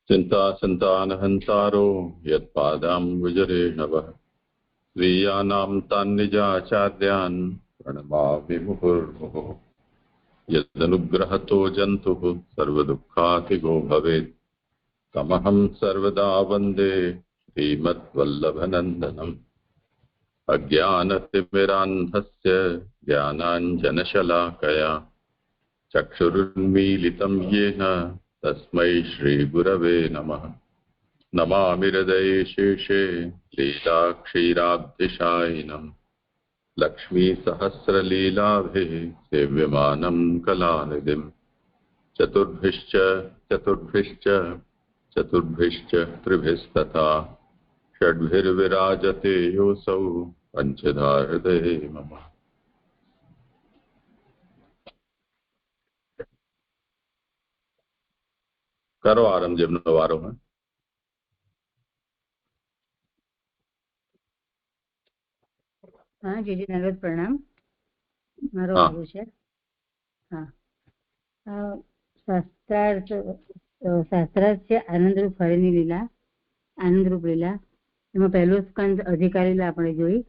चिन्तासन्तानहन्तारो यत्पादाम्बुजरेणवः स्वीयानां तान्निजाचार्यान् प्रणमामि मुहुर्मुहुः। यदनुग्रहतो जन्तुः सर्वदुःखातिगो भवेत् तमहं सर्वदा वन्दे श्रीमद्वल्लभनन्दनम्। अज्ञानतिमिरान्धस्य ज्ञानाञ्जनशलाकया चक्षुरुन्मीलितं येन तस्मै श्रीगुरवे नमः। नमामि हृदये शेषे लीलाक्षीराब्धिशायिनम् लक्ष्मीसहस्रलीलाभिः सेव्यमानं कलानिधिम्। चतुर्भिश्च त्रिभिस्तथा षड्भिर्विराजते योऽसौ पञ्चधा हृदये मम। करो आरंभ જેમનો વારો હોય. હા જીજી નરદ પ્રણામ. મારો વારો છે. હા, શાસ્ત્રાર્થ છે આનંદરૂપ હરિની લીલા, આનંદરૂપ લીલા. એમાં પહેલો સ્કંદ અધિકારી લીલા આપણે જોઈ,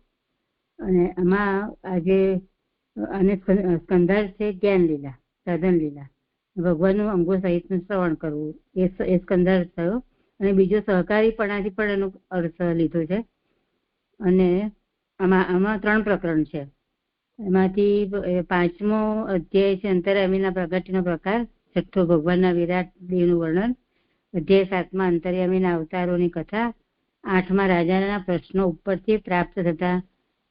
અને આમાં આજે અને સ્કંધાર્થ છે જ્ઞાન લીલા, સાધન લીલા. ભગવાનનું અંગો સહિતનું શ્રવણ કરવું એ સ્કંધાર્થ થયો. અને બીજો સહકારીપણાથી પણ એનો અર્થ લીધો છે. અને આમાં 3 પ્રકરણ છે. એમાંથી 5મો અધ્યાય છે અંતર્યામીના પ્રગતિનો પ્રકાર, 6થો ભગવાનના વિરાટ દેહનું વર્ણન, અધ્યાય 7માં અંતર્યામીના અવતારોની કથા, 8માં રાજાના પ્રશ્નો ઉપરથી પ્રાપ્ત થતા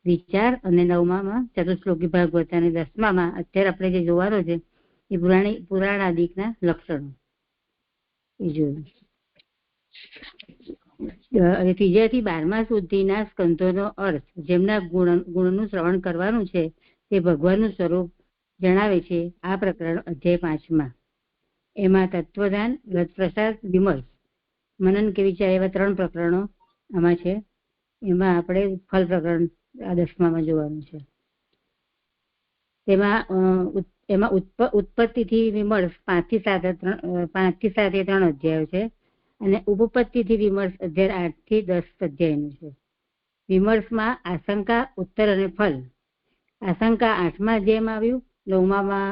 વિચાર, અને 9માં ચતુશ્લોકી ભાગવત, અને 10માં અત્યારે આપણે જે જોવાનો છે એ પુરાણાદિકના લક્ષણો એ જોયું. 3 થી 12 સુધીના સ્કંધોનો અર્થ, જેમના ગુણનું શ્રવણ કરવાનું છે તે ભગવાનનું સ્વરૂપ જણાવે છે આ પ્રકરણ અધ્યાય 5માં. એમાં તત્વદાન, રસપ્રસાદ, વિમર્શ, મનન કે વિચાર એવા 3 પ્રકરણો આમાં છે. એમાં આપણે ફલ પ્રકરણ આ 10માં જોવાનું છે. એમાં ઉત્પત્તિથી વિમર્શ 5 થી 7 એ 3 અધ્યાયો છે. અને ઉપપત્તિથી વિમર્શ અધ્યાય 8 થી 10 અધ્યાયનું છે. વિમર્શમાં આશંકા, ઉત્તર અને ફલ. આશંકા 8મા અધ્યાયમાં આવ્યું, 9મા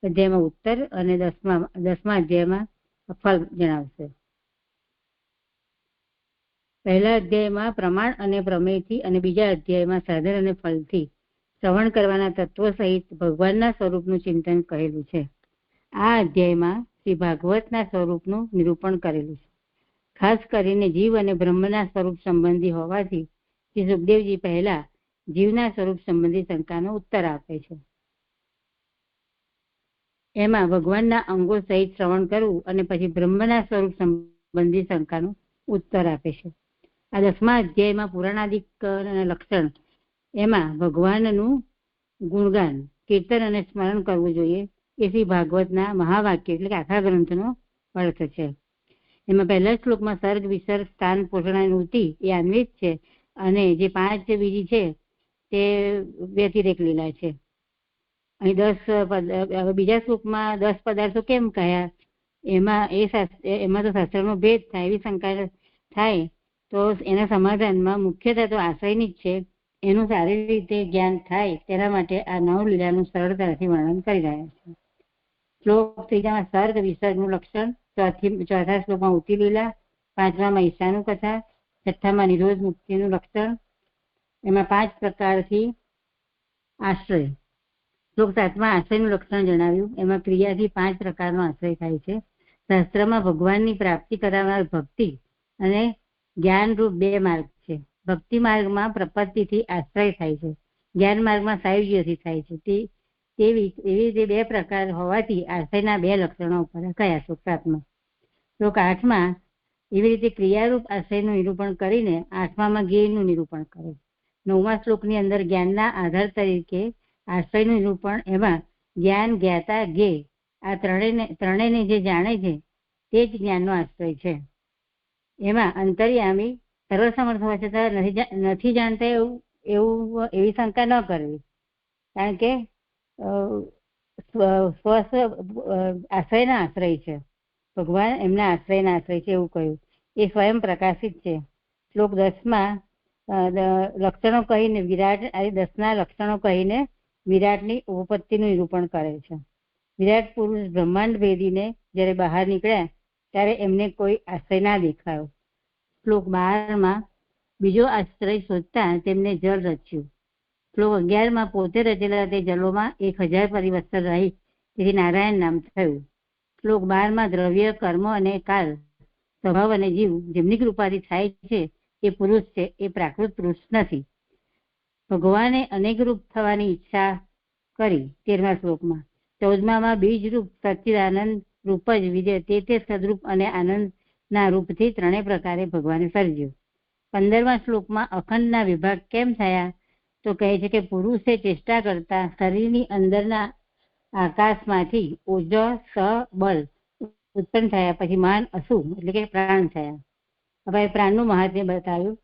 અધ્યાયમાં ઉત્તર, અને 10મા અધ્યાયમાં ફલ જણાવશે. પહેલા અધ્યાયમાં પ્રમાણ અને પ્રમેયથી, અને બીજા અધ્યાયમાં સાધન અને ફલથી શ્રવણ કરવાના તત્વો સહિત ભગવાનના સ્વરૂપનું ચિંતન કહેલું છે. આ અધ્યાયમાં શ્રી ભાગવતના સ્વરૂપનું નિરૂપણ કરેલું છે. ખાસ કરીને જીવ અને બ્રહ્મના સ્વરૂપ સંબંધી હોવાથી શ્રી સુખદેવજી પહેલા જીવના સ્વરૂપ સંબંધી શંકાનો ઉત્તર આપે છે. એમાં ભગવાનના અંગો સહિત શ્રવણ કરવું અને પછી બ્રહ્મના સ્વરૂપ સંબંધી શંકાનો ઉત્તર આપે છે. આ 10મા અધ્યાયમાં પુરાણાદિક લક્ષણ, એમાં ભગવાનનું ગુણગાન, કીર્તન અને સ્મરણ કરવું જોઈએ એ શ્રી ભાગવતના મહાવાક્ય એટલે કે આખા ગ્રંથનો અર્થ છે. એમાં પહેલા શ્લોકમાં સર્ગ, વિસર્ગ, સ્થાન, પોષણ અને ઉતિ એ અન્વિત છે, અને જે 5 બીજી છે તે વ્યતિરેક લીલા છે. અહીં 10 બીજા શ્લોકમાં 10 પદાર્થો કેમ કહ્યા, એમાં તો શાસ્ત્રનો ભેદ થાય એવી શંકા થાય, તો એના સમાધાનમાં મુખ્યતઃ તો આશ્રયની જ છે. એનું સારી રીતે જ્ઞાન થાય તેના માટે આ 9 લીલાનું સરળતાથી વર્ણન કરી રહ્યા છે. શ્લોક 3માં સર્ગ વિસર્ગનું લક્ષણ, 4થા શ્લોકમાં ઉતિ લીલા, 5માં ઈશાનું કથા, 6માં નિરોધ મુક્તિનું લક્ષણ. એમાં 5 પ્રકારથી આશ્રય. શ્લોક 7માં આશ્રયનું લક્ષણ જણાવ્યું. એમાં ક્રિયાથી 5 પ્રકારનો આશ્રય થાય છે. શાસ્ત્રમાં ભગવાનની પ્રાપ્તિ કરાવનાર ભક્તિ અને જ્ઞાનરૂપ 2 માર્ગ છે. ભક્તિ માર્ગમાં પ્રપત્તિથી આશ્રય થાય છે, જ્ઞાન માર્ગમાં સાયુજ્યથી થાય છે. એવી રીતે 2 પ્રકાર હોવાથી આશ્રયના 2 લક્ષણો ઉપર કયા શ્લોક 7માં. શ્લોક 8માં એવી રીતે ક્રિયારૂપ આશ્રયનું નિરૂપણ કરીને 8મામાં જ્ઞેયનું નિરૂપણ કરે. 9મા શ્લોકની અંદર જ્ઞાનના આધાર તરીકે આશ્રયનું નિરૂપણ. એમાં જ્ઞાન, જ્ઞાતા, જ્ઞેય આ ત્રણેયને જે જાણે છે તે જ જ્ઞાનનો આશ્રય છે. એમાં અંતર્યામી સર્વસમર્થ હોવા છતાં નથી જાણતા એવી શંકા ન કરવી, કારણ કે આશ્રયના આશ્રય છે. ભગવાન એમના આશ્રયના આશ્રય છે એવું કહ્યું. એ સ્વયં પ્રકાશિત છે. શ્લોક 10 લક્ષણો કહીને વિરાટ, આ 10 લક્ષણો કહીને વિરાટની ઉપપત્તિનું નિરૂપણ કરે છે. વિરાટ પુરુષ બ્રહ્માંડ ભેદીને જ્યારે બહાર નીકળ્યા ત્યારે એમને કોઈ આશ્રય ના દેખાયો. શ્લોક 12 બીજો આશ્રય શોધતા તેમને જળ રચ્યું. શ્લોક 11 પોતે રચેલા તે જલોમાં 1000 પરિવત્સર રહી તેથી નારાયણ નામ થયું. શ્લોક 12 દ્રવ્ય, કર્મ અને કાલ, સ્વભાવ અને જીવ જેમની કૃપાથી થાય છે એ પુરુષ છે, એ પ્રાકૃત પુરુષ નથી. ભગવાને અનેક રૂપ થવાની ઈચ્છા કરી 13મા શ્લોકમાં. 14માં બીજ રૂપ સચ્ચિદાનંદ રૂપ જ વિજય તે સદરૂપ અને આનંદના રૂપથી ત્રણેય પ્રકારે ભગવાને સર્જ્યું. 15મા શ્લોકમાં અખંડના વિભાગ કેમ થયા તો કહે છે કે પુરુષે ચેષ્ટા કરતા શરીરની અંદરના આકાશમાંથી ઓજ સ બળ ઉત્પન્ન થયા, પછી માન અસુ એટલે કે પ્રાણ થયા. હવે પ્રાણનું મહાત્મ્ય બતાવ્યું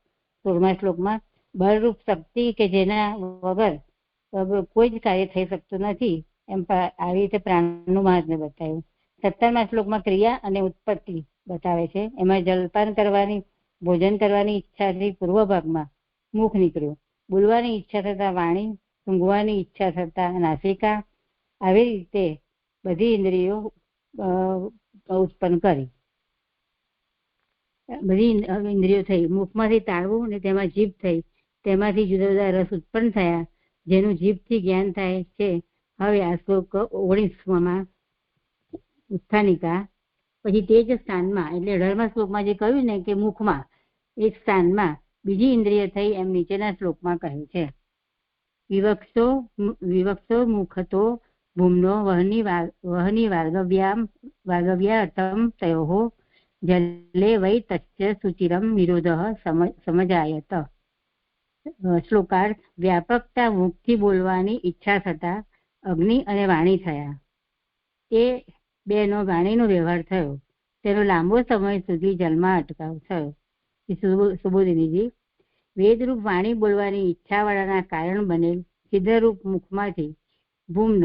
16મા શ્લોકમાં. બળરૂપ શક્તિ કે જેના વગર કોઈ જ કાર્ય થઈ શકતું નથી, એમ આવી રીતે પ્રાણનું મહાત્મ્ય બતાવ્યું. 17મા શ્લોકમાં ક્રિયા અને ઉત્પત્તિ બતાવે છે. એમાં જલપાન કરવાની, ભોજન કરવાની ઈચ્છાથી પૂર્વ ભાગમાં મુખ નીકળ્યું, બોલવાની ઈચ્છા થતા વાણી, ઊંઘવાની ઈચ્છા થતા નાસિકા, આવી રીતે બધી ઇન્દ્રિયો ઉત્પન્ન કરી. બધી ઇન્દ્રિયો થઈ. મુખમાંથી તાળવું ને તેમાં જીભ થઈ, તેમાંથી જુદા જુદા રસ ઉત્પન્ન થયા જેનું જીભથી જ્ઞાન થાય છે. હવે આ શ્લોક 19માં ઉત્થાનિકા. પછી તે જ સ્થાનમાં એટલે 18મા શ્લોકમાં જે કહ્યું ને કે મુખમાં એક સ્થાનમાં બીજી ઇન્દ્રિય થઈ એમ નીચેના શ્લોકમાં કહ્યું છે. વિવક્ષો મુખતો ભૂમનો વહની વાગવ્યાર્થમ તયોઃ જલે વૈ તસ્ય સુચિરમ વિરોધ સમજાયત. શ્લોકાર્થ. વ્યાપકતા મુખથી બોલવાની ઈચ્છા થતા અગ્નિ અને વાણી થયા. એ બેનો વાણીનો વ્યવહાર થયો, તેનો લાંબો સમય સુધી જલમાં અટકાવ થયો. સુબોધિનીજી. વેદરૂપ વાણી બોલવાની ઈચ્છાવાળાના કારણ બનેલ સિદ્ધરૂપ મુખમાંથી ભૂમ્ન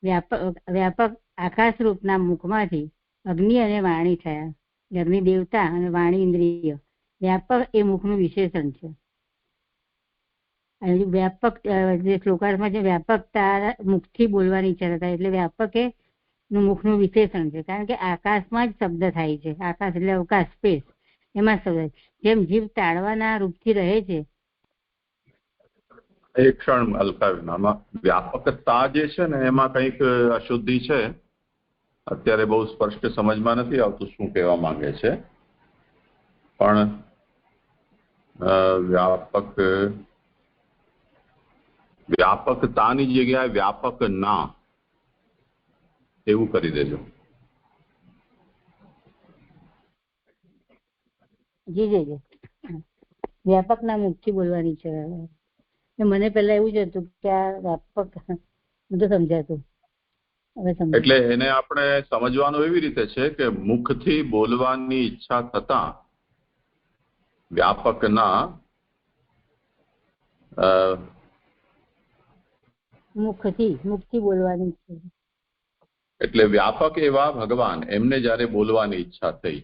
વ્યાપક આકાશરૂપના મુખમાંથી અગ્નિ અને વાણી થયા. અગ્નિ દેવતા અને વાણી ઇન્દ્રિય. વ્યાપક એ મુખનું વિશેષણ છે. વ્યાપક જે શ્લોકાર્થમાં જે વ્યાપકતા મુખથી બોલવાની ઈચ્છા થતા એટલે વ્યાપક એ મુખનું વિશેષણ છે. કારણ કે આકાશમાં જ શબ્દ થાય છે. આકાશ એટલે અવકાશ, સ્પેસ, એમાં શબ્દ. જેમ જીભ તાળવાના રૂપથી રહે છે. એક ક્ષણ અલ્પાવિનામાં વ્યાપકતા જે છે ને એમાં કંઈક અશુદ્ધિ છે. અત્યારે બહુ સ્પષ્ટ સમજમાં નથી આવતું શું કહેવા માંગે છે, પણ વ્યાપકતાની જગ્યાએ વ્યાપક ના એવું કરી દેજો. જી જી જી. વ્યાપકના મુખથી બોલવાની છે. મને પહેલા એવું જ હતું કે આ વ્યાપક બધું સમજાતું. એટલે એને આપણે સમજવાનું એવી રીતે છે કે મુખથી બોલવાની ઈચ્છા થતા વ્યાપકના મુખથી બોલવાની છે. એટલે વ્યાપક એવા ભગવાન એમને જયારે બોલવાની ઈચ્છા થઈ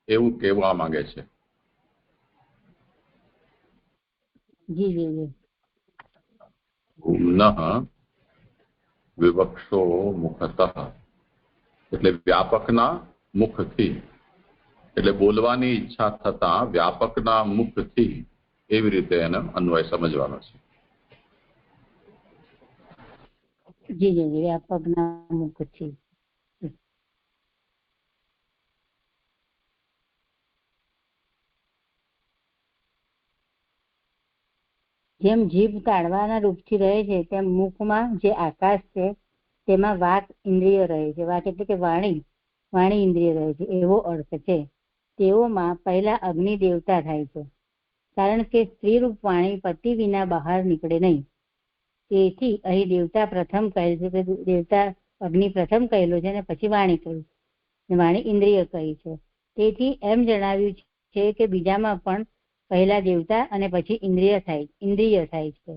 એવું કહેવા માંગે છે. જી જી જી. વિવક્ષો મુખતઃ એટલે વ્યાપકના મુખથી, એટલે બોલવાની ઈચ્છા થતા વ્યાપકના મુખથી, એવી રીતે એનો અન્વય સમજવાનો છે. જી જી જી. વ્યાપકના મુખથી. જેમ જીભ તાળવાના રૂપથી રહે છે તેમ મુખમાં જે આકાશ છે તેમાં વાક ઇન્દ્રિય રહે છે. વાક એટલે કે વાણી ઇન્દ્રિય રહે છે એવો અર્થ છે. તેઓમાં પહેલા અગ્નિ દેવતા થાય છે, કારણ કે સ્ત્રીરૂપ વાણી પતિ વિના બહાર નીકળે નહીં. તેથી અહીં દેવતા પ્રથમ કહેલ છે કે દેવતા અગ્નિ પ્રથમ કહેલો છે અને પછી વાણી કહ્યું, વાણી ઇન્દ્રિય કહી છે. તેથી એમ જણાવ્યું છે કે બીજામાં પણ પહેલા દેવતા અને પછી ઇન્દ્રિય થાય છે.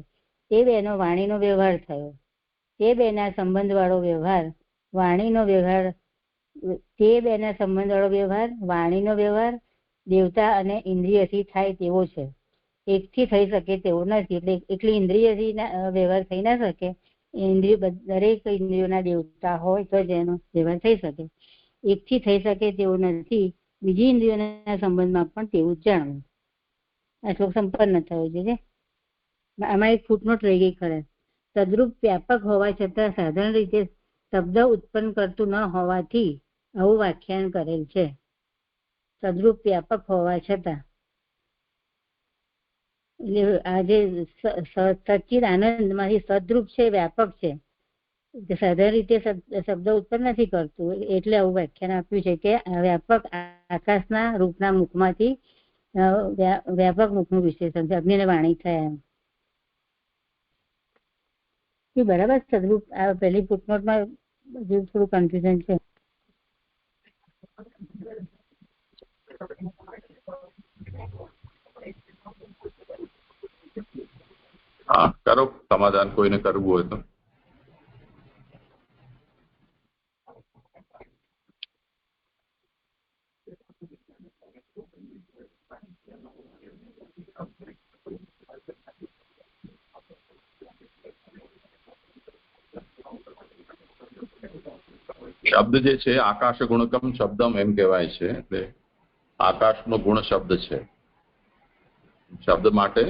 તે બેનો વાણીનો વ્યવહાર થયો. તે બેના સંબંધવાળો વ્યવહાર વાણીનો વ્યવહાર તે બેના સંબંધવાળો વ્યવહાર વાણીનો વ્યવહાર દેવતા અને ઇન્દ્રિયથી થાય તેવો છે, એકથી થઈ શકે તેવો નથી. એટલે એટલી ઇન્દ્રિયથી વ્યવહાર થઈ ના શકે. દરેક ઇન્દ્રિયોના દેવતા હોય તો જ એનો વ્યવહાર થઈ શકે. એકથી થઈ શકે તેવું નથી. બીજી ઇન્દ્રિયોના સંબંધમાં પણ તેવું જ જાણવું. આ શ્લોક સંપન્ન થયો છે. આમાં એક ફૂટનોટ રહી ગઈ ખરે. તદ્રુપ વ્યાપક હોવા છતાં સાધારણ રીતે શબ્દ ઉત્પન્ન કરતું ન હોવાથી આવું વ્યાખ્યાન કરેલ છે. તદ્રુપ વ્યાપક હોવા છતાં, એટલે આ જે સચ્ચિદ આનંદ માંથી સદરૂપ છે, વ્યાપક છે, સાધારણ રીતે શબ્દ ઉત્પન્ન નથી કરતું, એટલે આવું વ્યાખ્યાન આપ્યું છે કે વ્યાપક આકાશના રૂપના મુખમાંથી વ્યાપક મુખનું વિશેષણ છે. અગ્નિ અને વાણી થયા એમ બરાબર. સદરૂપ આ પહેલી ફૂટનોટમાં થોડું કન્ફ્યુઝન છે. હા, કરો સમાધાન કોઈને કરવું હોય તો. શબ્દ જે છે આકાશ ગુણકમ શબ્દમ એમ કહેવાય છે. એટલે આકાશનો ગુણ શબ્દ છે. શબ્દ માટે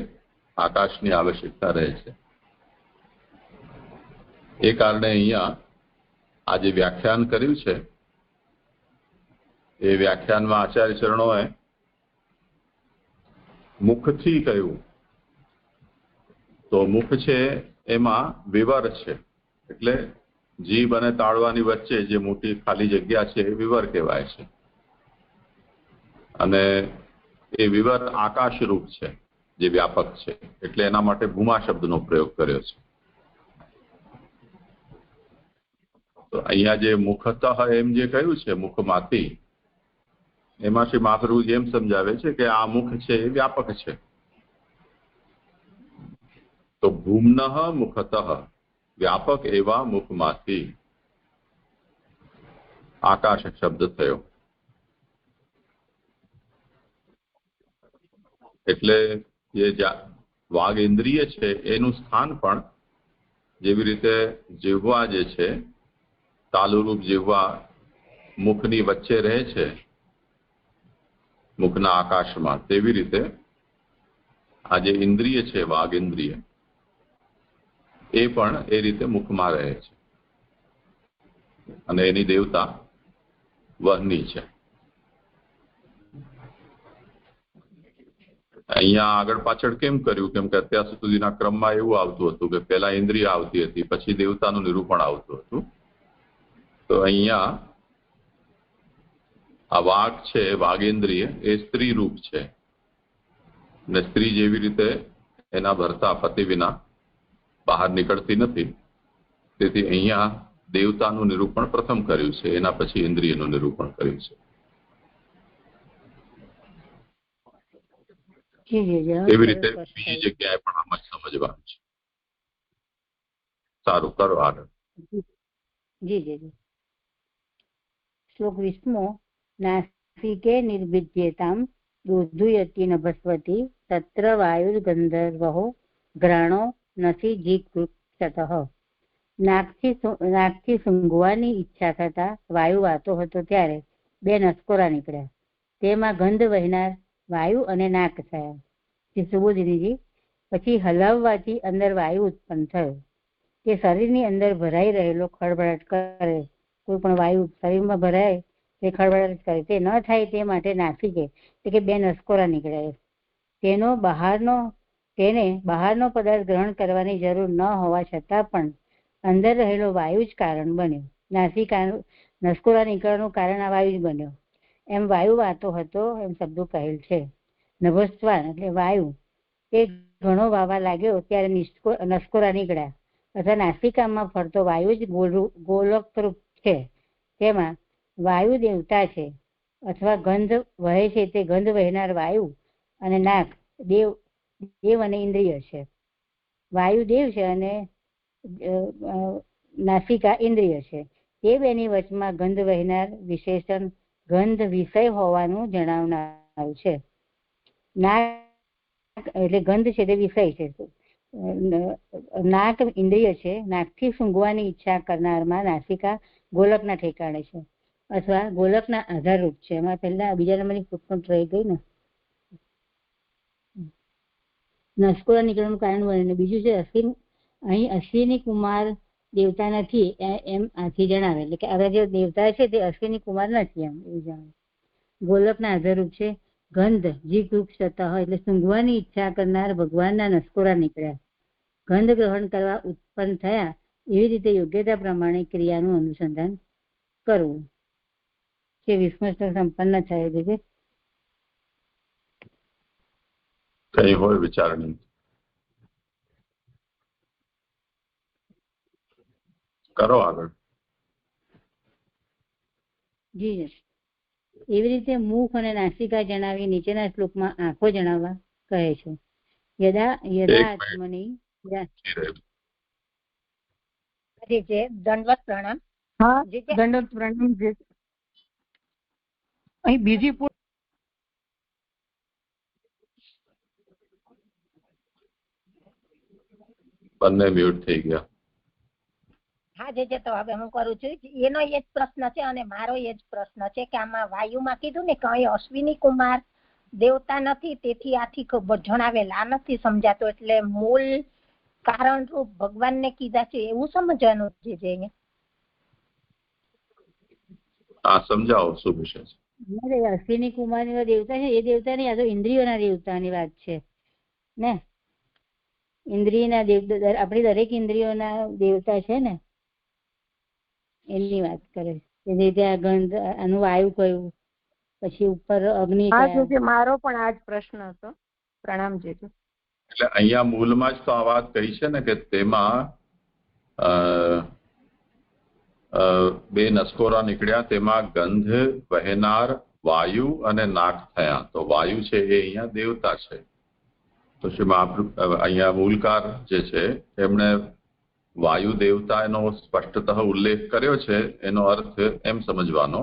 આકાશની આવશ્યકતા રહે છે. એ કારણે અહીંયા આ જે વ્યાખ્યાન કર્યું છે એ વ્યાખ્યાનમાં આચાર્ય ચરણોએ મુખથી કહ્યું. તો મુખ છે એમાં વિવર છે, એટલે જીભ અને તાળવાની વચ્ચે જે મોટી ખાલી જગ્યા છે એ વિવર કહેવાય છે. અને એ વિવર આકાશ રૂપ છે, જે વ્યાપક છે. એટલે એના માટે ભૂમા શબ્દનો પ્રયોગ કર્યો છે. તો અહીંયા જે મુખતઃ એમ જે કહ્યું છે, મુખમાંથી, એમાં શ્રી મહાપ્રભુજી એમ સમજાવે છે કે આ મુખ છે એ વ્યાપક છે. તો ભૂમ્નઃ મુખતઃ, વ્યાપક એવા મુખમાંથી આકાશ શબ્દ થયો. એટલે જે વાઘ ઇન્દ્રિય છે એનું સ્થાન પણ જેવી રીતે જીહ્વા જે છે, તાલુરૂપ જીહ્વા મુખની વચ્ચે રહે છે મુખના આકાશમાં, તેવી રીતે આ જે ઇન્દ્રિય છે વાઘ ઇન્દ્રિય એ પણ એ રીતે મુખમાં રહે છે. અને એની દેવતા વહની છે. અહીંયા આગળ પાછળ કેમ કર્યું? કેમ કે અત્યાર સુધીના ક્રમમાં એવું આવતું હતું કે પહેલા ઇન્દ્રિય આવતી હતી, પછી દેવતાનું નિરૂપણ આવતું હતું. તો અહીંયા આ વાઘ છે, વાઘેન્દ્રિય, એ સ્ત્રી રૂપ છે. ને સ્ત્રી જેવી રીતે એના ભરતા પતિ વિના બહાર નીકળતી નથી, તેથી અહીંયા દેવતાનું નિરૂપણ પ્રથમ કર્યું છે, એના પછી ઇન્દ્રિયનું નિરૂપણ કર્યું છે. એવી રીતે બીજી જગ્યાએ પણ આમ જ સમજવાનું છે. સારું, કરો આગળ. જી જી જી. શ્લોક 20મો. નાસિકે નિર્વિદ્યેતામ દોધુયતિ નભસ્વતી તત્ર વાયુર્ગંધર્વઃ ઘ્રાણો નસી જીગૃક્ષતઃ. નાકથી સૂંઘવાની ઈચ્છા થતા વાયુ વાતો હતો ત્યારે બે નસકોરા નીકળ્યા. તેમાં ગંધ વહેનાર વાયુ અને નાક થયા. શ્રી સુબોધિનીજી. પછી હલાવવાથી અંદર વાયુ ઉત્પન્ન થયો. તે શરીરની અંદર ભરાઈ રહેલો ખળભળાટ કરે. કોઈ પણ વાયુ શરીરમાં ભરાય તે ખળભળાટ કરે. તે ન થાય તે માટે નાસિકે એટલે કે બે નસકોરા નીકળ્યા. તેને બહારનો પદાર્થ ગ્રહણ કરવાની જરૂર ન હોવા છતાં પણ અંદર રહેલો વાયુ જ કારણ બન્યો. નસકોરા નીકળવાનું કારણ આ વાયુ જ બન્યો. એમ વાયુ વાતો હતો એમ શબ્દો કહેલ છે. નભસ્વાન એટલે વાયુ તે ઘણો વાવા લાગ્યો ત્યારે નસકોરા નીકળ્યા. અથવા નાસિકામાં ફરતો વાયુ જ ગોલકરૂપ છે. તેમાં વાયુ દેવતા છે અથવા ગંધ વહે છે તે ગંધ વહેનાર વાયુ, અને નાક દેવ અને ઇન્દ્રિય છે. વાયુ દેવ છે અને નાસિકા ઇન્દ્રિય છે. તે બેની વચમાં ગંધ વહેનાર વિશેષણ ગંધ વિષય હોવાનું જણાવનારું છે. નાક એટલે ગંધ છે તે વિષય છે. નાક ઇન્દ્રિય છે. નાકથી સૂંઘવાની ઈચ્છા કરનારમાં નાસિકા ગોલકના ઠેકાણે છે અથવા ગોલકના આધારરૂપ છે. એમાં પહેલા બીજા નંબરની ફૂટનોટ રહી ગઈ ને, નસકોરા નીકળવાનું કારણ બને. બીજું છે અહીં અશ્વિની કુમાર દેવતા નથી એમ આથી જણાવે, એટલે કે હવે જે દેવતા છે તે અશ્વિની કુમાર નથી એમ એવું જાણે. ગોલકના આધારરૂપ છે. ગંધ જીગૃક્ષ થતા એટલે સૂંઘવાની ઈચ્છા કરનાર ભગવાનના નસકોરા નીકળ્યા. ગંધ ગ્રહણ કરવા ઉત્પન્ન થયા એવી રીતે યોગ્યતા પ્રમાણે ક્રિયાનું અનુસંધાન કરવું કે વિસ્મસ્ત સંપન્ન થાય છે. કઈ હોય વિચારણી કરો આગળ. જી, એવી રીતે મુખ અને નાસિકા જણાવી નીચેના શ્લોકમાં આંખો જણાવવા કહે છે. યદા આત્મની દંડવત પ્રણામ. દંડવત પ્રણામ. અહીં બીજી બંને મ્યુટ થઈ ગયા. હા જે તો હવે હું કરું છું. એનો એ જ પ્રશ્ન છે અને મારો એ જ પ્રશ્ન છે કે આમાં વાયુમાં કીધું ને કે અહીં અશ્વિની કુમાર દેવતા નથી તેથી આથી જણાવેલા નથી સમજાતો, એટલે મૂળ કારણ રૂપ ભગવાનને કીધા છે એવું સમજવાનું છે. હા સમજાવો શું વિષય છે. અશ્વિની કુમાર દેવતા છે એ દેવતા નહીં, આ તો ઇન્દ્રિયોના દેવતાની વાત છે ને. ઇન્દ્રિયના દેવતા આપણી દરેક ઇન્દ્રિયોના દેવતા છે ને એની વાત કરે છે. ત્યાં ગંધ આનું વાયુ કયું, પછી ઉપર અગ્નિ. મારો પણ આ જ પ્રશ્ન હતો. પ્રણામ છે. એટલે અહીંયા મૂળમાં જ તો આ વાત કહી છે ને કે તેમાં બે નસકોરા નીકળ્યા, તેમાં ગંધ વહેનાર વાયુ અને નાક થયા. તો વાયુ છે એ અહીંયા દેવતા છે. તો શ્રી મહાપ્રભુ અહીંયા મૂલકાર જે છે એમણે વાયુ દેવતા એનો સ્પષ્ટતઃ ઉલ્લેખ કર્યો છે. એનો અર્થ એમ સમજવાનો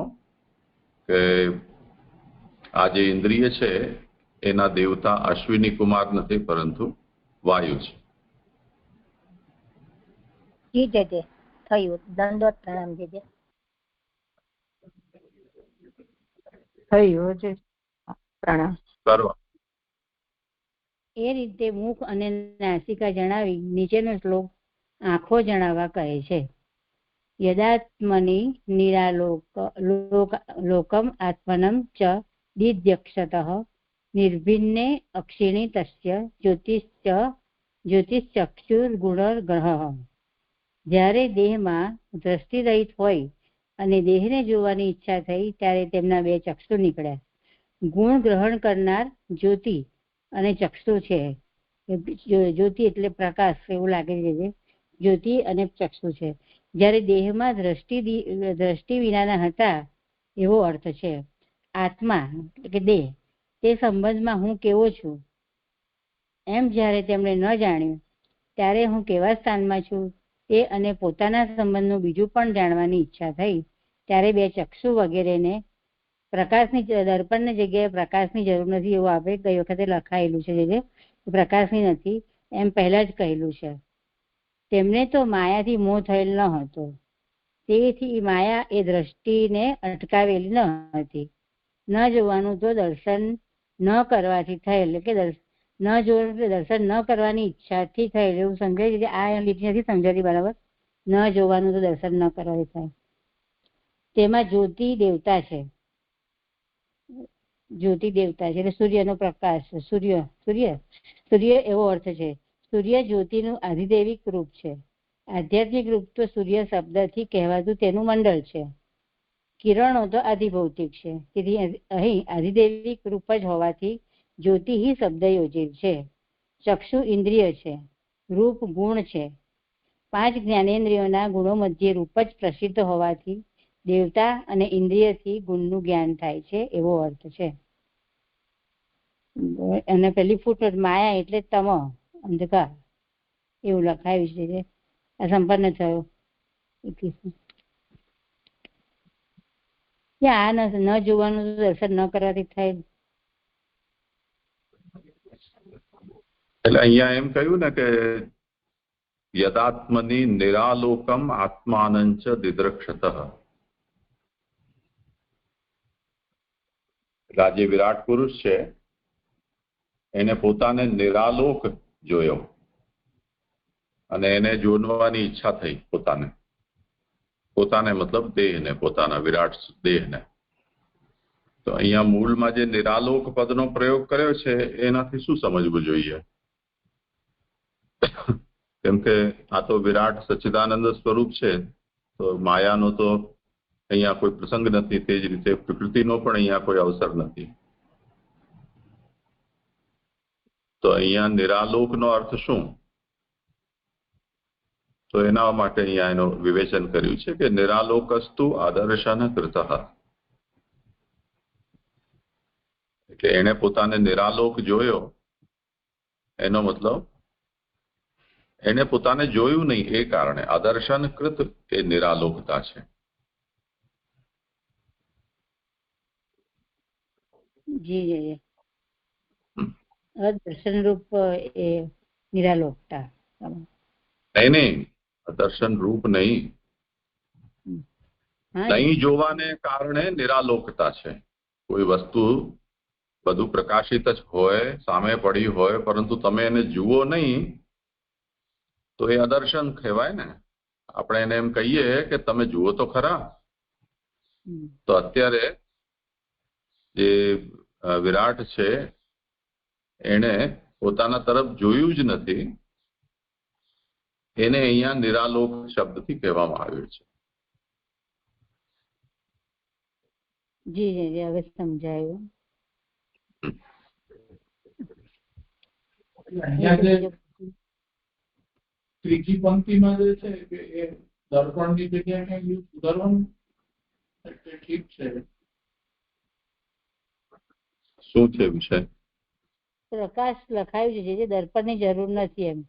કે આ જે ઇન્દ્રિય છે એના દેવતા અશ્વિની કુમાર નથી પરંતુ વાયુ છે. થયું. દંડવત પ્રણામ. થયું પ્રણામ કરવા. એ રીતે મુખ અને નાસિકા જણાવી નીચેનો શ્લોક આંખો જણાવવા કહે છે. યદાત્મની નિરાલોકમ આત્મનમ ચ દિદ્યક્ષતઃ નિર્ભિન્ને અક્ષિણી તસ્ય જ્યોતિશ્ચક્ષુર્ગુણર્ગ્રહ. જ્યારે દેહમાં દ્રષ્ટિ રહિત હોય અને દેહને જોવાની ઈચ્છા થઈ ત્યારે તેમના બે ચક્ષુ નીકળ્યા. ગુણ ગ્રહણ કરનાર જ્યોતિ અને ચક્ષુ છે. જ્યોતિ એટલે પ્રકાશ એવું લાગે છે. જ્યોતિ અને ચક્ષુ છે. જ્યારે દેહમાં દ્રષ્ટિ વિનાના હતા એવો અર્થ છે. આત્મા કે દેહ તે સંબંધમાં હું કેવો છું એમ જ્યારે તેમણે ન જાણ્યું ત્યારે હું કેવા સ્થાનમાં છું તે અને પોતાના સંબંધનું બીજું પણ જાણવાની ઈચ્છા થઈ ત્યારે બે ચક્ષુ વગેરેને પ્રકાશની દર્પણની જગ્યાએ પ્રકાશની જરૂર નથી એવું આપણે ગઈ વખતે લખાયેલું છે. જે પ્રકાશની નથી એમ પહેલા જ કહેલું છે. તેમને તો માયાથી મોહ થયેલ ન હતો તેથી માયા એ દ્રષ્ટિને અટકાવેલી ન હતી. ન જોવાનું તો દર્શન ન કરવાથી થયેલ, કે ન જોવાનું દર્શન ન કરવાની ઈચ્છાથી થયેલ એવું સમજાય છે. આ લીટી નથી સમજાતી બરાબર. ન જોવાનું તો દર્શન ન કરવાથી થાય. તેમાં જ્યોતિ દેવતા છે. જ્યોતિ દેવતા છે એટલે સૂર્યનો પ્રકાશ. સૂર્ય એવો અર્થ છે. સૂર્ય જ્યોતિનું આધિદેવિક રૂપ છે. આધ્યાત્મિક રૂપ તો સૂર્ય શબ્દથી કહેવાતું તેનું મંડળ છે. કિરણો તો આધિભૌતિક છે. તેથી અહીં આધિદેવિક રૂપ જ હોવાથી જ્યોતિ હિ શબ્દ યોજેલ છે. ચક્ષુ ઇન્દ્રિય છે. રૂપ ગુણ છે. 5 જ્ઞાનેન્દ્રિયોના ગુણો મધ્યે રૂપ જ પ્રસિદ્ધ હોવાથી દેવતા અને ઇન્દ્રિયથી ગુણનું જ્ઞાન થાય છે એવો અર્થ છે. અને પેલી ફૂટનોટ માયા એટલે તમ અંધકાર એવું લખાયું છે. આ સંપન્ન થયો. કે આ ન જોવાનું દર્શન ન કરવાથી થાય? એટલે અહીંયા એમ કહ્યું ને કે યદાત્મની નિરાલોકમ આત્માનંચ દિદ્રક્ષત. એટલે આ જે વિરાટ પુરુષ છે એને પોતાને નિરાલોક જોયો અને એને જોડવાની ઈચ્છા થઈ. પોતાને મતલબ દેહને, પોતાના વિરાટ દેહને. તો અહીંયા મૂળમાં જે નિરાલોક પદનો પ્રયોગ કર્યો છે એનાથી શું સમજવું જોઈએ? કેમ કે આ તો વિરાટ સચ્ચિદાનંદ સ્વરૂપ છે, તો માયાનો તો અહીંયા કોઈ પ્રસંગ નથી, તે જ રીતે પ્રકૃતિનો પણ અહીંયા કોઈ અવસર નથી. તો અહીંયા નિરાલોકનો અર્થ શું? તો એના માટે અહીંયા એનું વિવેચન કર્યું છે કે નિરાલોકસ્તુ આદર્શન કૃતઃ. એટલે એને પોતાને નિરાલોક જોયો, એનો મતલબ એને પોતાને જોયું નહીં એ કારણે આદર્શન કૃત એ નિરાલોકતા છે. જી જી દર્શન રૂપ એ નિરાલોકતા. નહીં, દર્શન રૂપ નહીં, નહીં જોવાને કારણે નિરાલોકતા છે. કોઈ વસ્તુ બધું પ્રકાશિત જ હોય, સામે પડી હોય, પરંતુ તમે એને જુઓ નહીં તો એ અદર્શન કહેવાય ને. આપણે એને એમ કહીએ કે તમે જુઓ તો ખરા. તો અત્યારે જે વિરાટ છે એને પોતાના તરફ જોયું જ નથી, એને અહીંયા નિરાલોક શબ્દથી કહેવામાં આવ્યું છે. જી જી હવે સમજાયું. ત્રીજી પંક્તિમાં જે છે કે એ દર્પણની જગ્યાએ કંઈ સુધારવાનું ઠીક છે. શું છે વિષય? પ્રકાશ લખાયું છે જે દર્પણની જરૂર નથી, એમ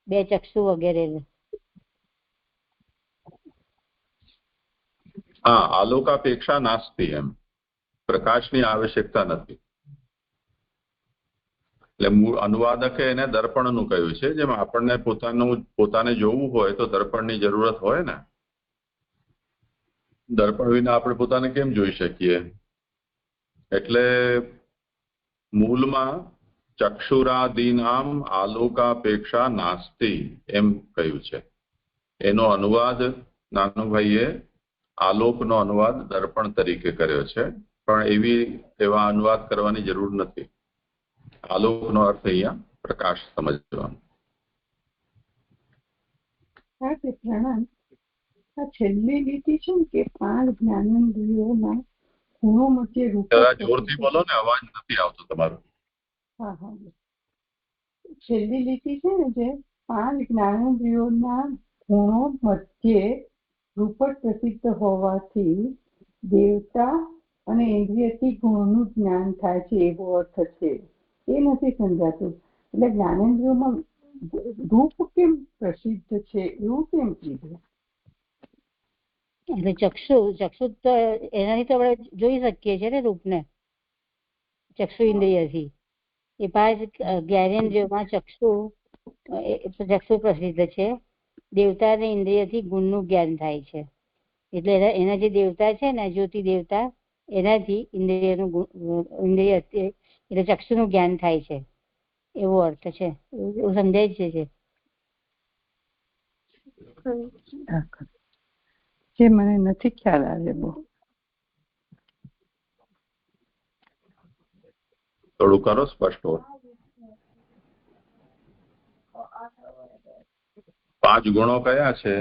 બે ચક્ષુ વગેરે. હા, આલોકાપેક્ષા નાસ્તિ, એમ પ્રકાશની આવશ્યકતા નથી. એટલે મૂળ અનુવાદકે એને દર્પણનું કહ્યું છે. જેમ આપણને પોતાને જોવું હોય તો દર્પણની જરૂરત હોય ને. દર્પણ વિના આપણે પોતાને કેમ જોઈ શકીએ? એટલે મૂળમાં ચક્ષુરાદીનામ આલોકાપેક્ષા નાસ્તિ એમ કહ્યું છે. એનો અનુવાદ નાનુભાઈએ આલોકનો અનુવાદ દર્પણ તરીકે કર્યો છે, પણ એવા અનુવાદ કરવાની જરૂર નથી. આલોકનો અર્થ અહીંયા પ્રકાશ સમજવાનો. પ્રણામ. આ છેલ્લી લીટી છે ને કે 5 જ્ઞાનેન્દ્રિયોના ગુણો વચ્ચે રૂપ. જોરથી બોલો ને, અવાજ નથી આવતો તમારો. હા હા, છેલ્લી લીટી છે ને જે 5 જ્ઞાનેન્દ્રિયોના ગુણો વચ્ચે રૂપક પ્રસિદ્ધ હોવાથી દેવતા અને ઇન્દ્રિયથી ગુણનું જ્ઞાન થાય છે એવો અર્થ છે. એ નથી સમજાતું. એટલે જ્ઞાનેન્દ્રિયોમાં રૂપ કેમ પ્રસિદ્ધ છે એવું કેમ કીધું? એટલે ચક્ષુ તો એનાથી તો આપણે જોઈ શકીએ છીએ ને રૂપને, ચક્ષુ ઇન્દ્રિયથી. એ 5 જ્ઞાનેન્દ્રિયોમાં ચક્ષુ પ્રસિદ્ધ છે. દેવતા અને ઇન્દ્રિયથી ગુણનું જ્ઞાન થાય છે. એટલે એના જે દેવતા છે ને, જ્યોતિ દેવતા, એનાથી ઇન્દ્રિય એટલે ચક્ષુનું જ્ઞાન થાય છે એવો અર્થ છે. એવું સમજાય છે. જે મને નથી ખ્યાલ આવે બહુ. થોડું કરો સ્પષ્ટ. 5 ગુણો કયા છે?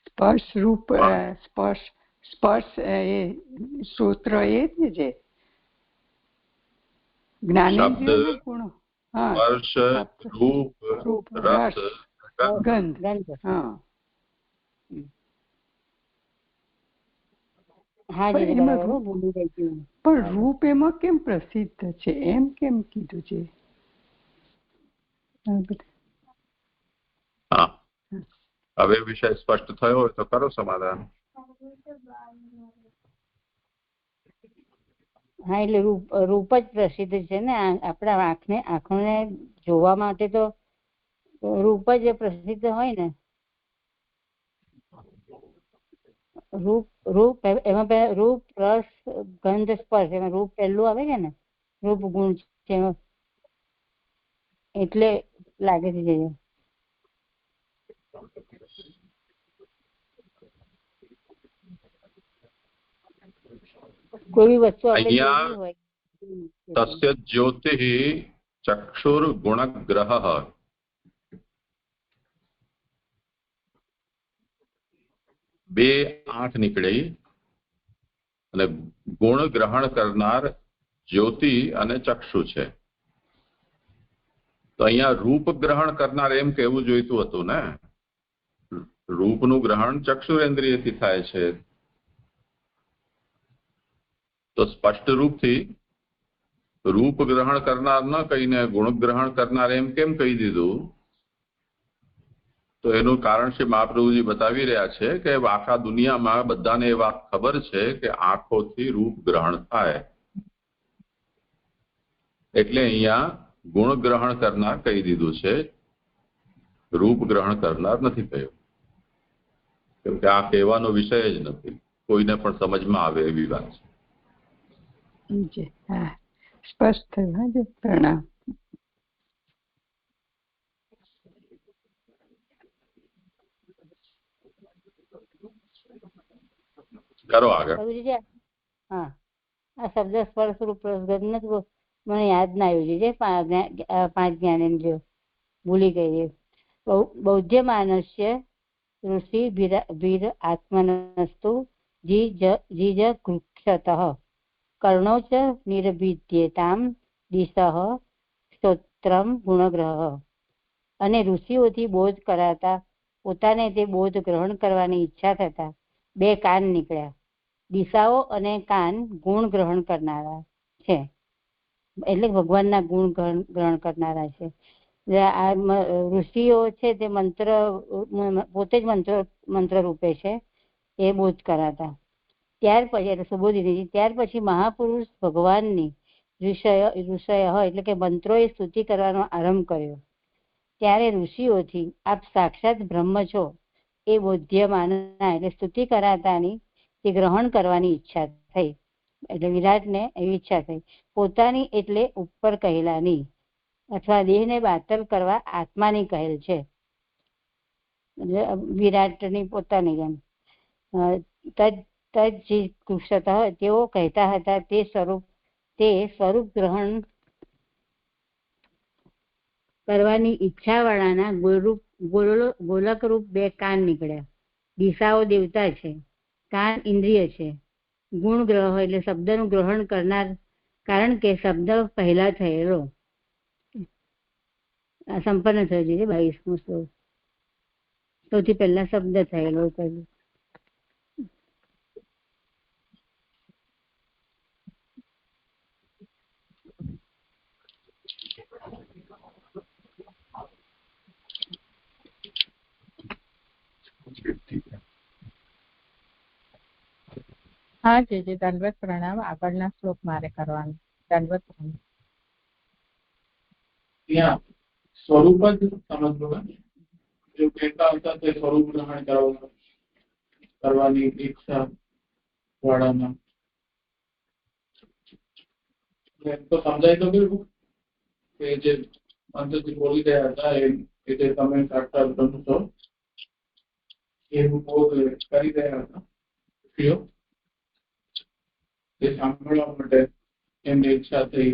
સ્પર્શ રૂપ, સ્પર્શ એ સૂત્ર એ જ ને જે જ્ઞાનેન્દ્રિયોના ગુણો. સ્પર્શ, રૂપ, રસ, ગંધ. હા, હા પણ જી એમાં બરાબર હો, ભૂલી ગઈ હતી હું. પણ રૂપ એમાં કેમ પ્રસિદ્ધ છે એમ કેમ કીધું છે? આ બધા. હા, હવે વિષય સ્પષ્ટ થયો હોય તો કરો સમાધાન. હા એટલે રૂપ જ પ્રસિદ્ધ છે ને. આપણા આંખોને જોવા માટે તો રૂપ જ પ્રસિદ્ધ હોય ને. રૂપ એમાં રૂપ રસ ગંધ સ્પર્શ, એમાં રૂપ પહેલું આવે છે ને, રૂપ ગુણ છે એટલે લાગે છે. કોઈ બી વસ્તુ આપણે જોવી હોય. તસ્ય જ્યોતિઃ ચક્ષુર્ગુણગ્રહ. બે આંખ નીકળી અને ગુણ ગ્રહણ કરનાર જ્યોતિ અને ચક્ષુ છે. તો અહીંયા રૂપ ગ્રહણ કરનાર એમ કહેવું જોઈતું હતું ને. રૂપનું ગ્રહણ ચક્ષુરેન્દ્રિયથી થાય છે. તો સ્પષ્ટ રૂપથી રૂપ ગ્રહણ કરનાર ન કહીને ગુણ ગ્રહણ કરનાર એમ કેમ કહી દીધું? તો એનું કારણ શ્રી મહાપ્રભુજી બતાવી રહ્યા છે કે આખા દુનિયામાં બધાને એ વાત ખબર છે કે આંખોથી રૂપ ગ્રહણ થાય, એટલે અહીંયા ગુણ ગ્રહણ કરનાર કહી દીધું છે, રૂપ ગ્રહણ કરનાર નથી કહ્યું. કેમ કે આ કહેવાનો વિષય જ નથી, કોઈને પણ સમજમાં આવે એવી વાત છે. હા, સ્પષ્ટ થયું. હા જી, પ્રણામ. કરો આગળ. હા, આ શબ્દ સ્પર્શ રૂપ રસગંધ નથી, મને યાદ ના આવ્યું છે. પાંચ જ્ઞાનેન્દ્રિયો ભૂલી ગઈ. બૌદ્ધ માનસ્ય ઋષિ ભીર આત્મનસ્તુ જીજ કૃક્ષત કર્ણો ચ નિર્ભિદ્યેતામ દિશઃ સ્તોત્રમ ગુણગ્રહ. અને ઋષિઓથી બોધ કરાતા પોતાને તે બોધ ગ્રહણ કરવાની ઈચ્છા થતા બે કાન નીકળ્યા. દિશાઓ અને કાન ગુણ ગ્રહણ કરનારા છે, એટલે ભગવાનના ગુણ ગ્રહણ કરનારા છે. આ ઋષિઓ છે તે મંત્ર પોતે જ મંત્ર રૂપે છે, એ બોધ કરાતા. ત્યાર પછી એટલે સુબોધિની, ત્યાર પછી મહાપુરુષ ભગવાનની ઋષય એટલે કે મંત્રોએ સ્તુતિ કરવાનો આરંભ કર્યો. ત્યારે ઋષિઓથી આપ સાક્ષાત બ્રહ્મ છો એ બોધ્યમાનના એટલે સ્તુતિ કરાતાની તે ગ્રહણ કરવાની ઈચ્છા થઈ. એટલે વિરાટને એવી ઈચ્છા થઈ. પોતાની એટલે ઉપર કહેલાની અથવા દેહને બાતલ કરવા આત્માની કહેલ છે. એટલે વિરાટની પોતાની જેમ કૃષત તેઓ કહેતા હતા તે સ્વરૂપ ગ્રહણ કરવાની ઈચ્છા વાળાના ગોલક રૂપ બે કાન નીકળ્યા. દિશાઓ દેવતા છે, કાન ઇન્દ્રિય છે, ગુણ ગ્રહ એટલે શબ્દનું ગ્રહણ કરનાર, કારણ કે શબ્દ પહેલા થયેલો. સંપન્ન થયો છે 22મો શ્લોક. સૌથી પહેલા શબ્દ થયેલો કહ્યું. હા જી, દંડવત પ્રણામ. આગળના શ્લોક મારે કરવાનું. દંડવત પ્રણામ. ત્યાં સ્વરૂપ જ સમજવું ને, જો કહેતા હતા તે સ્વરૂપ ગ્રહણ કરવાની ઈચ્છા વાળામાં તો સમજાય તો કેવું કે જે મંત્રથી બોલી રહ્યા હતા એ જે તમે સાક્ષાત બ્રહ્મ છો એવું બોધ કરી રહ્યા હતા, તે સાંભળવા માટે એમની ઈચ્છા થઈ.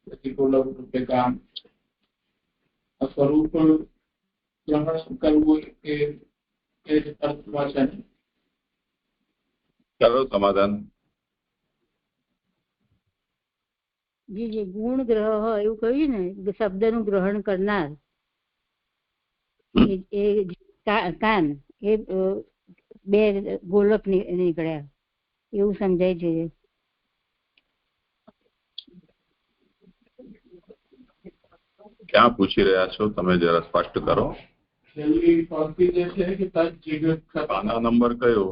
પછી ગોલક રૂપે કામ, સ્વરૂપ ગ્રહણ કરવું એ જ અર્થમાં છે ને. કરો સમાધાન. જી ગુણ ગ્રહ એવું કહ્યું ને, શબ્દનું ગ્રહણ કરનાર એ કાન એ બે ગોલક નીકળ્યા. એવું સમજાય છે. ક્યાં પૂછી રહ્યા છો તમે જરા સ્પષ્ટ કરો. છેલ્લી પંક્તિ જે છે કે તદ જિગૃક્ષતા પાના નંબર કયો?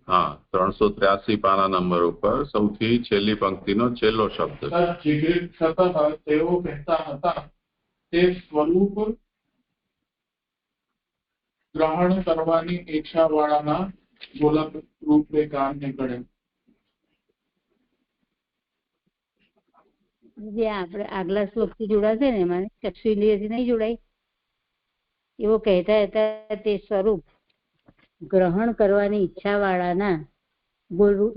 હા, 383 પાના નંબર ઉપર સૌથી છેલ્લી પંક્તિનો છેલ્લો શબ્દ. તદ જિગૃક્ષતા તેઓ કહેતા હતા તે સ્વરૂપ ગ્રહણ કરવાની ઈચ્છા વાળાના ગોલક રૂપે કાન નીકળે. જે આપણે આગલા શ્લોકથી જોડાશે ને એમાં ચક્ષુઇન્દ્રિયથી નહીં જોડાય એવો કહેતા હતા તે સ્વરૂપ ગ્રહણ કરવાની ઈચ્છા વાળાના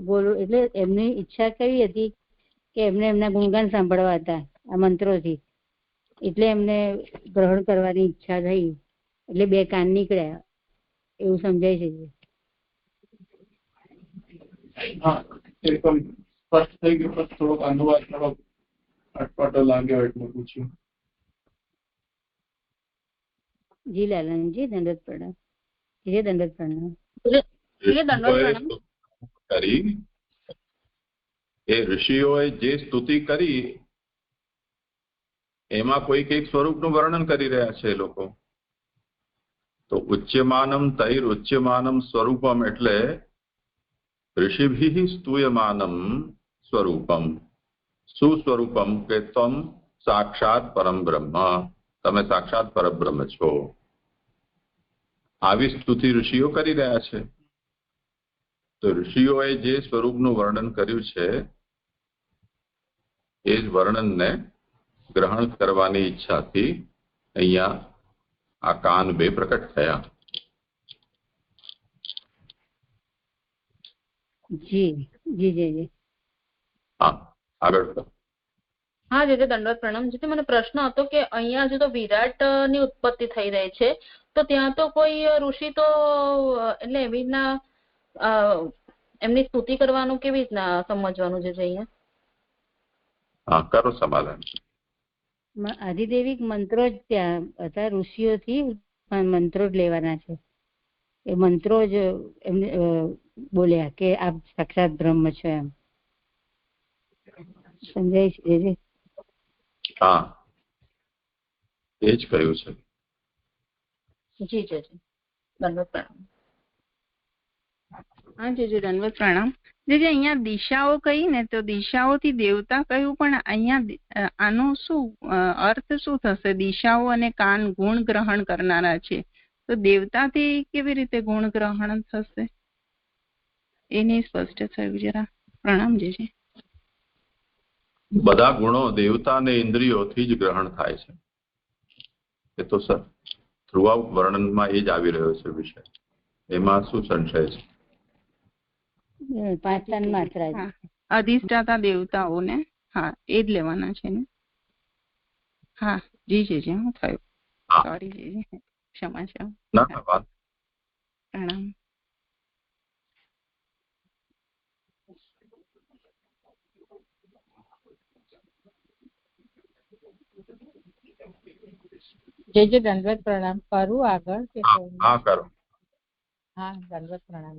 બોલું એટલે એમની ઈચ્છા કેવી હતી કે એમને એમના ગુણગાન સાંભળવા હતા આ મંત્રોથી, એટલે એમને ગ્રહણ કરવાની ઈચ્છા થઈ એટલે બે કાન નીકળ્યા એવું સમજાય છે. હા, એકદમ સ્પષ્ટ થઈ ગયું, પણ થોડોક અનુવાદ થોડોક અટપટો લાગ્યો એટલે પૂછ્યું. જી લાલનજી, દંડવત પ્રણામ. જે દંડવત પ્રણામ. કરી એ ઋષિઓએ જે સ્તુતિ કરી એમાં કોઈ કઈક સ્વરૂપનું વર્ણન કરી રહ્યા છે એ લોકો. તો ઉચ્યમાનમ તૈર ઉચ્યમાનમ સ્વરૂપમ એટલે ઋષિભિઃ સ્તુયમાનમ સ્વરૂપમ. શું સ્વરૂપમ? કે તમ સાક્ષાત પરમ બ્રહ્મ, તમે સાક્ષાત પરબ્રહ્મ છો. આવી સ્તુતિ ઋષિઓ કરી રહ્યા છે. તો ઋષિઓએ જે સ્વરૂપનું વર્ણન કર્યું છે એ જ વર્ણનને ગ્રહણ કરવાની ઈચ્છાથી અહીંયા આ કાન બે પ્રકટ થયા. જી જી જી જી. હા, આગળ. હા જે દંડવત પ્રણામ. જે મને પ્રશ્ન હતો કે અહીંયા જો તો વિરાટ ની ઉત્પત્તિ થઈ રહી છે તો ત્યાં તો કોઈ ઋષિ તો એટલે એવી રીતના એમની સ્તુતિ કરવાનું કેવી રીતના સમજવાનું છે અહીંયા? હા, કરો સમાધાન. આદિદેવિક મંત્રો જ ત્યાં હતા, ઋષિઓથી મંત્રો જ લેવાના છે. એ મંત્રો જ એમને બોલ્યા કે આપ સાક્ષાત બ્રહ્મ છો એમ સમજાય છે. હા, એ જ કહ્યું છે. જી જી દંડવત પ્રણામ. હા જી દંડવત પ્રણામ. જે અહીંયા દિશાઓ કહી ને તો દિશાઓથી દેવતા કહ્યું, પણ અહીંયા આનો શું અર્થ શું થશે? દિશાઓ અને કાન ગુણ ગ્રહણ કરનારા છે તો દેવતાથી કેવી રીતે ગુણ ગ્રહણ થશે? એ નહીં સ્પષ્ટ થયું જરા. પ્રણામ જી. બધા ગુણો દેવતા અને ઇન્દ્રિયોથી જ ગ્રહણ થાય છે. એ તો સર થ્રુઆઉટ વર્ણનમાં એ જ આવી રહ્યો છે વિષય. એમાં શું સંશય છે? પાંચ તન માત્રા અધિષ્ઠાતા દેવતાઓને, હા એ જ લેવાના છે ને. હા જી જી જી. હું થયું, સોરી જી, ક્ષમા છે. પ્રણામ. જે દંડવત પ્રણામ. કરું આગળ કે? હા કરો. હા દંડવત પ્રણામ.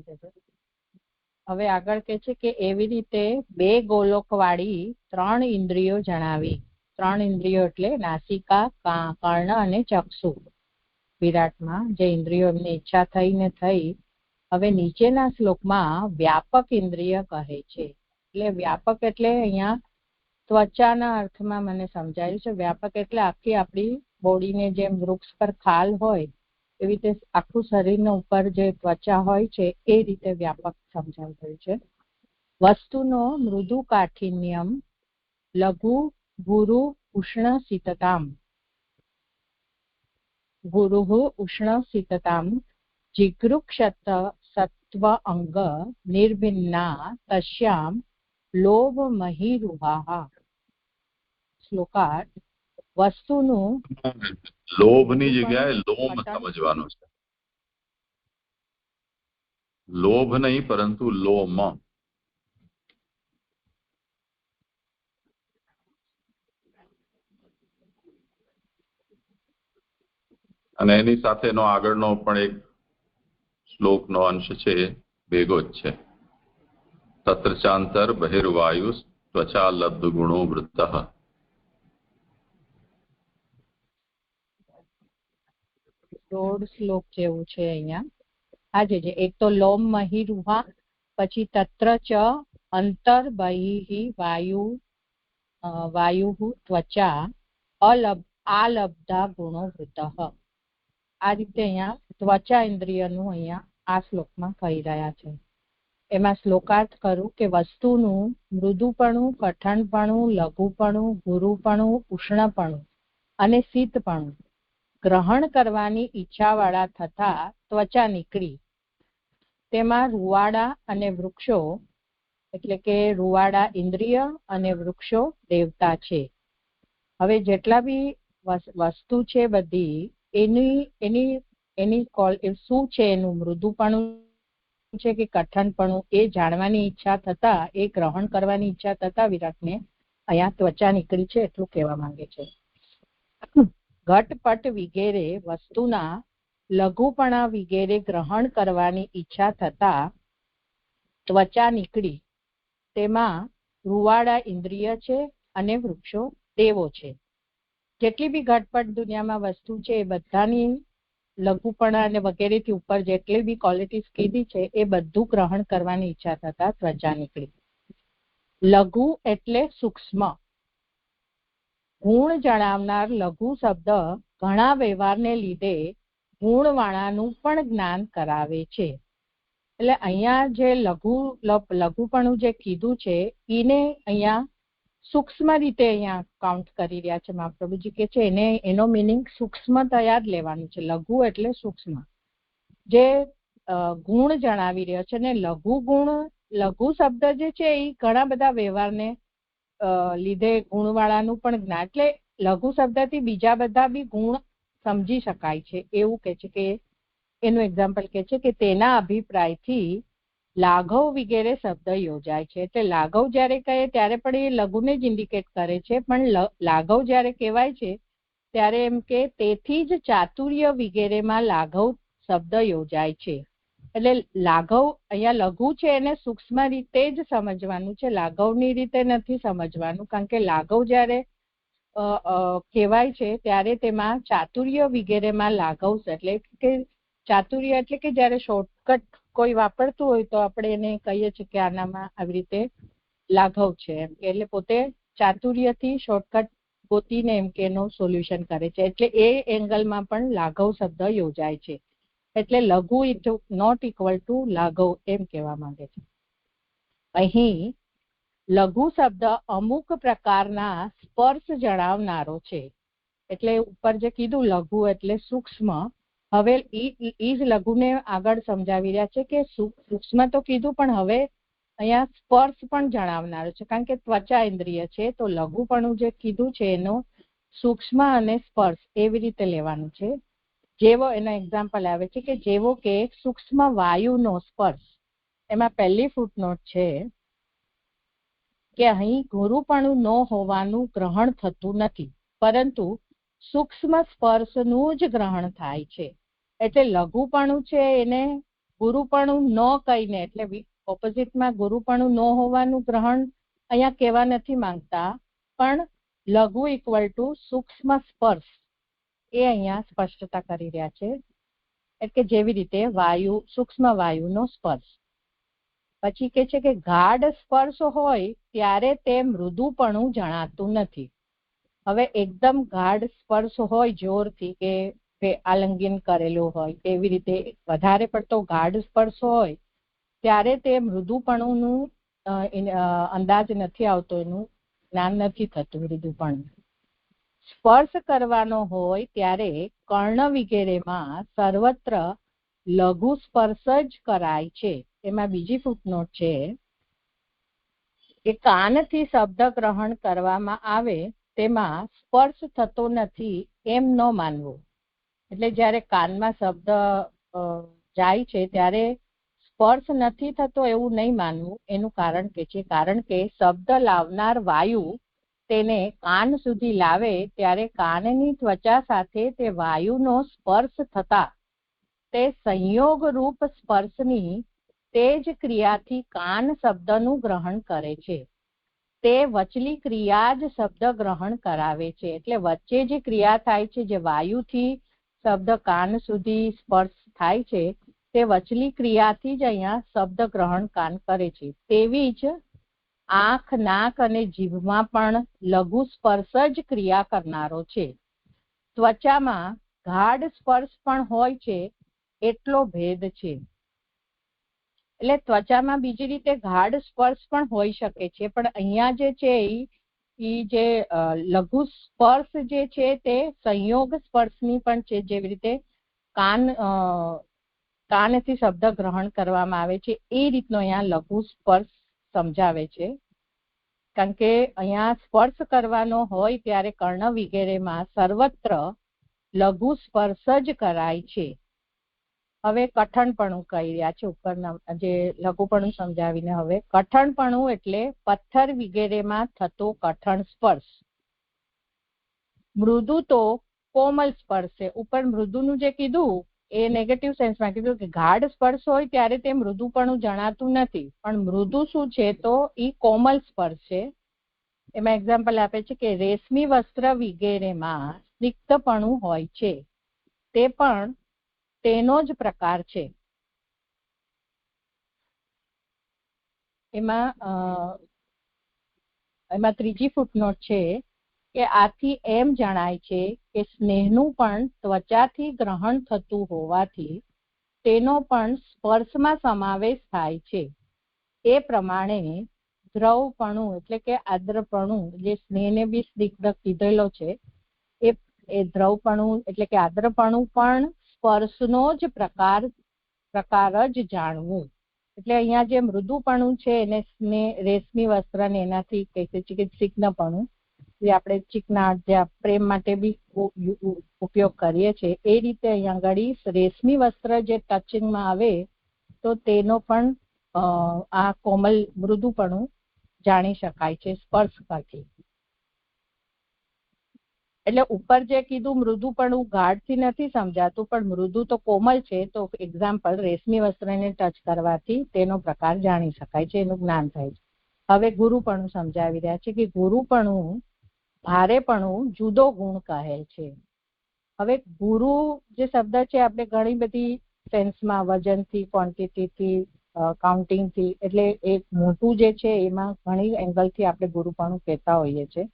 હવે આગળ કે છે કે એવી રીતે બે ગોલોક વાળી 3 ઇન્દ્રિયો જણાવી. 3 ઇન્દ્રિયો એટલે નાસિકા, કર્ણ અને ચક્ષુ. વિરાટમાં જે ઇન્દ્રિયો એમની ઈચ્છા થઈને થઈ. હવે નીચેના શ્લોકમાં વ્યાપક ઇન્દ્રિય કહે છે. એટલે વ્યાપક એટલે અહીંયા ત્વચાના અર્થમાં મને સમજાયું છે. વ્યાપક એટલે આખી આપણી બોડીને જેમ વૃક્ષ પર ખાલ હોય એવી રીતે આખું શરીરના ઉપર જે ત્વચા હોય છે એ રીતે વ્યાપક સમજાવ્યું છે. વસ્તુનો મૃદુ કાઠિન્યમ, લઘુ ગુરુ ઉષ્ણ શીતતામ, ગુરુ ઉષ્ણ શીતતામ, જિગૃક્ષત સત્વ અંગ નિર્ભિન્ના તસ્યામ લોભ મહિરુહા. શ્લોકાર્થ. વસ્તુનું લોભની જગ્યાએ લોમ સમજવાનું છે. લોભ નહીં પરંતુ લોમ. અને એની સાથેનો આગળનો પણ એક શ્લોકનો અંશ છે ભેગો જ છે. તત્ર ચાંતર બહિર્વાયુ ત્વચા લબ્ધ ગુણો વૃત્તઃ. દોઢ શ્લોક જેવું છે અહીંયા. આજે જે એક તો લોમ મહિરુહા, પછી તત્ર ચ અંતર બહિઃ વાયુ ત્વચા આલબ્ધા ગુણો વૃતઃ. આ રીતે અહીંયા ત્વચા ઇન્દ્રિયનું અહીંયા આ શ્લોકમાં કહી રહ્યા છે. એમાં શ્લોકાર્થ કરું કે વસ્તુનું મૃદુપણું, કઠણપણું, લઘુપણું, ગુરુપણું, ઉષ્ણપણું અને શીતપણું ગ્રહણ કરવાની ઈચ્છાવાળા થતા ત્વચા નીકળી. તેમાં રૂવાડા અને વૃક્ષો, એટલે કે રૂવાડા ઇન્દ્રિય અને વૃક્ષો દેવતા છે. હવે જેટલા બી વસ્તુ છે બધી એની શું છે, એનું મૃદુપણું છે કે કઠણપણું, એ જાણવાની ઈચ્છા થતા, એ ગ્રહણ કરવાની ઈચ્છા થતા વિરાટને અહીંયા ત્વચા નીકળી છે એટલું કહેવા માંગે છે. ઘટપટ વિગેરે વસ્તુના લઘુપણા વિગેરે ગ્રહણ કરવાની ઈચ્છા થતા ત્વચા નીકળી. તેમાં રૂવાડા ઇન્દ્રિય છે અને વૃક્ષો દેવો છે. જેટલી બી ઘટપટ દુનિયામાં વસ્તુ છે એ બધાની લઘુપણા અને વગેરેથી ઉપર જેટલી બી ક્વોલિટીઝ કીધી છે એ બધું ગ્રહણ કરવાની ઈચ્છા થતા ત્વચા નીકળી. લઘુ એટલે સૂક્ષ્મ. ગુણ જણાવનાર લઘુ શબ્દ ઘણા વ્યવહારને લીધે ગુણવાળાનું પણ જ્ઞાન કરાવે છે. એટલે અહીંયા જે લઘુપણું જે કીધું છે એને અહીંયા સૂક્ષ્મ રીતે અહીંયા કાઉન્ટ કરી રહ્યા છે મહાપ્રભુજી કે છે. એનો મિનિંગ સૂક્ષ્મતયા જ લેવાનું છે. લઘુ એટલે સૂક્ષ્મ, જે ગુણ જણાવી રહ્યો છે. ને લઘુ શબ્દ જે છે એ ઘણા બધા વ્યવહારને લીધે ગુણવાળાનું પણ જ્ઞાન, એટલે લઘુ શબ્દથી બીજા બધા બી ગુણ સમજી શકાય છે એવું કે છે. કે એનું એક્ઝામ્પલ કે છે કે તેના અભિપ્રાયથી લાઘવ વગેરે શબ્દ યોજાય છે. એટલે લાઘવ જયારે કહે ત્યારે પણ એ લઘુને જ ઇન્ડિકેટ કરે છે, પણ લાઘવ જયારે કહેવાય છે ત્યારે એમ કે તેથી જ ચાતુર્ય વગેરેમાં લાઘવ શબ્દ યોજાય છે. એટલે લાઘવ અહીંયા લઘુ છે એને સૂક્ષ્મ રીતે જ સમજવાનું છે, લાઘવની રીતે નથી સમજવાનું. કારણ કે લાઘવ જયારે કહેવાય છે ત્યારે તેમાં ચાતુર્ય વગેરેમાં લાઘવ, એટલે કે ચાતુર્ય એટલે કે જયારે શોર્ટકટ કોઈ વાપરતું હોય તો આપણે એને કહીએ છીએ કે આનામાં આવી રીતે લાઘવ છે એમ કે, એટલે પોતે ચાતુર્યથી શોર્ટકટ ગોતીને એમ કે એનું સોલ્યુશન કરે છે. એટલે એ એંગલમાં પણ લાઘવ શબ્દ યોજાય છે. એટલે લઘુ નોટ ઇક્વલ ટુ લાઘવ એમ કહેવા માંગે છે. અહીં લઘુ શબ્દ અમુક પ્રકારના સ્પર્શ જણાવનારો છે. એટલે ઉપર જે કીધું લઘુ એટલે સૂક્ષ્મ, હવે ઈ જ લઘુને આગળ સમજાવી રહ્યા છે કે સૂક્ષ્મ તો કીધું પણ હવે અહીંયા સ્પર્શ પણ જણાવનારો છે. કારણ કે ત્વચા ઇન્દ્રિય છે તો લઘુપણું જે કીધું છે એનો સૂક્ષ્મ અને સ્પર્શ એવી રીતે લેવાનું છે. જેવો એનો એક્ઝામ્પલ આવે છે કે જેવો કે સૂક્ષ્મ વાયુનો સ્પર્શ. એમાં પહેલી ફૂટનોટ છે કે અહીં ગુરુપણું ન હોવાનું ગ્રહણ થતું નથી, પરંતુ સૂક્ષ્મ સ્પર્શનું જ ગ્રહણ થાય છે. એટલે લઘુપણું છે એને ગુરુપણું ન કહીને, એટલે ઓપોઝિટમાં ગુરુપણું ન હોવાનું ગ્રહણ અહીંયા કહેવા નથી માંગતા, પણ લઘુ ઇક્વલ ટુ સૂક્ષ્મ સ્પર્શ એ અહીંયા સ્પષ્ટતા કરી રહ્યા છે. એટલે જેવી રીતે વાયુ, સૂક્ષ્મ વાયુનો સ્પર્શ. પછી કે છે કે ગાઢ સ્પર્શ હોય ત્યારે તે મૃદુપણું જણાતું નથી. હવે એકદમ ગાઢ સ્પર્શ હોય જોરથી કે આલિંગન કરેલો હોય એવી રીતે વધારે પડતો ગાઢ સ્પર્શ હોય ત્યારે તે મૃદુપણુંનું અંદાજ નથી આવતો, એનું જ્ઞાન નથી થતું મૃદુપણું. સ્પર્શ કરવાનો હોય ત્યારે કર્ણ વગેરેમાં સર્વત્ર લઘુ સ્પર્શ જ કરાય છે. એમાં બીજી ફૂટનોટ છે કે કાનથી શબ્દ ગ્રહણ કરવામાં આવે તેમાં સ્પર્શ થતો નથી એમ ન માનવું. એટલે જયારે કાનમાં શબ્દ જાય છે ત્યારે સ્પર્શ નથી થતો એવું નહીં માનવું. એનું કારણ કે છે, કારણ કે શબ્દ લાવનાર વાયુ તેને કાન સુધી લાવે ત્યારે કાનની ત્વચા સાથે તે વાયુનો સ્પર્શ થતા તે સંયોગ રૂપ સ્પર્શની તે જ ક્રિયાથી કાન શબ્દનું ગ્રહણ કરે છે. તે વચલી ક્રિયા જ શબ્દ ગ્રહણ કરાવે છે. એટલે વચ્ચે જે ક્રિયા થાય છે, જે વાયુથી શબ્દ કાન સુધી સ્પર્શ થાય છે, તે વચલી ક્રિયાથી જ અહીંયા શબ્દ ગ્રહણ કાન કરે છે. તેવી જ આંખ, નાક અને જીભમાં પણ લઘુ સ્પર્શ જ ક્રિયા કરનારો છે. ત્વચામાં ગાઢ સ્પર્શ પણ હોય છે, એટલો ભેદ છે. એટલે ત્વચામાં બીજી રીતે ગાઢ સ્પર્શ પણ હોઈ શકે છે, પણ અહીંયા જે છે એ જે લઘુ સ્પર્શ જે છે તે સંયોગ સ્પર્શની પણ છે. જેવી રીતે કાનથી શબ્દ ગ્રહણ કરવામાં આવે છે, એ રીતનો અહીંયા લઘુ સ્પર્શ સમજાવે છે. કારણ કે અહીંયા સ્પર્શ કરવાનો હોય ત્યારે કર્ણ વગેરેમાં સર્વત્ર લઘુ સ્પર્શ જ કરાય છે. હવે કઠણપણું કહી રહ્યા છે ઉપરના જે લઘુપણું સમજાવીને. હવે કઠણપણું એટલે પથ્થર વગેરેમાં થતો કઠણ સ્પર્શ. મૃદુ તો કોમલ સ્પર્શ છે. ઉપર મૃદુનું જે કીધું એ નેગેટિવ સેન્સમાં કીધું કે ગાઢ સ્પર્શ હોય ત્યારે તે મૃદુપણું જણાતું નથી, પણ મૃદુ શું છે તો એ કોમલ સ્પર્શ છે. એમાં એક્ઝામ્પલ આપે છે કે રેશમી વસ્ત્ર વગેરેમાં સ્નિગ્ધપણું હોય છે, તે પણ તેનો જ પ્રકાર છે. એમાં ત્રીજી ફૂટનોટ છે કે આથી એમ જણાય છે કે સ્નેહનું પણ ત્વચાથી ગ્રહણ થતું હોવાથી તેનો પણ સ્પર્શમાં સમાવેશ થાય છે. એ પ્રમાણે દ્રવપણું એટલે કે આદ્રપણું, જે સ્નેહને બી સ્નિગ્ધ કીધેલો છે, એ દ્રવપણું એટલે કે આદ્રપણું પણ સ્પર્શનો જ પ્રકાર જ જાણવું. એટલે અહીંયા જે મૃદુપણું છે એને રેશમી વસ્ત્ર ને એનાથી કહે છે કે ચીકણપણું, જે આપણે ચીકણા જે પ્રેમ માટે બી ઉપયોગ કરીએ છીએ, એ રીતે અહીંયા આગળ રેશમી વસ્ત્ર જે ટચિંગમાં આવે તો તેનો પણ આ કોમલ મૃદુપણું જાણી શકાય છે સ્પર્શ કરતી. એટલે ઉપર જે કીધું મૃદુપણું ગાઢથી નથી સમજાતું, પણ મૃદુ તો કોમલ છે, તો એક્ઝામ્પલ રેશમી વસ્ત્રને ટચ કરવાથી તેનો પ્રકાર જાણી શકાય છે, એનું જ્ઞાન થાય છે. હવે ગુરુપણું સમજાવી રહ્યા છે કે ગુરુપણું ભારેપણું જુદો ગુણ કહે છે. હવે ગુરુ જે શબ્દ છે આપણે ઘણી બધી સેન્સમાં વજનથી, ક્વોન્ટિટીથી, કાઉન્ટિંગથી, એટલે એક મોટું જે છે એમાં ઘણી એંગલથી આપણે ગુરુપણું કહેતા હોઈએ છીએ.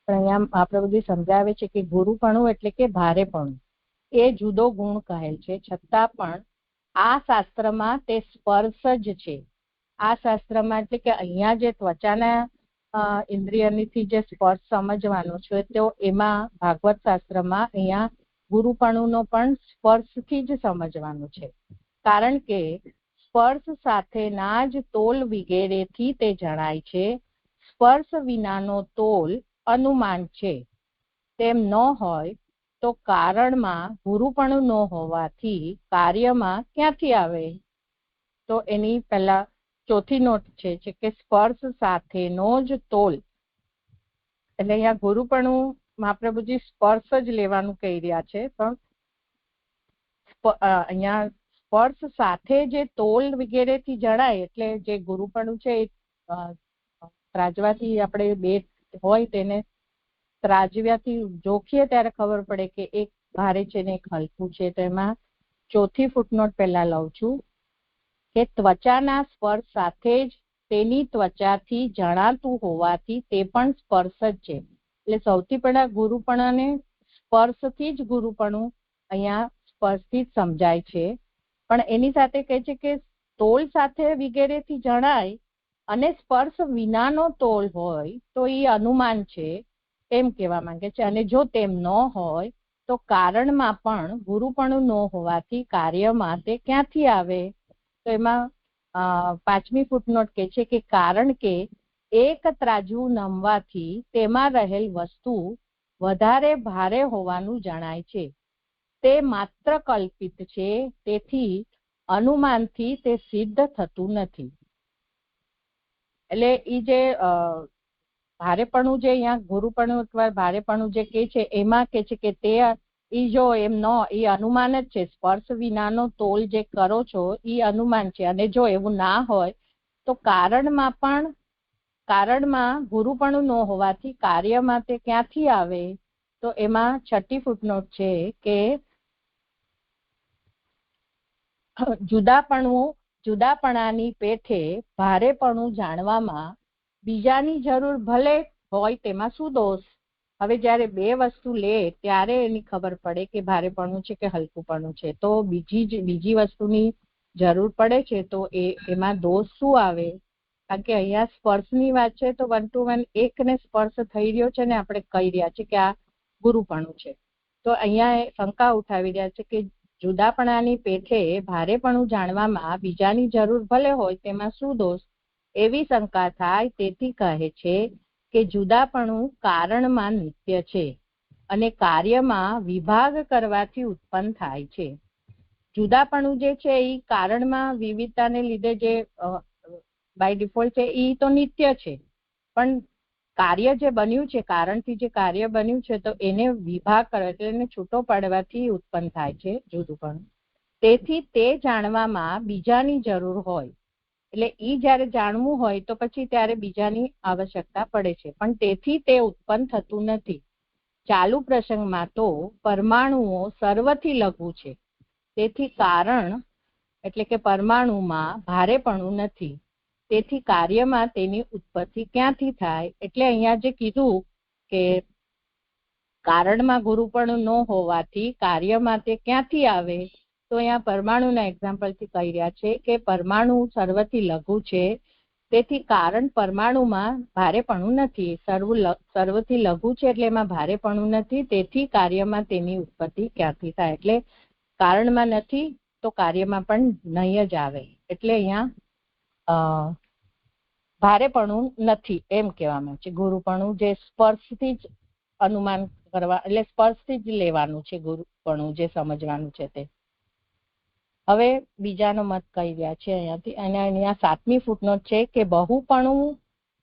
પણ અહીંયા આપણે બધું સમજાવે છે કે ગુરુપણું એટલે કે ભારેપણું એ જુદો ગુણ કહેલ છે. છતાં પણ આ શાસ્ત્રમાં તે સ્પર્શ જ છે. આ શાસ્ત્રમાં એટલે કે અહીંયા જે ત્વચાના ઇન્દ્રિયથી જે સ્પર્શ સમજવાનો છે, તો એમાં ભાગવત શાસ્ત્રમાં અહીંયા ગુરુપણુંનો પણ સ્પર્શથી જ સમજવાનું છે. કારણ કે સ્પર્શ સાથેના જ તોલ વગેરેથી તે જણાય છે. સ્પર્શ વિનાનો તોલ અનુમાન છે. તેમ ન હોય તો કારણમાં ગુરુપણું ન હોવાથી કાર્યમાં ક્યાંથી આવે? તો એની પહેલા ચોથી નોટ છે કે સ્પર્શ સાથેનો જ તોલ. એટલે અહીંયા ગુરુપણું આપણે બધું સ્પર્શ જ લેવાનું કહી રહ્યા છે, પણ અહીંયા સ્પર્શ સાથે જે તોલ વગેરેથી જણાય, એટલે જે ગુરુપણું છે એ ત્રાજવાથી આપણે બે હોય તેને ત્રાજવ્યાથી જોખીએ ત્યારે ખબર પડે કે એક ભારે છે ને એક હલકું છે. તો એમાં ચોથી ફૂટનોટ પહેલા લઉં છું કે ત્વચાના સ્પર્શ સાથે જ તેની ત્વચાથી જણાતું હોવાથી તે પણ સ્પર્શ જ છે. એટલે સૌથી પહેલા ગુરુપણાને સ્પર્શથી જ ગુરુપણું અહીંયા સ્પર્શથી જ સમજાય છે. પણ એની સાથે કહે છે કે તોલ સાથે વગેરેથી જણાય અને સ્પર્શ વિનાનો તોલ હોય તો એ અનુમાન છે એમ કહેવા માંગે છે. અને જો તેમ ન હોય તો કારણમાં પણ ગુરુપણું ન હોવાથી કાર્યમાં તે ક્યાંથી આવે? તો એમાં પાંચમી ફૂટનોટ કહે છે કે કારણ કે એક ત્રાજવું નમવાથી તેમાં રહેલ વસ્તુ વધારે ભારે હોવાનું જણાય છે. તે માત્ર કલ્પિત છે, તેથી અનુમાનથી તે સિદ્ધ થતું નથી. એટલે એ જે ભારેપણું જે અહીંયા ગુરુપણું અથવા ભારેપણું જે કહે છે એમાં કહે છે કે તે ઈ જો એમ નો, ઈ અનુમાન જ છે. સ્પર્શ વિનાનો તોલ જે કરો છો ઈ અનુમાન છે. અને જો એવું ના હોય તો કારણમાં ગુરુપણું ન હોવાથી કાર્યમાં તે ક્યાંથી આવે? તો એમાં 6ઠી ફૂટનોટ છે કે જુદાપણાની પેઠે ભારેપણું જાણવામાં બીજાની જરૂર ભલે હોય તેમાં શું દોષ? હવે જયારે બે વસ્તુ લે ત્યારે એની ખબર પડે કે ભારેપણું છે કે હલકુપણું છે. તો બીજી વસ્તુની જરૂર પડે છે તો એમાં દોષ શું આવે? કારણ કે અહીંયા સ્પર્શની વાત છે તો 1 to 1 એકને સ્પર્શ થઈ રહ્યો છે ને આપણે કહી રહ્યા છે કે આ ગુરુપણું છે. તો અહીંયા શંકા ઉઠાવી રહ્યા છે કે જુદાપણાની પેઠે ભારેપણું જાણવામાં બીજાની જરૂર ભલે હોય તેમાં શું દોષ? એવી શંકા થાય. તેથી કહે છે કે જુદાપણું કારણમાં નિત્ય છે અને કાર્યમાં વિભાગ કરવાથી ઉત્પન્ન થાય છે. જુદાપણું જે છે એ કારણમાં વિવિધતાને લીધે જે બાય ડિફોલ્ટ છે એ તો નિત્ય છે, પણ કાર્ય જે બન્યું છે, કારણથી જે કાર્ય બન્યું છે તો એને વિભાગ કરવા એટલે એને છૂટો પાડવાથી ઉત્પન્ન થાય છે જુદુપણું. તેથી તે જાણવામાં બીજાની જરૂર હોય. એટલે ઈ જયારે જાણવું હોય તો પછી ત્યારે બીજાની આવશ્યકતા પડે છે, પણ તેથી તે ઉત્પન્ન થતું નથી. ચાલુ પ્રસંગમાં તો પરમાણુઓ સર્વથી લઘુ છે, તેથી કારણ એટલે કે પરમાણુમાં ભારેપણું નથી, તેથી કાર્યમાં તેની ઉત્પત્તિ ક્યાંથી થાય? એટલે અહીંયા જે કીધું કે કારણમાં ગુરુપણું ન હોવાથી કાર્યમાં તે ક્યાંથી આવે, તો અહીંયા પરમાણુના એક્ઝામ્પલથી કહી રહ્યા છે કે પરમાણુ સર્વથી લઘુ છે, તેથી કારણ પરમાણુમાં ભારેપણું નથી. સર્વથી લઘુ છે એટલે એમાં ભારેપણું નથી, તેથી કાર્યમાં તેની ઉત્પત્તિ ક્યાંથી થાય? એટલે કારણમાં નથી તો કાર્યમાં પણ નહીં જ આવે. એટલે અહીંયા ભારેપણું નથી એમ કહેવામાં છે. ગુરુપણું જે સ્પર્શથી જ અનુમાન કરવા એટલે સ્પર્શથી જ લેવાનું છે. ગુરુપણું જે સમજવાનું છે તે. હવે બીજાનો મત કહી રહ્યા છે અહીંયાથી. અને અહીંયા 7મી ફૂટનોટ છે કે બહુપણું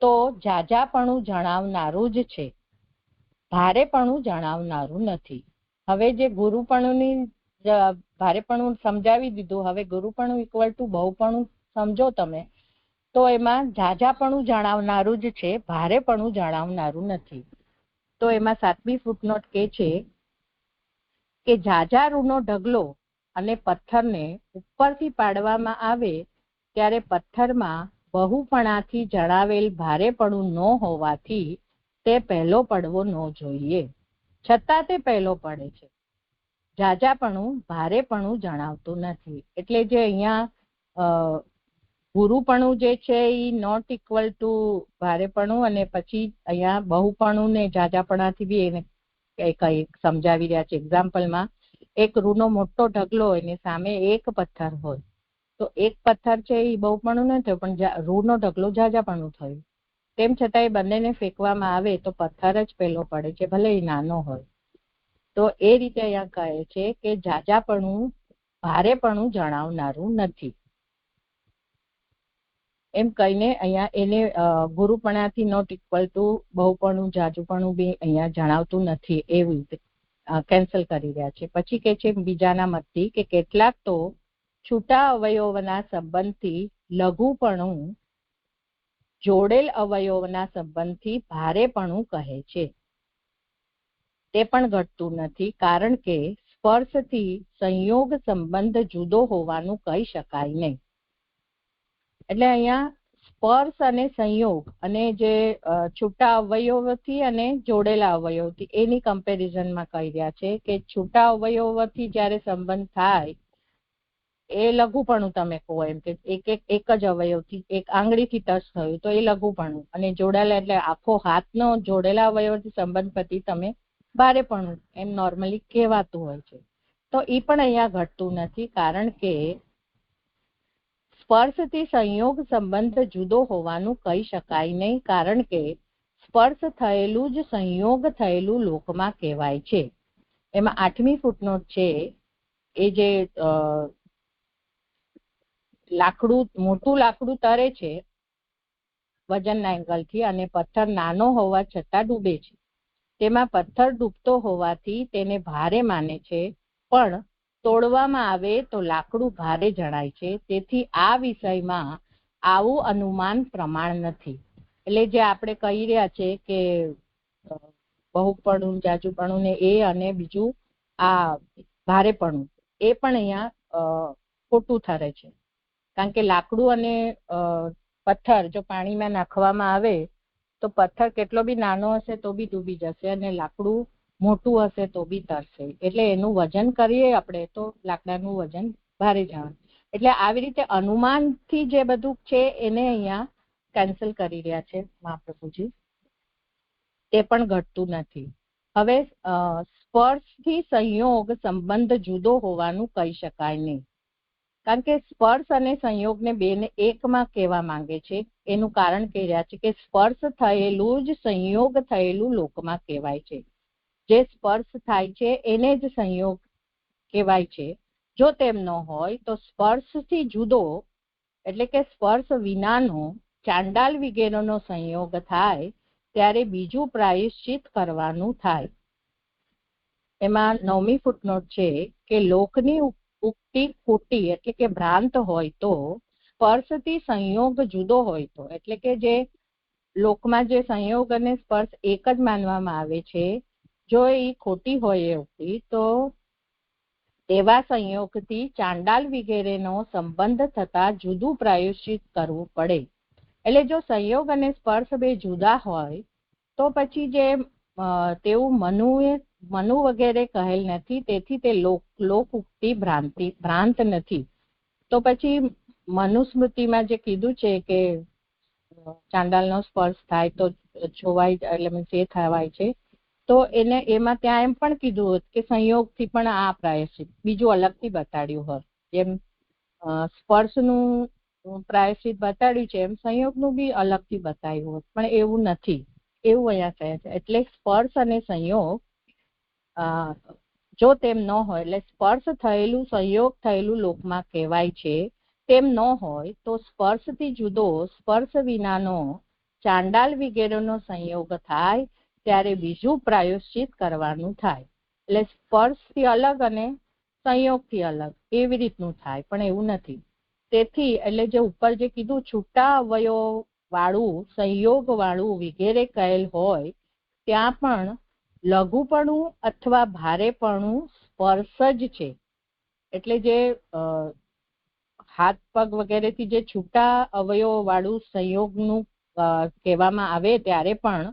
તો ઝાઝાપણું જણાવનારું જ છે, ભારેપણું જણાવનારું નથી. હવે જે ગુરુપણુંની ભારેપણું સમજાવી દીધું, હવે ગુરુપણું ઇક્વલ ટુ બહુપણું સમજો તમે તો એમાં ઝાઝાપણું જણાવનારું જ છે, ભારેપણું જણાવનારું નથી. તો એમાં 7મી ફૂટનોટ કે છે કે ઝાઝા રૂનો ઢગલો અને પથ્થરને ઉપરથી પાડવામાં આવે ત્યારે પથ્થરમાં બહુપણાથી જણાવેલ ભારેપણું ન હોવાથી તે પહેલો પડવો ન જોઈએ, છતાં તે પહેલો પડે છે. ઝાઝાપણું ભારેપણું જણાવતું નથી. એટલે જે અહીંયા ગુરુપણું જે છે એ નોટ ઇક્વલ ટુ ભારેપણું, અને પછી અહીંયા બહુપણું ને ઝાઝાપણાથી બી એને કઈ સમજાવી રહ્યા છે. એક્ઝામ્પલમાં એક રૂનો મોટો ઢગલો હોય ને સામે એક પથ્થર હોય, તો એક પથ્થર છે એ બહુપણું ન થયું, પણ રૂનો ઢગલો ઝાઝાપણું થયું. તેમ છતાં એ બંનેને ફેંકવામાં આવે તો પથ્થર જ પહેલો પડે છે, ભલે એ નાનો હોય. તો એ રીતે અહીંયા કહે છે કે ઝાઝાપણું ભારેપણું જણાવનારું નથી. એમ કહીને અહીંયા એને ગુરુપણાથી નોટ ઇક્વલ ટુ બહુપણું ઝાઝુપણું બી અહીંયા જણાવતું નથી એવી રીતે કેન્સલ કરી રહ્યા છે. પછી કે છે બીજાના મતથી કે કેટલાક તો છૂટા અવયવોના સંબંધથી લઘુપણું જોડેલ અવયવોના સંબંધથી ભારેપણું કહે છે. તે પણ ઘટતું નથી, કારણ કે સ્પર્શથી સંયોગ સંબંધ જુદો હોવાનું કહી શકાય નહીં. એટલે અહીંયા સ્પર્શ અને સંયોગ અને જે છૂટા અવયવોથી અને જોડેલા અવયવથી એની કમ્પેરિઝનમાં કહી રહ્યા છે કે છૂટા અવયવોથી જ્યારે સંબંધ થાય એ લઘુપણું તમે કહો, એમ કે એક જ અવયવથી એક આંગળીથી ટચ થયું તો એ લઘુપણું, અને જોડાયેલા એટલે આખો હાથનો જોડેલા અવયવથી સંબંધ પછી તમે ભારેપણું એમ નોર્મલી કહેવાતું હોય છે. તો એ પણ અહીંયા ઘટતું નથી, કારણ કે સ્પર્શથી સંયોગ સંબંધ જુદો હોવાનું કહી શકાય નહીં, કારણ કે સ્પર્શ થયેલું જ સંયોગ થયેલું લોકમાં કહેવાય છે. એમાં 8મી ફૂટનોટ છે એ જે મોટું લાકડું તરે છે વજનના એંગલથી અને પથ્થર નાનો હોવા છતાં ડૂબે છે, તેમાં પથ્થર ડૂબતો હોવાથી તેને ભારે માને છે, પણ તોડવામાં આવે તો લાકડું ભારે જણાય છે. તેથી આ વિષયમાં આવું અનુમાન પ્રમાણ નથી. એટલે જે આપણે કહી રહ્યા છે કે બહુપણું, જાજુપણું ને એ અને બીજું આ ભારેપણું, એ પણ અહીંયા ખોટું ઠરે છે. કારણ કે લાકડું અને પથ્થર જો પાણીમાં નાખવામાં આવે તો પથ્થર કેટલો બી નાનો હશે તો બી ડૂબી જશે, અને લાકડું મોટું હશે તો બી તરશે. એટલે એનું વજન કરીએ આપણે તો લાકડાનું વજન ભારે જણાય. એટલે આવી રીતે અનુમાનથી જે બધું છે એને અહીંયા કેન્સલ કરી રહ્યા છે મહાપ્રભુજી. તે પણ ઘટતું નથી. હવે સ્પર્શથી સંયોગ સંબંધ જુદો હોવાનું કહી શકાય નહીં. કારણ કે સ્પર્શ અને સંયોગને બેને એકમાં કહેવા માંગે છે. એનું કારણ કહી રહ્યા છે કે સ્પર્શ થયેલું જ સંયોગ થયેલું લોકમાં કહેવાય છે. જે સ્પર્શ થાય છે એને જ સંયોગ કહેવાય છે. જો તેમ ન હોય તો સ્પર્શથી જુદો એટલે કે સ્પર્શ વિનાનો ચાંડાલ વગેરેનો સંયોગ થાય ત્યારે બીજું પ્રાયશ્ચિત કરવાનું થાય. એમાં 9મી ફૂટનોટ છે કે લોકની ઉક્તિ ખોટી એટલે કે ભ્રાંત હોય તો સ્પર્શથી સંયોગ જુદો હોય તો, એટલે કે જે લોકમાં જે સંયોગ અને સ્પર્શ એક જ માનવામાં આવે છે, જો એ ખોટી હોય એ ઉક્તિ તો તેવા સંયોગથી ચાંડાલ વગેરેનો સંબંધ થતા જુદું પ્રાયશ્ચિત કરવું પડે. એટલે જો સંયોગ અને સ્પર્શ બે જુદા હોય તો પછી જે તેવું મનુ વગેરે કહેલ નથી, તેથી તે લોક ઉક્તિ ભ્રાંત નથી. તો પછી મનુસ્મૃતિમાં જે કીધું છે કે ચાંડાલનો સ્પર્શ થાય તો છોવાય એટલે મીન્સ એ થવાય છે, તો એને એમાં ત્યાં એમ પણ કીધું હોત કે સંયોગથી પણ આ પ્રાયશ્ચિત બીજું અલગથી બતાડ્યું હોત. જેમ સ્પર્શનું પ્રાયશ્ચિત બતાડ્યું છે એમ સંયોગનું બી અલગથી બતાવ્યું હોત, પણ એવું નથી. એવું અહીંયા કહે છે. એટલે સ્પર્શ અને સંયોગ જો તેમ ન હોય એટલે સ્પર્શ થયેલું સંયોગ થયેલું લોકમાં કહેવાય છે. તેમ ન હોય તો સ્પર્શથી જુદો સ્પર્શ વિનાનો ચાંડાલ વગેરેનો સંયોગ થાય ત્યારે બીજું પ્રાયશ્ચિત કરવાનું થાય. એટલે સ્પર્શથી અલગ અને સંયોગથી અલગ એવી રીતનું થાય, પણ એવું નથી. તેથી એટલે જે ઉપર જે કીધું છૂટા અવયવ વાળું સંયોગ વાળું વગેરે કહેલ હોય ત્યાં પણ લઘુપણું અથવા ભારેપણું સ્પર્શ જ છે. એટલે જે હાથ પગ વગેરેથી જે છૂટા અવયવ વાળું સંયોગનું કહેવામાં આવે ત્યારે પણ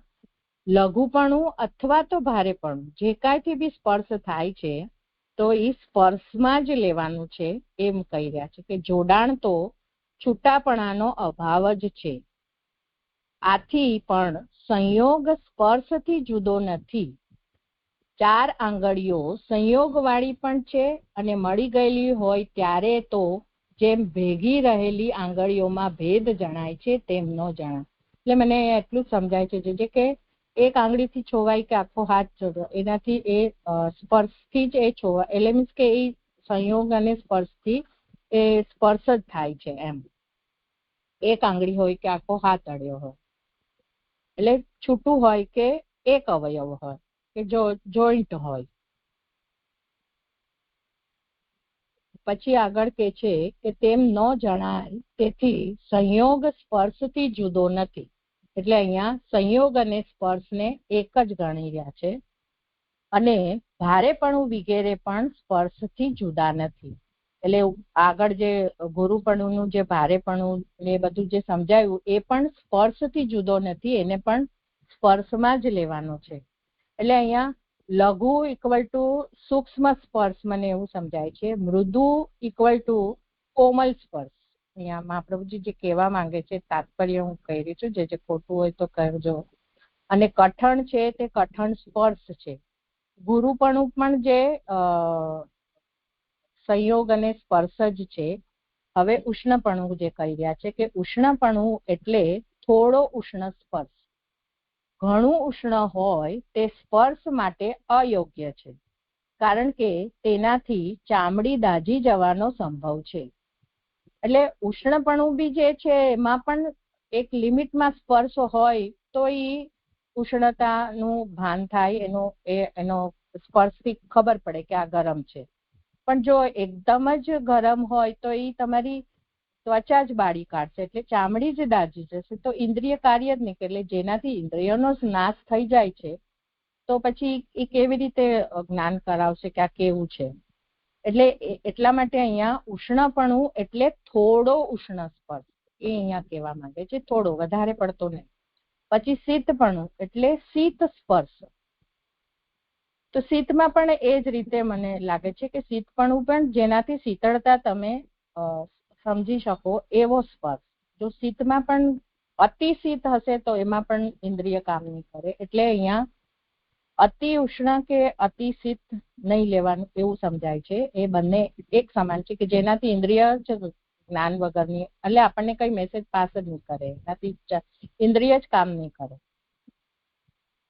લઘુપણું અથવા તો ભારેપણું જે કાંઈથી બી સ્પર્શ થાય છે તો એ સ્પર્શમાં જ લેવાનું છે એમ કહી રહ્યા છે કે જોડાણ તો છૂટાપણાનો અભાવ જ છે. આથી પણ સંયોગ સ્પર્શથી જુદો નથી. 4 આંગળીઓ સંયોગવાળી પણ છે અને મળી ગયેલી હોય ત્યારે તો જેમ ભેગી રહેલી આંગળીઓમાં ભેદ જણાય છે તેમ ન જણાય. એટલે મને એટલું સમજાય છે જે કે એક આંગળીથી છોવાય કે આખો હાથ જોડો એનાથી એ સ્પર્શથી જ એ છોવાય એટલે મીન્સ કે એ સંયોગ અને સ્પર્શથી એ સ્પર્શ જ થાય છે એમ. એક આંગળી હોય કે આખો હાથ અડ્યો હોય એટલે છૂટું હોય કે એક અવયવ હોય કે જોઈન્ટ હોય. પછી આગળ કે છે કે તેમ ન જણાય તેથી સંયોગ સ્પર્શથી જુદો નથી. એટલે અહીંયા સંયોગ અને સ્પર્શને એક જ ગણી રહ્યા છે અને ભારેપણું વગેરે પણ સ્પર્શથી જુદા નથી. એટલે આગળ જે ગુરુપણુંનું જે ભારેપણું ને બધું જે સમજાયું એ પણ સ્પર્શથી જુદો નથી, એને પણ સ્પર્શમાં જ લેવાનો છે. એટલે અહીંયા લઘુ ઇક્વલ ટુ સૂક્ષ્મ સ્પર્શ મને એવું સમજાય છે, મૃદુ ઇક્વલ ટુ કોમલ સ્પર્શ. અહીંયા મહાપ્રભુજી જે કહેવા માંગે છે તાત્પર્ય હું કહી રહી છું, જે ખોટું હોય તો કહેજો. અને કઠણ છે તે કઠણ સ્પર્શ છે. ગુરુપણું પણ જે સંયોગ અને સ્પર્શ જ છે. હવે ઉષ્ણપણું જે કહી રહ્યા છે કે ઉષ્ણપણું એટલે થોડો ઉષ્ણ સ્પર્શ. ઘણું ઉષ્ણ હોય તે સ્પર્શ માટે અયોગ્ય છે, કારણ કે તેનાથી ચામડી દાઝી જવાનો સંભવ છે. એટલે ઉષ્ણપણું બી જે છે એમાં પણ એક લિમિટમાં સ્પર્શ હોય તો એ ઉષ્ણતાનું ભાન થાય, એનો સ્પર્શથી ખબર પડે કે આ ગરમ છે. પણ જો એકદમ જ ગરમ હોય તો એ તમારી ત્વચા જ બાળી કાઢશે, એટલે ચામડી જ દાજી જશે, તો ઇન્દ્રિય કાર્ય જ નહીં. એટલે જેનાથી ઇન્દ્રિયોનો નાશ થઈ જાય છે તો પછી એ કેવી રીતે જ્ઞાન કરાવશે કે આ કેવું છે? એટલે એટલા માટે અહીંયા ઉષ્ણપણું એટલે થોડો ઉષ્ણ સ્પર્શ, એ અહીંયા કહેવા માંગે છે, થોડો, વધારે પડતો નહીં. પછી શીતપણું એટલે શીત સ્પર્શ. તો શીતમાં પણ એ જ રીતે મને લાગે છે કે શીતપણું પણ જેનાથી શીતળતા તમે સમજી શકો એવો સ્પર્શ. જો શીતમાં પણ અતિ શીત હશે તો એમાં પણ ઇન્દ્રિય કામ નહીં કરે. એટલે અહીંયા અતિ ઉષ્ણ કે અતિ શીત નહીં લેવાનું એવું સમજાય છે. એ બંને એક સમાન છે કે જેનાથી ઇન્દ્રિય જ જ્ઞાન વગરની, એટલે આપણને કઈ મેસેજ પાસ જ નહીં કરે, એનાથી ઇન્દ્રિય જ કામ નહીં કરે.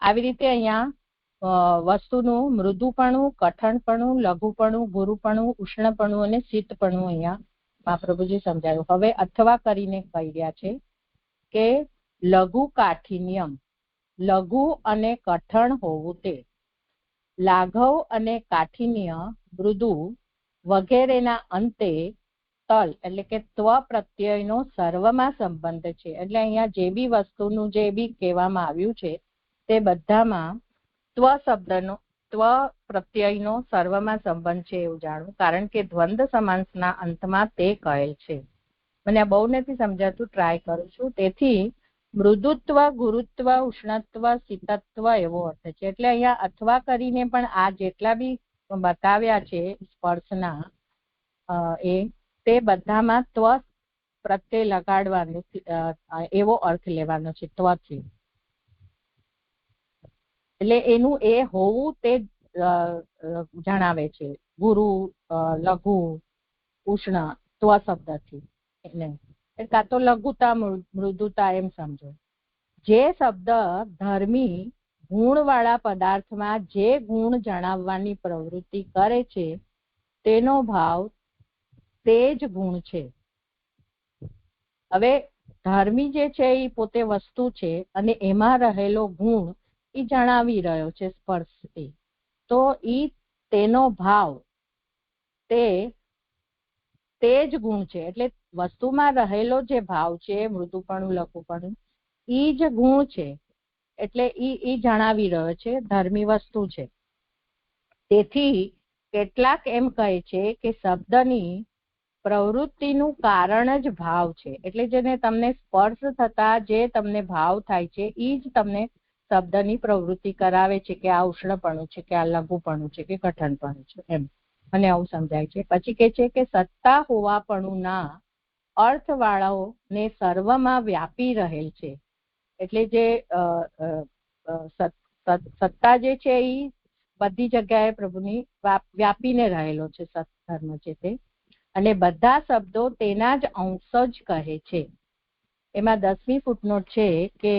આવી રીતે અહીંયા વસ્તુનું મૃદુપણું, કઠણપણું, લઘુપણું, ગુરુપણું, ઉષ્ણપણું અને શીતપણું અહીંયા મહાપ્રભુજી સમજાયું. હવે અથવા કરીને કહી રહ્યા છે કે લઘુ કાઠિન્યમ, લઘુ અને કઠણ હોવું તે, લાઘવ અને કાઠિન્ય, મૃદુ વગેરેના અંતે તલ એટલે કે ત્વ પ્રત્યયનો સર્વમાં સંબંધ છે. એટલે અહીંયા જે બી વસ્તુનું જે બી કહેવામાં આવ્યું છે તે બધામાં ત્વ શબ્દનો, ત્વ પ્રત્યયનો સર્વમાં સંબંધ છે એવું જાણવું, કારણ કે દ્વંદ્વ સમાસના અંતમાં તે કહેલ છે. મને આ બહુ નથી સમજાતું, ટ્રાય કરું છું. તેથી મૃદુત્વ, ગુરુત્વ, ઉષ્ણત્વ, શીતત્વ એવો અર્થ છે. એટલે અહીંયા અથવા કરીને પણ આ જેટલા બી બતાવ્યા છે સ્પર્શના તે બધામાં ત્વ પ્રત્યય લગાડવાનું એવો અર્થ લેવાનો છે ત્વથી. એટલે એનું એ હોવું તે જણાવે છે. ગુરુ, લઘુ, ઉષ્ણ ત્વ શબ્દથી. એટલે કાં તો લઘુતા, મૃદુતા એમ સમજો. જે શબ્દ ધર્મી ગુણવાળા પદાર્થમાં જે ગુણ જણાવવાની પ્રવૃત્તિ કરે છે તેનો ભાવ તે જ ગુણ છે. હવે ધર્મી જે છે એ પોતે વસ્તુ છે અને એમાં રહેલો ગુણ એ જણાવી રહ્યો છે સ્પર્શથી, તો ઈ તેનો ભાવ તે જ ગુણ છે. એટલે વસ્તુમાં રહેલો જે ભાવ છે, મૃદુપણું, લઘુપણું, ઈ જ ગુણ છે. એટલે ઈ જણાવી રહ્યો છે, ધર્મી વસ્તુ છે. તેથી કેટલાક એમ કહે છે કે શબ્દની પ્રવૃત્તિનું કારણ જ ભાવ છે. એટલે જેને તમને સ્પર્શ થતા જે તમને ભાવ થાય છે ઈ જ તમને શબ્દની પ્રવૃત્તિ કરાવે છે કે આ ઉષ્ણપણું છે, કે આ લઘુપણું છે, કે કઠણપણું છે, એમ મને આવું સમજાય છે. પછી કે છે કે સત્તા હોવાપણુંના અર્થવાળાઓને સર્વમાં વ્યાપી રહેલ છે. એટલે જે સત્તા જે છે એ બધી જગ્યાએ પ્રભુની વ્યાપીને રહેલો છે, સત્ધર્મ છે તે, અને બધા શબ્દો તેના જ અંશ જ કહે છે. એમાં 10મી ફૂટનોટ છે કે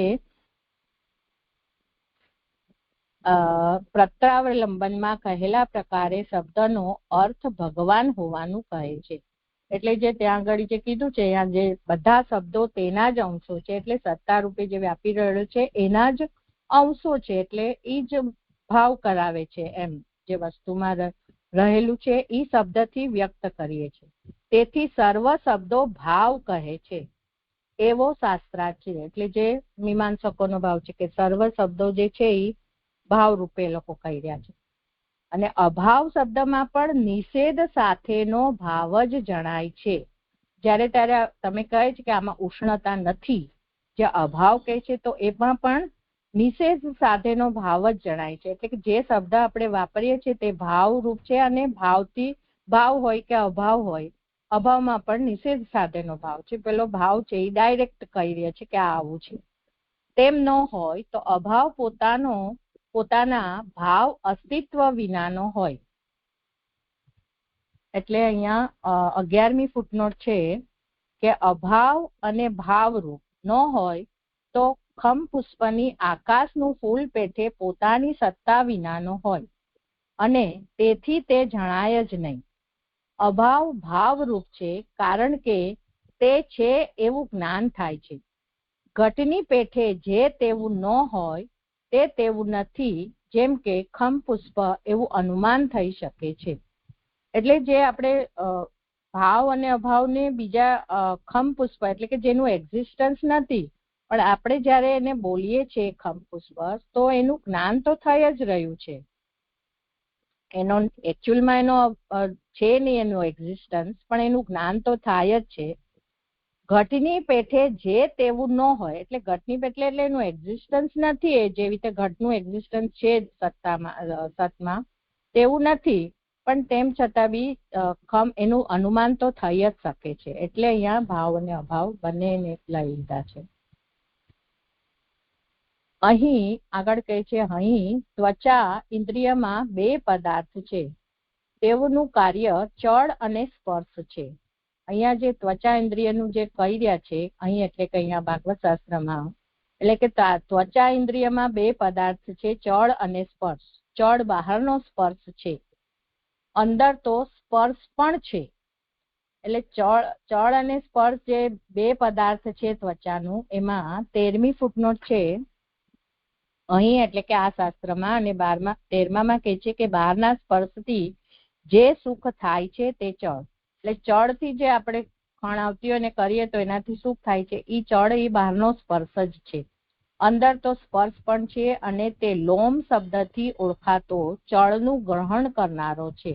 પ્રત્યાવલંબનમાં કહેલા પ્રકારે શબ્દનો અર્થ ભગવાન હોવાનું કહે છે. એટલે જે ત્યાં આગળ જે કીધું છે, જે બધા શબ્દો તેના જ અંશો છે, એટલે સત્તા રૂપે જે વ્યાપી રહેલો છે એના જ અંશો છે. એટલે એ જ ભાવ કરાવે છે, એમ જે વસ્તુમાં રહેલું છે એ શબ્દથી વ્યક્ત કરીએ છીએ. તેથી સર્વ શબ્દો ભાવ કહે છે એવો શાસ્ત્રાર્થ છે. એટલે જે મીમાંસકોનો ભાવ છે કે સર્વ શબ્દો જે છે એ ભાવ રૂપે લોકો કહી રહ્યા છે. અને અભાવ શબ્દમાં પણ નિષેધ સાથેનો ભાવ જ જણાય છે. જ્યારે ત્યારે તમે કહે છે કે આમાં ઉષ્ણતા નથી, જે અભાવ કહે છે તો એમાં પણ નિષેધ સાથેનો ભાવ જ જણાય છે. એટલે કે જે શબ્દ આપણે વાપરીએ છીએ તે ભાવ રૂપ છે, અને ભાવથી ભાવ હોય કે અભાવ હોય, અભાવમાં પણ નિષેધ સાથેનો ભાવ છે. પેલો ભાવ છે એ ડાયરેક્ટ કહી રહ્યા છે કે આ આવું છે. તેમ ન હોય તો અભાવ પોતાના ભાવ અસ્તિત્વ વિનાનો હોય. એટલે અહીંયા 11મી ફૂટનોટ છે કે અભાવ અને ભાવરૂપ ન હોય તો ખમ પુષ્પની આકાશનું ફૂલ પેઠે પોતાની સત્તા વિનાનો હોય, અને તેથી તે જણાય જ નહીં. અભાવ ભાવરૂપ છે કારણ કે તે છે એવું જ્ઞાન થાય છે. ઘટની પેઠે જે તેવું ન હોય તે તેવું નથી જેમ કે ખમ પુષ્પ એવું અનુમાન થઈ શકે છે. એટલે જે આપણે ભાવ અને અભાવને બીજા ખમ પુષ્પ એટલે કે જેનું એક્ઝિસ્ટન્સ નથી પણ આપણે જ્યારે એને બોલીએ છીએ ખમ પુષ્પ તો એનું જ્ઞાન તો થઈ જ રહ્યું છે. એનો એકચ્યુઅલમાં એનો છે નહીં એનું એક્ઝિસ્ટન્સ પણ એનું જ્ઞાન તો થાય જ છે. ઘટની પેઠે જે તેવું ન હોય એટલે ઘટની પેઠે એટલે એનું એક્ઝિસ્ટન્સ નથી એ જેવી રીતે ઘટનું એક્ઝિસ્ટન્સ છે સતમાં તેવું નથી પણ તેમ છતાં બી ખમ એનું અનુમાન તો થઈ જ શકે છે. એટલે અહીંયા ભાવ અને અભાવ બંનેને લઈ લીધા છે. અહીં આગળ કહે છે અહીં ત્વચા ઇન્દ્રિયમાં બે પદાર્થ છે તેઓનું કાર્ય ચળ અને સ્પર્શ છે. અહીંયા જે ત્વચા ઇન્દ્રિયનું જે કહી રહ્યા છે અહીં એટલે કે અહીંયા ભાગવત શાસ્ત્રમાં એટલે કે ત્વચા ઇન્દ્રિયમાં બે પદાર્થ છે ચળ અને સ્પર્શ. ચળ બહારનો સ્પર્શ છે, અંદર તો સ્પર્શ પણ છે. એટલે ચળ અને સ્પર્શ જે બે પદાર્થ છે ત્વચાનું એમાં 13મી ફૂટનોટ છે અહીં એટલે કે આ શાસ્ત્રમાં અને 13માં કહે છે કે બહારના સ્પર્શથી જે સુખ થાય છે તે ચળ. એટલે ચળથી જે આપણે ખણાવતીઓ ને કરીએ તો એનાથી સુખ થાય છે એ ચળ એ બહારનો સ્પર્શ જ છે. અંદર તો સ્પર્શ પણ છે અને તે લોમ શબ્દથી ઓળખાતો ચળનું ગ્રહણ કરનારો છે.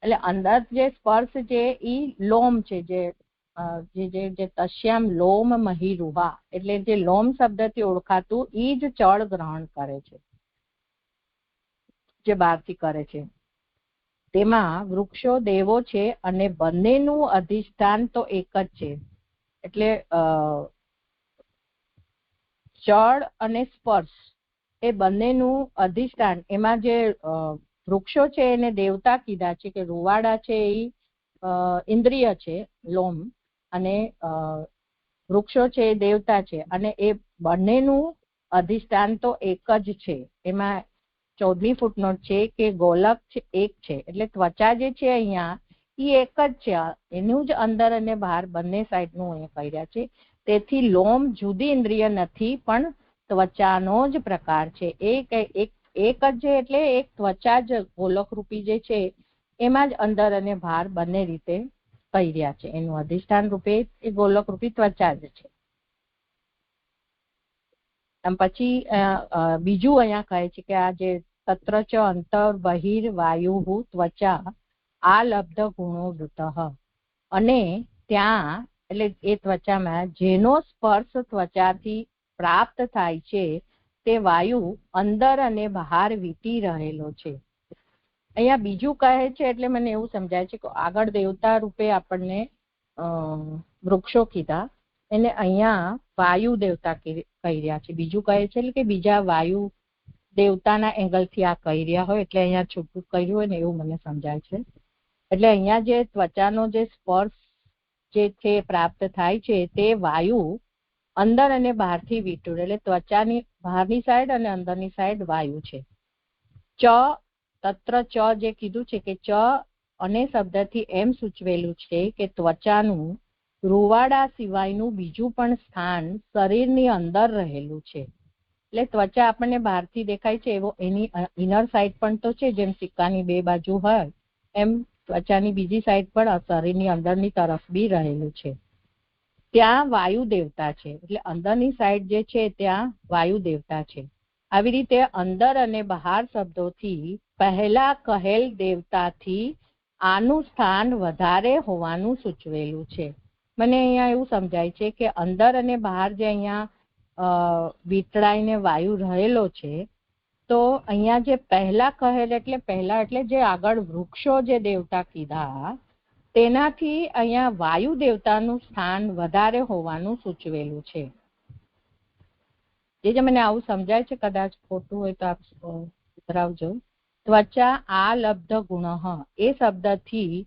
એટલે અંદર જે સ્પર્શ છે એ લોમ છે જે તસ્યામ લોમ મહીરુહા એટલે જે લોમ શબ્દથી ઓળખાતું એ જ ચળ ગ્રહણ કરે છે જે બહારથી કરે છે. તેમાં વૃક્ષો દેવો છે અને બંનેનું અધિષ્ઠાન તો એક જ છે. એટલે ચળ અને સ્પર્શ એ બંનેનું અધિષ્ઠાન એમાં જે વૃક્ષો છે એને દેવતા કીધા છે કે રૂવાડા છે એ ઇન્દ્રિય છે લોમ અને વૃક્ષો છે એ દેવતા છે અને એ બંનેનું અધિષ્ઠાન તો એક જ છે. એમાં 14મી ફૂટનોટ છે કે ગોલક એક છે એટલે ત્વચા જે છે અહીંયા એ એક જ છે. એનું જ અંદર અને બહાર બંને સાઈડનું અહીંયા કહી રહ્યા છે. તેથી લોમ જુદી ઇન્દ્રિય નથી પણ ત્વચાનો જ પ્રકાર છે. એક જ છે એટલે એક ત્વચા જ ગોલક રૂપી જે છે એમાં જ અંદર અને બહાર બંને રીતે કહી રહ્યા છે. એનું અધિષ્ઠાન રૂપે એ ગોલક રૂપી ત્વચા જ છે. પછી બીજું અહીંયા કહે છે કે આ જે તત્ર ચ અંતર બહિર વાયુ ત્વચા આ લબ્ધ ગુણો વૃત અને ત્યાં એટલે એ ત્વચામાં જેનો સ્પર્શ ત્વચાથી પ્રાપ્ત થાય છે તે વાયુ અંદર અને બહાર વીતી રહેલો છે. અહીંયા બીજું કહે છે એટલે મને એવું સમજાય છે કે આગળ દેવતા રૂપે આપણને વૃક્ષો કીધા એને અહીંયા વાયુ દેવતા કહી રહ્યા છે. બીજું કહે છે એટલે કે બીજા વાયુ દેવતાના એંગલથી આ કહી રહ્યા હોય એટલે અહીંયા છૂટું કર્યું હોય ને એવું મને સમજાય છે. એટલે અહીંયા જે ત્વચાનો જે સ્પર્શ જે છે પ્રાપ્ત થાય છે તે વાયુ અંદર અને બહારથી વીટું એટલે ત્વચાની બહારની સાઈડ અને અંદરની સાઈડ વાયુ છે. તત્ર ચ જે કીધું છે કે ચ અને શબ્દથી એમ સૂચવેલું છે કે ત્વચાનું રૂવાડા સિવાયનું બીજું પણ સ્થાન શરીરની અંદર રહેલું છે. એટલે ત્વચા આપણને બહારથી દેખાય છે એવો એની ઇનર સાઈડ પણ તો છે. જેમ સિક્કાની બે બાજુ હોય એમ ત્વચાની બીજી સાઈડ પણ શરીરની અંદરની તરફ બી રહેલું છે. ત્યાં વાયુ દેવતા છે એટલે અંદરની સાઈડ જે છે ત્યાં વાયુ દેવતા છે. આવી રીતે અંદર અને બહાર શબ્દોથી પહેલા કહેલ દેવતાથી આનું સ્થાન વધારે હોવાનું સૂચવેલું છે. મને અહીંયા એવું સમજાય છે કે અંદર અને બહાર જે અહીંયા વીતળાઈને વાયુ રહેલો છે તો અહીંયા જે પહેલા કહેલ એટલે પહેલા એટલે જે આગળ વૃક્ષો જે દેવતા કીધા તેનાથી અહીંયા વાયુ દેવતાનું સ્થાન વધારે હોવાનું સૂચવેલું છે. જે મને આવું સમજાય છે, કદાચ ખોટું હોય તો આપ સુધરાવજો. ત્વચા આ લબ્ધ ગુણ એ શબ્દથી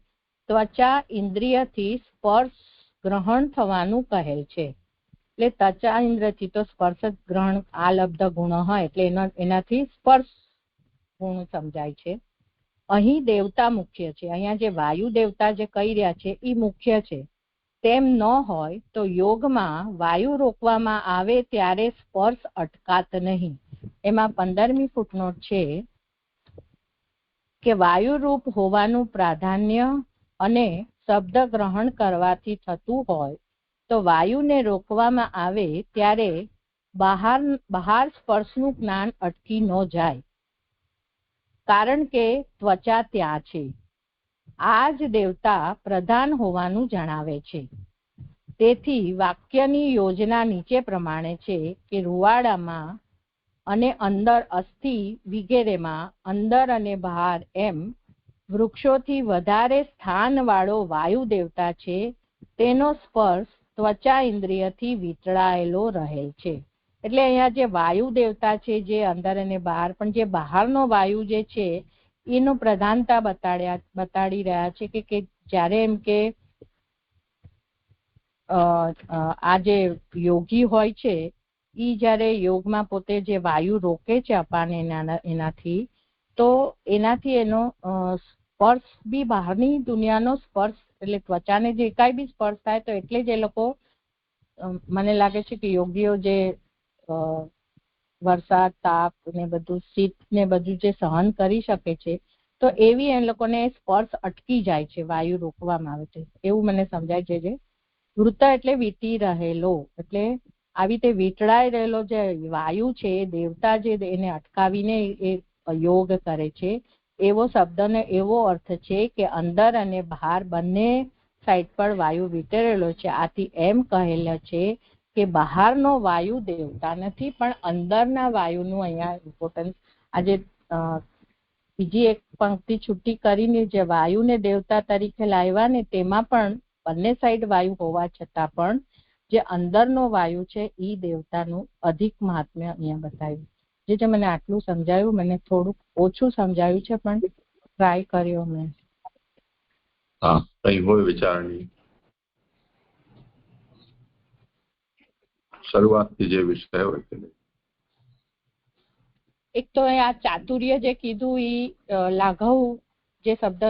ત્વચા ઇન્દ્રિયથી સ્પર્શ ગ્રહણ થવાનું કહેલ છે. એટલે ત્વચા ઇન્દ્રિયથી તો સ્પર્શ ગ્રહણ આ લબ્ધ ગુણ એટલે એનાથી સ્પર્શ ગુણ સમજાય છે. અહીં દેવતા મુખ્ય છે. અહીંયા જે વાયુ દેવતા જે કહી રહ્યા છે એ મુખ્ય છે. તેમ ન હોય તો યોગમાં વાયુ રોકવામાં આવે ત્યારે સ્પર્શ અટકાત નહીં. એમાં 15મી ફૂટનોટ છે કે વાયુરૂપ હોવાનું પ્રાધાન્ય અને શબ્દ ગ્રહણ કરવાથી થતું હોય તો વાયુને રોકવામાં આવે ત્યારે બહાર સ્પર્શનું જ્ઞાન અટકી ન જાય, કારણ કે ત્વચા ત્યાં છે. આ જ દેવતા પ્રધાન હોવાનું જણાવે છે. તેથી વાક્યની યોજના નીચે પ્રમાણે છે કે રૂવાડામાં અને અંદર અસ્થિ વગેરેમાં અંદર અને બહાર એમ વૃક્ષોથી વધારે સ્થાનવાળો વાયુ દેવતા છે. તેનો સ્પર્શ ત્વચા ઇન્દ્રિયથી વીંટળાયેલો રહેલ છે. એટલે અહીંયા જે વાયુ દેવતા છે જે અંદર અને બહાર, પણ જે બહારનો વાયુ જે છે એનું પ્રધાનતા બતાડી રહ્યા છે કે જ્યારે એમ કે આ જે યોગી હોય છે એ જ્યારે યોગમાં પોતે જે વાયુ રોકે છે અપાન એનાથી, તો એનાથી એનો સ્પર્શ બી બહારની દુનિયાનો સ્પર્શ, એટલે ત્વચાને જે કાંઈ બી સ્પર્શ થાય તો એટલે જ એ લોકો, મને લાગે છે કે યોગીઓ જે વરસાદ, તાપ ને બધું, શીત ને બધું જે સહન કરી શકે છે, તો એવી એ લોકોને સ્પર્શ અટકી જાય છે વાયુ રોકવામાં આવે છે, એવું મને સમજાય છે. જે વૃત્ત એટલે વીંટી રહેલો, એટલે આવી રીતે વીંટળાઈ રહેલો જે વાયુ છે એ દેવતા જે એને અટકાવીને એ યોગ કરે છે, એવો શબ્દનો એવો અર્થ છે કે અંદર અને બહાર બંને સાઈડ પર વાયુ વીંટળેલો છે. આથી એમ કહેલા છે કે બહારનો વાયુ દેવતા નથી, પણ અંદરના વાયુનું અહીંયા ઇમ્પોર્ટન્સ. આજે બીજી એક પંક્તિ છૂટી કરીને જે વાયુને દેવતા તરીકે લાવ્યા ને, તેમાં પણ બંને સાઈડ વાયુ હોવા છતાં પણ જે અંદરનો વાયુ છે એ દેવતાનું અધિક મહાત્મ્ય અહીંયા બતાવ્યું. જે મને આટલું સમજાયું, મને થોડુંક ઓછું સમજાયું છે પણ ટ્રાય કર્યો મેં. હા, કઈ હોય વિચારણી? શરૂઆતથી જે વિષય હોય તે. એક તો આ ચાતુર્ય જે કીધું એ લાઘવ જે શબ્દ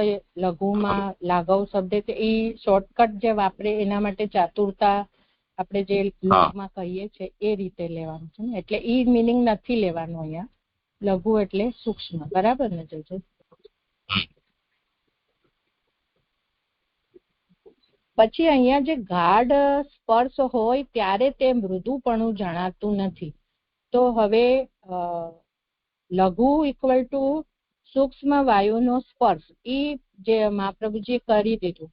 લઘુમાં લાઘવ શબ્દ એ શોર્ટકટ જે વાપરે એના માટે ચાતુરતા આપણે જે લઘુમાં કહીએ છીએ એ રીતે લેવાનું છે ને, એટલે એ મિનિંગ નથી લેવાનું અહીંયા. લઘુ એટલે સૂક્ષ્મ, બરાબર ને જોજો? પછી અહીંયા જે ગાઢ સ્પર્શ હોય ત્યારે તે મૃદુપણું જણાતું નથી. તો હવે લઘુ ઇક્વલ ટુ સૂક્ષ્મ વાયુનો સ્પર્શ એ જે મહાપ્રભુજીએ કરી દીધું.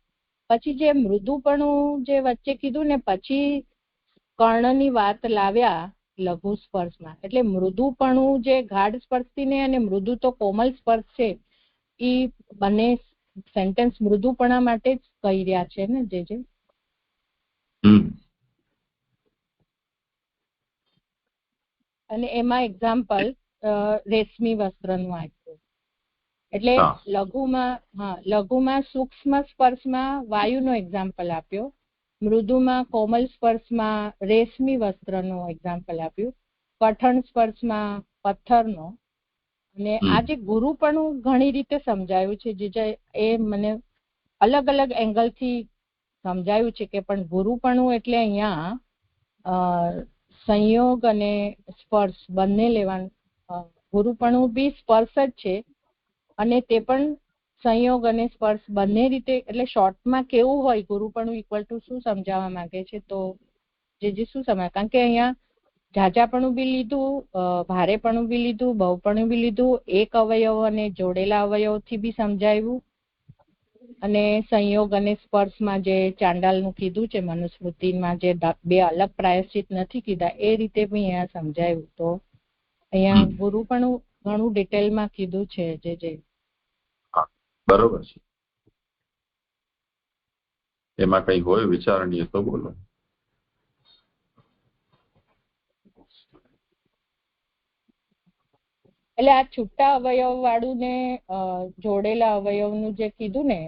પછી જે મૃદુપણું જે વચ્ચે કીધું ને, પછી કર્ણની વાત લાવ્યા લઘુ સ્પર્શમાં, એટલે મૃદુપણું જે ગાઢ સ્પર્શથી ને અને મૃદુ તો કોમલ સ્પર્શ છે, એ બંને સેન્ટેન્સ મૃદુપણા માટે જ કહી રહ્યા છે ને જે. અને એમાં એક્ઝામ્પલ રેશમી વસ્ત્રનું આપ્યું. એટલે લઘુમાં સૂક્ષ્મ સ્પર્શમાં વાયુનો એક્ઝામ્પલ આપ્યો, મૃદુમાં કોમલ સ્પર્શમાં રેશમી વસ્ત્રનો એક્ઝામ્પલ આપ્યું, કઠણ સ્પર્શમાં પથ્થરનો. અને આ જે ગુરુપણું ઘણી રીતે સમજાયું છે, જે એ મને અલગ અલગ એંગલથી સમજાયું છે કે પણ ગુરુપણું એટલે અહીંયા સંયોગ અને સ્પર્શ બંને લેવાનું. ગુરુપણું બી સ્પર્શ જ છે અને તે પણ સંયોગ અને સ્પર્શ બંને રીતે. એટલે શોર્ટમાં કેવું હોય ગુરુપણું ઇક્વલ ટુ શું સમજાવવા માંગે છે, તો જે શું સમજાય, કારણ કે અહીંયા ઝાઝાપણું બી લીધું, ભારેપણું બી લીધું, બહુપણું બી લીધું, એક અવયવ અને જોડેલા અવયવથી બી સમજાવ્યું, અને સંયોગ અને સ્પર્શમાં જે ચાંડાલનું કીધું છે મનુસ્મૃતિમાં જે બે અલગ પ્રાયશ્ચિત નથી કીધા એ રીતે બી અહીંયા સમજાવ્યું. તો અહીંયા ગુરુપણું ઘણું ડિટેલમાં કીધું છે જે. બરોબર છે. એમાં કઈ હોય વિચારણીય તો બોલો. એટલે આ છૂટા અવયવ વાળું ને જોડેલા અવયવનું જે કીધું ને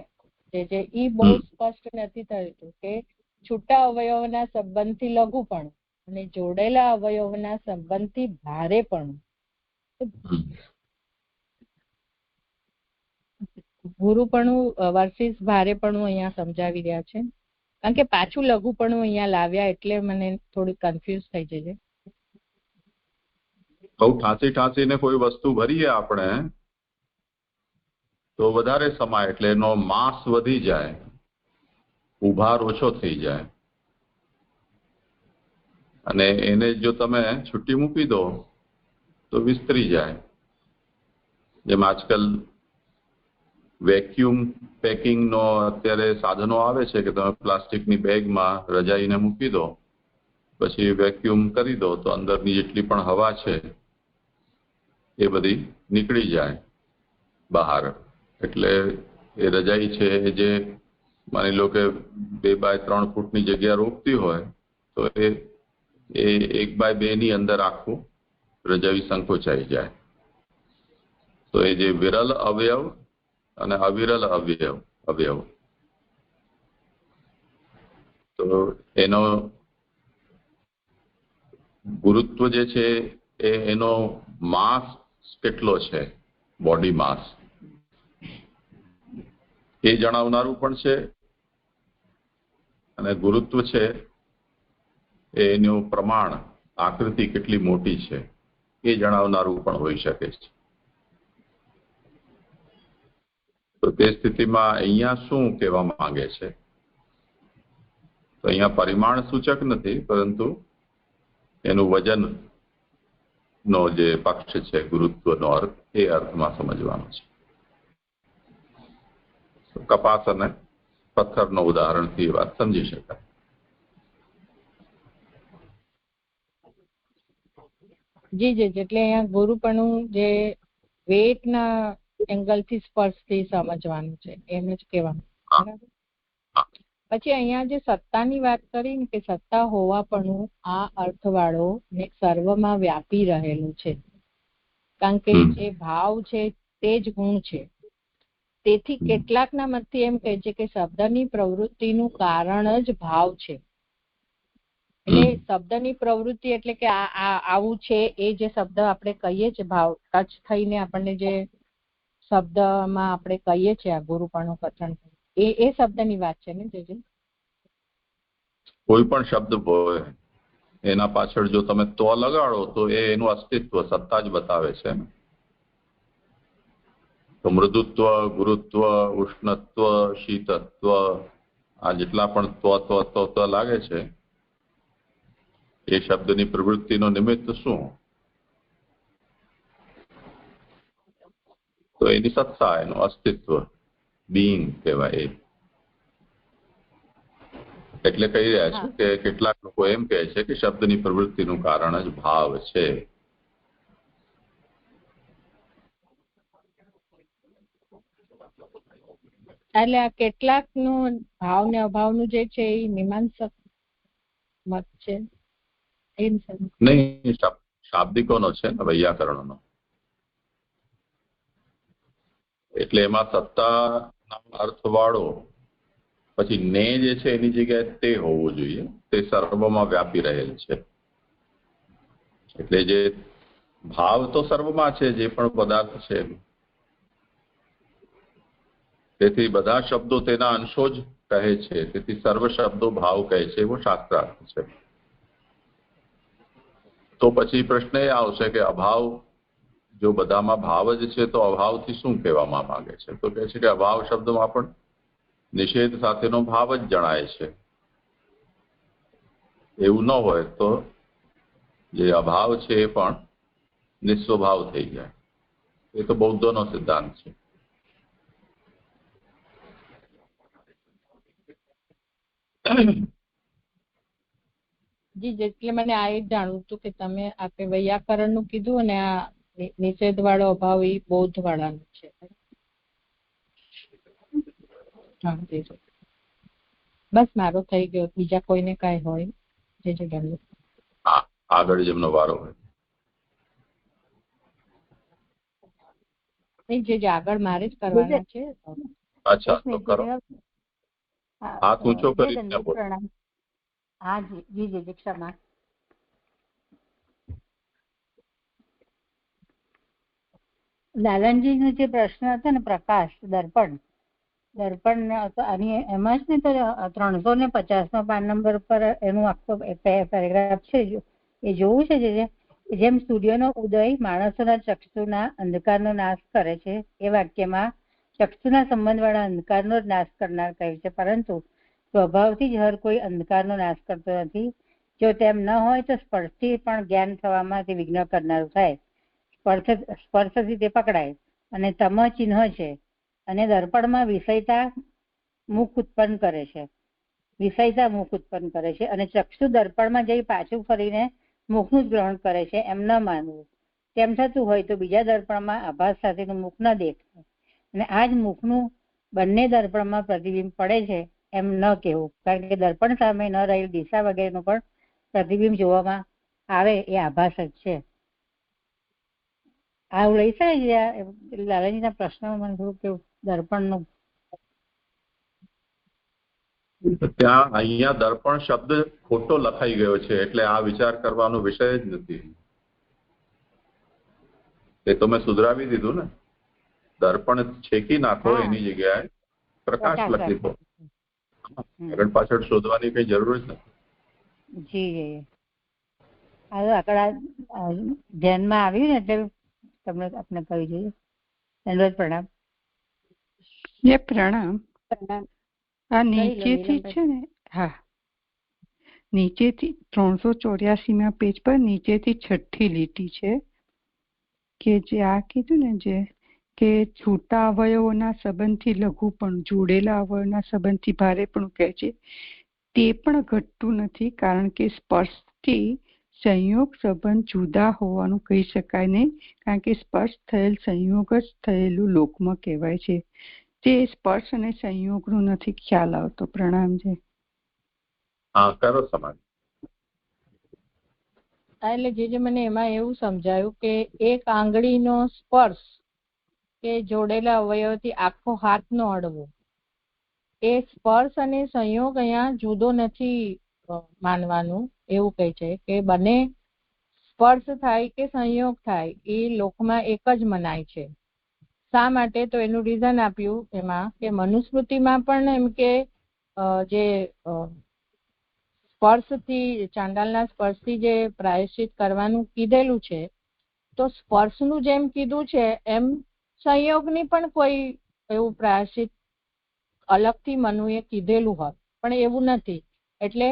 જે ઈ બહુ સ્પષ્ટ નથી થયું કે છૂટા અવયવના સંબંધથી લઘુપણું અને જોડેલા અવયવના સંબંધથી ભારેપણું. ગુરુપણું વર્સિસ ભારેપણું અહીંયા સમજાવી રહ્યા છે, કારણ કે પાછું લઘુપણું અહીંયા લાવ્યા એટલે મને થોડું કન્ફ્યુઝ થઈ જાય. બહુ ઠાંસીને કોઈ વસ્તુ ભરીએ આપણે તો વધારે સમાય, એટલે એનો માસ વધી જાય, ઉભાર ઓછો થઈ જાય, અને એને જો તમે છૂટી મૂકી દો તો વિસ્તરી જાય. જેમ આજકાલ વેક્યુમ પેકિંગનો અત્યારે સાધનો આવે છે કે તમે પ્લાસ્ટિકની બેગમાં રજાઈને મૂકી દો, પછી વેક્યુમ કરી દો તો અંદરની જેટલી પણ હવા છે એ બધી નીકળી જાય બહાર. એટલે એ રજાઈ છે જે માની લો કે 2 બાય 3 ફૂટની જગ્યા રોકતી હોય તો એ 1 બાય 2 ની અંદર આખું રજાઈ સંકોચાઈ જાય. તો એ જે વિરલ અવયવ અને અવિરલ અવયવ તો એનો ગુરુત્વ જે છે એનો માસ કેટલો છે, બોડી માસ, એ જણાવનારું પણ છે, અને ગુરુત્વ છે એનું પ્રમાણ, આકૃતિ કેટલી મોટી છે એ જણાવનારું પણ હોઈ શકે છે. તો તે સ્થિતિમાં અહીંયા શું કહેવા માંગે છે? તો અહીંયા પરિમાણ સૂચક નથી, પરંતુ એનું વજન નો જે પક્ષ છે, ગુરુત્વનો અર્થ, એ અર્થમાં સમજવાનો છે. કપાસ અને પથ્થરનો ઉદાહરણથી એ વાત સમજી શકાય. જી જી, એટલે અહીંયા ગુરુપણું જે વેટના એંગલથી સ્પર્શથી સમજવાનું છે, એમ જ કહેવાનું. બરાબર. પછી અહીંયા જે સત્તાની વાત કરી ને કે સત્તા હોવાપણું આ અર્થવાળો ને સર્વમાં વ્યાપી રહેલું છે, કારણ કે જે ભાવ છે તે જ ગુણ છે. તેથી કેટલાકના મતથી એમ કહે છે કે શબ્દની પ્રવૃત્તિનું કારણ જ ભાવ છે. એટલે શબ્દની પ્રવૃત્તિ એટલે કે આવું છે, એ જે શબ્દ આપણે કહીએ છીએ, ભાવ ટચ થઈને આપણને જે શબ્દમાં આપણે કહીએ છીએ આ ગુરુપણું કથન, એ શબ્દની વાત છે ને? જે કોઈ પણ શબ્દ હોય એના પાછળ જો તમે તો લગાડો તો એ એનું અસ્તિત્વ, સત્તા જ બતાવે છે. તો મૃદુત્વ, ગુરુત્વ, ઉષ્ણત્વ, શીતત્વ, આ જેટલા પણ ત્વ લાગે છે એ શબ્દની પ્રવૃત્તિનો નિમિત્ત શું? તો એની સત્તા, એનું અસ્તિત્વ, બીઈંગ કહેવાય. એટલે કહી રહ્યા છે કે કેટલાક લોકો એમ કહે છે કે શબ્દની પ્રવૃત્તિનું કારણ જ ભાવ છે. એટલે આ કેટલાકનું ભાવ ને અભાવનું જે છે એ મીમાંસક મત છે, નહીં, શાબ્દિકોનો છે ને, વૈયાકરણનો. એટલે એમાં સત્તાનો અર્થવાળો પછી ને જે છે એની જગ્યાએ તે હોવું જોઈએ. તે સર્વમાં વ્યાપી રહેલ છે. એટલે જે ભાવ તો સર્વમાં છે, જે પણ પદાર્થ છે. તેથી બધા શબ્દો તેના અંશો જ કહે છે. તેથી સર્વ શબ્દો ભાવ કહે છે, એવો શાસ્ત્રાર્થ છે. તો પછી પ્રશ્ન એ આવશે કે અભાવ, જો બધામાં ભાવ જ છે તો અભાવથી શું કહેવામાં માંગે છે? તો કહે છે કે અભાવ શબ્દમાં પણ નિષેધ સાથેનો ભાવ જ જણાય છે. એવું ન હોય તો જે અભાવ છે એ પણ નિસ્વભાવ થઈ જાય. એ તો બૌદ્ધોનો સિદ્ધાંત છે. જી, એટલે મને આ જ જાણવું હતું કે તમે આપણે વૈયાકરણનું કીધું અને આ નિષેધ વાળો અભાવ એ બૌદ્ધ વાળાનું છે. હા, બસ મારો થઈ ગયો. બીજા કોઈને કાંઈ હોય જે ગમ્યું આગળ જેમનો વારો હોય. નહીં, જે આગળ મારે જ કરવાના છે. અચ્છા, તો કરો. હાથ ઊંચો કરીને બોલો. હા જી જી જી, દીક્ષામાં લાલનજીનો જે પ્રશ્ન હતો ને, પ્રકાશ દર્પણ એમાં જ ને, તો 350 પાન નંબર પર એનું આખો પેરેગ્રાફ છે, એ જોવું છે. જે જેમ સૂર્યનો ઉદય માણસોના ચક્ષુના અંધકારનો નાશ કરે છે, એ વાક્યમાં ચક્ષુના સંબંધવાળા અંધકારનો જ નાશ કરનાર કહ્યું છે, પરંતુ સ્વભાવથી જ હર કોઈ અંધકારનો નાશ કરતો નથી. જો તેમ ન હોય તો સ્પર્શથી પણ જ્ઞાન થવામાં તે વિઘ્ન કરનારું થાય. સ્પર્શથી તે પકડાય અને તમ ચિહ્ન છે, અને દર્પણમાં વિષયતા મુખ ઉત્પન્ન કરે છે, અને ચક્ષુ દર્પણમાં જઈ પાછું ફરીને મુખનું જ ગ્રહણ કરે છે, એમ ન માનવું. તેમ થતું હોય તો બીજા દર્પણમાં આભાસ સાથેનું મુખ ન દેખાય, અને આ જ મુખનું બંને દર્પણમાં પ્રતિબિંબ પડે છે એમ ન કહેવું, કારણ કે દર્પણ સામે ન રહેલ દિશા વગેરેનું પણ પ્રતિબિંબ જોવામાં આવે એ આભાસ જ છે. આવું લઈ શકાય. લાલાજીના પ્રશ્નમાં મને થોડું કેવું દર્પણનું ત્યાં અહીંયા દર્પણ શબ્દ ખોટો લખાઈ ગયો છે, એટલે આ વિચાર કરવાનો વિષય જ નથી. એ તો મેં સુધરાવી દીધું ને. દર્પણ છેકી નાખો, એની જગ્યાએ પ્રકાશ લખી દો. આગળ પાછળ શોધવાની કઈ જરૂર જ નથી. જી આગળ ધ્યાનમાં આવ્યું ને એટલે તમને આપણે કહી જોઈએ. ધન્યવાદ. પ્રણામ. પ્રણામ. આ નીચેથી છે ને, હા, નીચેથી 384 પેજ પર નીચેથી 6ઠ્ઠી લીટી છે કે જે આ કીધું ને, જે કે છૂટા અવયવોના સંબંધથી લઘુ પણ, જોડેલા અવયવોના સંબંધથી ભારે પણ કહે છે, તે પણ ઘટતું નથી, કારણ કે સ્પર્શથી સંયોગ સંબંધ જુદા હોવાનું કહી શકાય નહીં, કારણ કે સ્પર્શ થયેલ સંયોગ જ થયેલું લોકમાં કહેવાય છે. તે સ્પર્શ અને સંયોગનો નથી ખ્યાલ આવતો. પ્રણામ છે. હા, કરો સમાજ. એટલે જે મને એમાં એવું સમજાયું કે એક આંગળીનો સ્પર્શ કે જોડેલા અવયવથી આખો હાથનો અડવો, એ સ્પર્શ અને સંયોગ અહીંયા જુદો નથી માનવાનું, એવું કહે છે કે બંને સ્પર્શ થાય કે સંયોગ થાય એ લોકમાં એક જ મનાય છે. શા માટે? તો એનું રીઝન આપ્યું એમાં કે મનુસ્મૃતિમાં પણ એમ કે જે સ્પર્શથી, ચાંડાલના સ્પર્શથી જે પ્રાયશ્ચિત કરવાનું કીધેલું છે, તો સ્પર્શનું જેમ કીધું છે એમ સંયોગની પણ કોઈ એવું પ્રાયશ્ચિત અલગથી મનુએ કીધેલું હોય, પણ એવું નથી. એટલે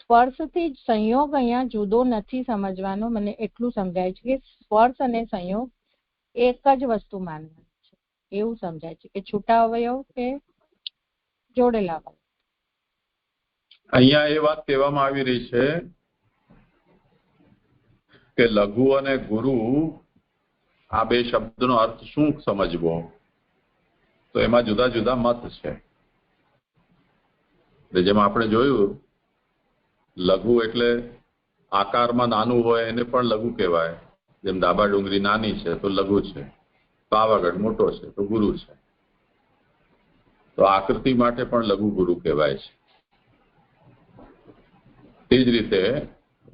સ્પર્શથી સંયોગ અહીંયા જુદો નથી સમજવાનો. મને એટલું સમજાય છે કે સ્પર્શ અને સંયોગ એક જ વસ્તુ માનવાની છે, એવું સમજાય છે કે છૂટા અવયવ કે જોડેલા અવયવ. અહીંયા એ વાત કહેવામાં આવી રહી છે કે લઘુ અને ગુરુ, આ બે શબ્દનો અર્થ શું સમજવો, તો એમાં જુદા જુદા મત છે. જેમ આપણે જોયું, લઘુ એટલે આકારમાં નાનું હોય એને પણ લઘુ કહેવાય. જેમ ડાબા ડુંગરી નાની છે તો લઘુ છે, પાવાગઢ મોટો છે તો ગુરુ છે. તો આકૃતિ માટે પણ લઘુ ગુરુ કહેવાય છે. તે જ રીતે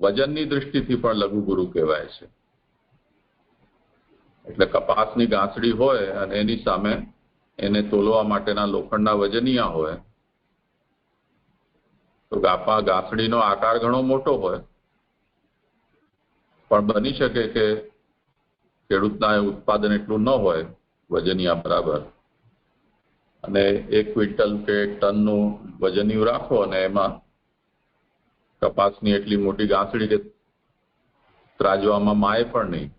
વજનની દૃષ્ટિથી પણ લઘુ ગુરુ કહેવાય છે. એટલે કપાસની ગાંસડી હોય અને એની સામે એને તોલવા માટેના લોખંડના વજનિયા હોય, તો ગાંસડીનો આકાર ઘણો મોટો હોય, પણ બની શકે કે ખેડૂતના ઉત્પાદન એટલું ન હોય વજનિયા બરાબર, અને 1 ક્વિન્ટલ કે 1 ટનનું વજનિયું રાખો અને એમાં કપાસની એટલી મોટી ગાંસડી કે ત્રાજવામાં માય પણ નહીં,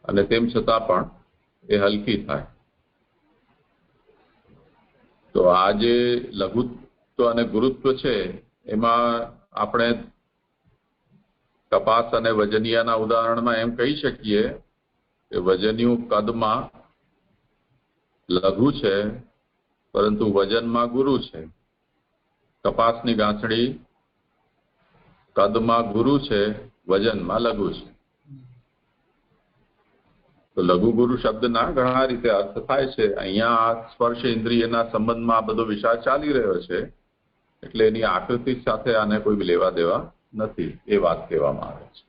અને તેમ છતાં પણ એ હલકી થાય. તો આ જે લઘુત્વ અને ગુરુત્વ છે, એમાં આપણે કપાસ અને વજનિયાના ઉદાહરણમાં એમ કહી શકીએ કે વજનિયું કદમાં લઘુ છે પરંતુ વજનમાં ગુરુ છે. કપાસની ગાંસડી કદમાં ગુરુ છે, વજનમાં લઘુ છે. તો લઘુ ગુરુ શબ્દના ઘણા રીતે અર્થ થાય છે. અહીંયા સ્પર્શ ઇન્દ્રિયના સંબંધમાં આ બધો વિચાર ચાલી રહ્યો છે, એટલે એની આકૃતિ સાથે આને કોઈ લેવા દેવા નથી, એ વાત કહેવામાં આવે છે.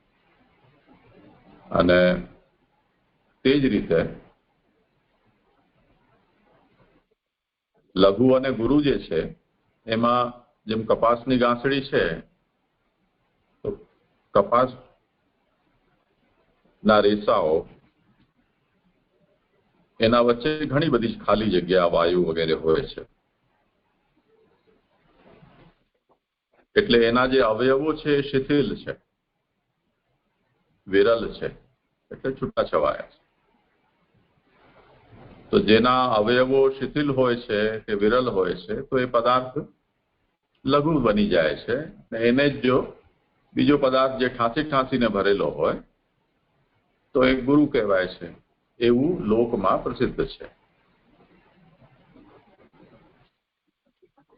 અને તે જ રીતે લઘુ અને ગુરુ જે છે, એમાં જેમ કપાસની ગાંસડી છે, તો કપાસના રેસાઓ એના વચ્ચે ઘણી બધી ખાલી જગ્યા વાયુ વગેરે હોય છે, એટલે એના જે અવયવો છે એ શિથિલ છે, વિરલ છે, એટલે છૂટાછવાયા છે. તો જેના અવયવો શિથિલ હોય છે કે વિરલ હોય છે તો એ પદાર્થ લઘુ બની જાય છે. એને જ જો બીજો પદાર્થ જે ઠાંસીને ભરેલો હોય તો એ ગુરુ કહેવાય છે, એવું લોકમાં પ્રસિદ્ધ છે.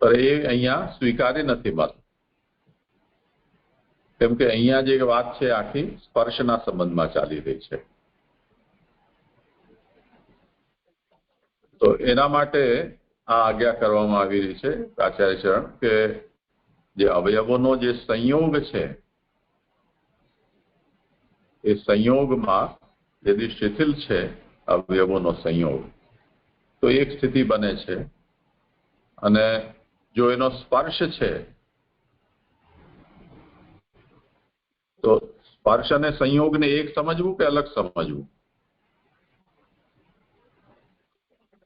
પણ એ અહીંયા સ્વીકાર્ય નથી મળતું, કેમ કે અહીંયા જે વાત છે આખી સ્પર્શના સંબંધમાં ચાલી રહી છે. તો એના માટે આ આજ્ઞા કરવામાં આવી રહી છે આચાર્ય ચરણ કે જે અવયવોનો જે સંયોગ છે એ સંયોગમાં यदि शिथिल છે અવયવોનો સંયોગ તો એક સ્થિતિ બને છે, અને જો એનો સ્પર્શ છે તો સ્પર્શ અને સંયોગને એક સમજવું કે અલગ સમજવું?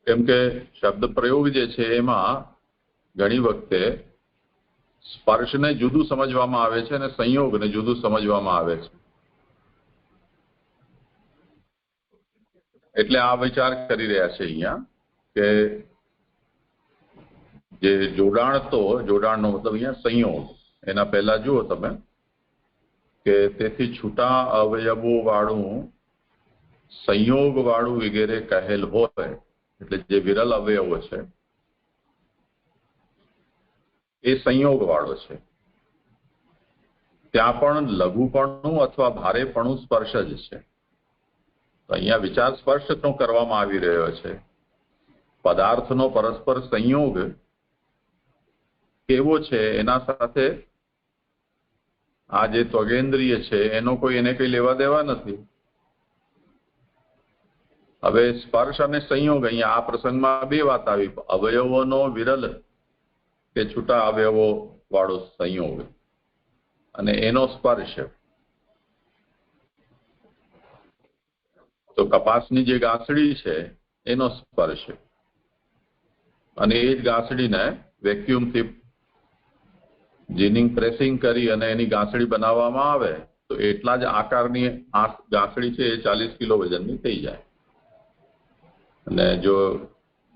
કેમ કે શબ્દ પ્રયોગ જે છે એમાં ઘણી વખતે સ્પર્શને જુદું સમજવામાં આવે છે અને સંયોગને જુદું સમજવામાં આવે છે. એટલે આ વિચાર કરી રહ્યા છે અહીંયા કે જે જોડાણનો મતલબ અહીંયા સંયોગ, એના પહેલા જુઓ તમે કે તેથી છૂટા અવયવો વાળું સંયોગ વાળું વગેરે કહેલ હોય, એટલે જે વિરલ અવયવો છે એ સંયોગ વાળો છે. ત્યાં પણ લઘુપણું અથવા ભારેપણું સ્પર્શ જ છે. તો અહીંયા વિચાર સ્પર્શનો કરવામાં આવી રહ્યો છે. પદાર્થનો પરસ્પર સંયોગ કેવો છે એના સાથે આ જે ત્વગેન્દ્રિય છે એનો કોઈ એને કઈ લેવા દેવા નથી. હવે સ્પર્શ અને સંયોગ, અહીંયા આ પ્રસંગમાં બે વાત આવી, અવયવોનો વિરલ કે છૂટા અવયવો વાળો સંયોગ અને એનો સ્પર્શ. તો કપાસની જે ગાંસડી છે એનો સ્પર્શ, અને એ જ ગાંસડીને વેક્યુમથી જીનિંગ પ્રેસિંગ કરી અને એની ગાંસડી બનાવવામાં આવે તો એટલા જ આકારની આ ગાંસડી છે એ 40 કિલો વજનની થઈ જાય. અને જો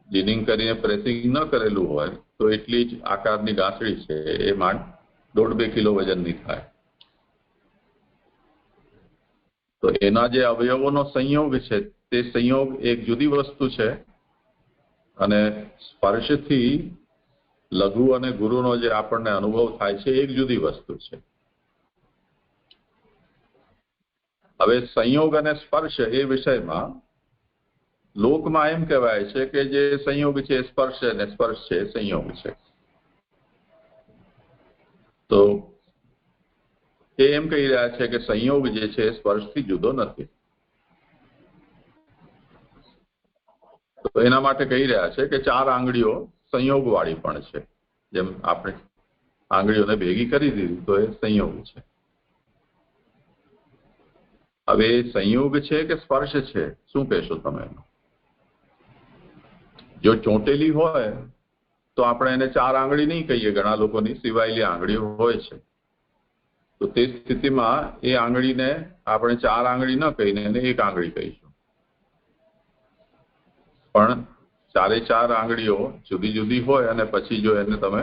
જીનિંગ કરીને પ્રેસિંગ ન કરેલું હોય તો એટલી જ આકારની ગાંસડી છે એ માંડ 1.5-2 કિલો વજનની થાય. તો એના જે અવયવોનો સંયોગ છે તે સંયોગ એક જુદી વસ્તુ છે, અને સ્પર્શથી લઘુ અને ગુરુનો જે આપણને અનુભવ થાય છે એક જુદી વસ્તુ છે. હવે સંયોગ અને સ્પર્શ એ વિષયમાં લોકમાં એમ કહેવાય છે કે જે સંયોગ છે સ્પર્શ અને સ્પર્શ છે સંયોગ છે. તો એ એમ કહી રહ્યા છે કે સંયોગ જે છે સ્પર્શથી જુદો નથી. તો એના માટે કહી રહ્યા છે કે 4 આંગળીઓ સંયોગવાળી પણ છે. જેમ આપણે આંગળીઓને ભેગી કરી દીધી તો એ સંયોગ છે. હવે સંયોગ છે કે સ્પર્શ છે, શું કહેશો તમે? જો ચોંટેલી હોય તો આપણે એને 4 આંગળી નહીં કહીએ, ઘણા લોકોની સિવાયેલી આંગળીઓ હોય છે. તો તે સ્થિતિમાં એ આંગળીને આપણે 4 આંગળી ન કહીને એને 1 આંગળી કહીશું. પણ 4 આંગળીઓ જુદી જુદી હોય અને પછી જો એને તમે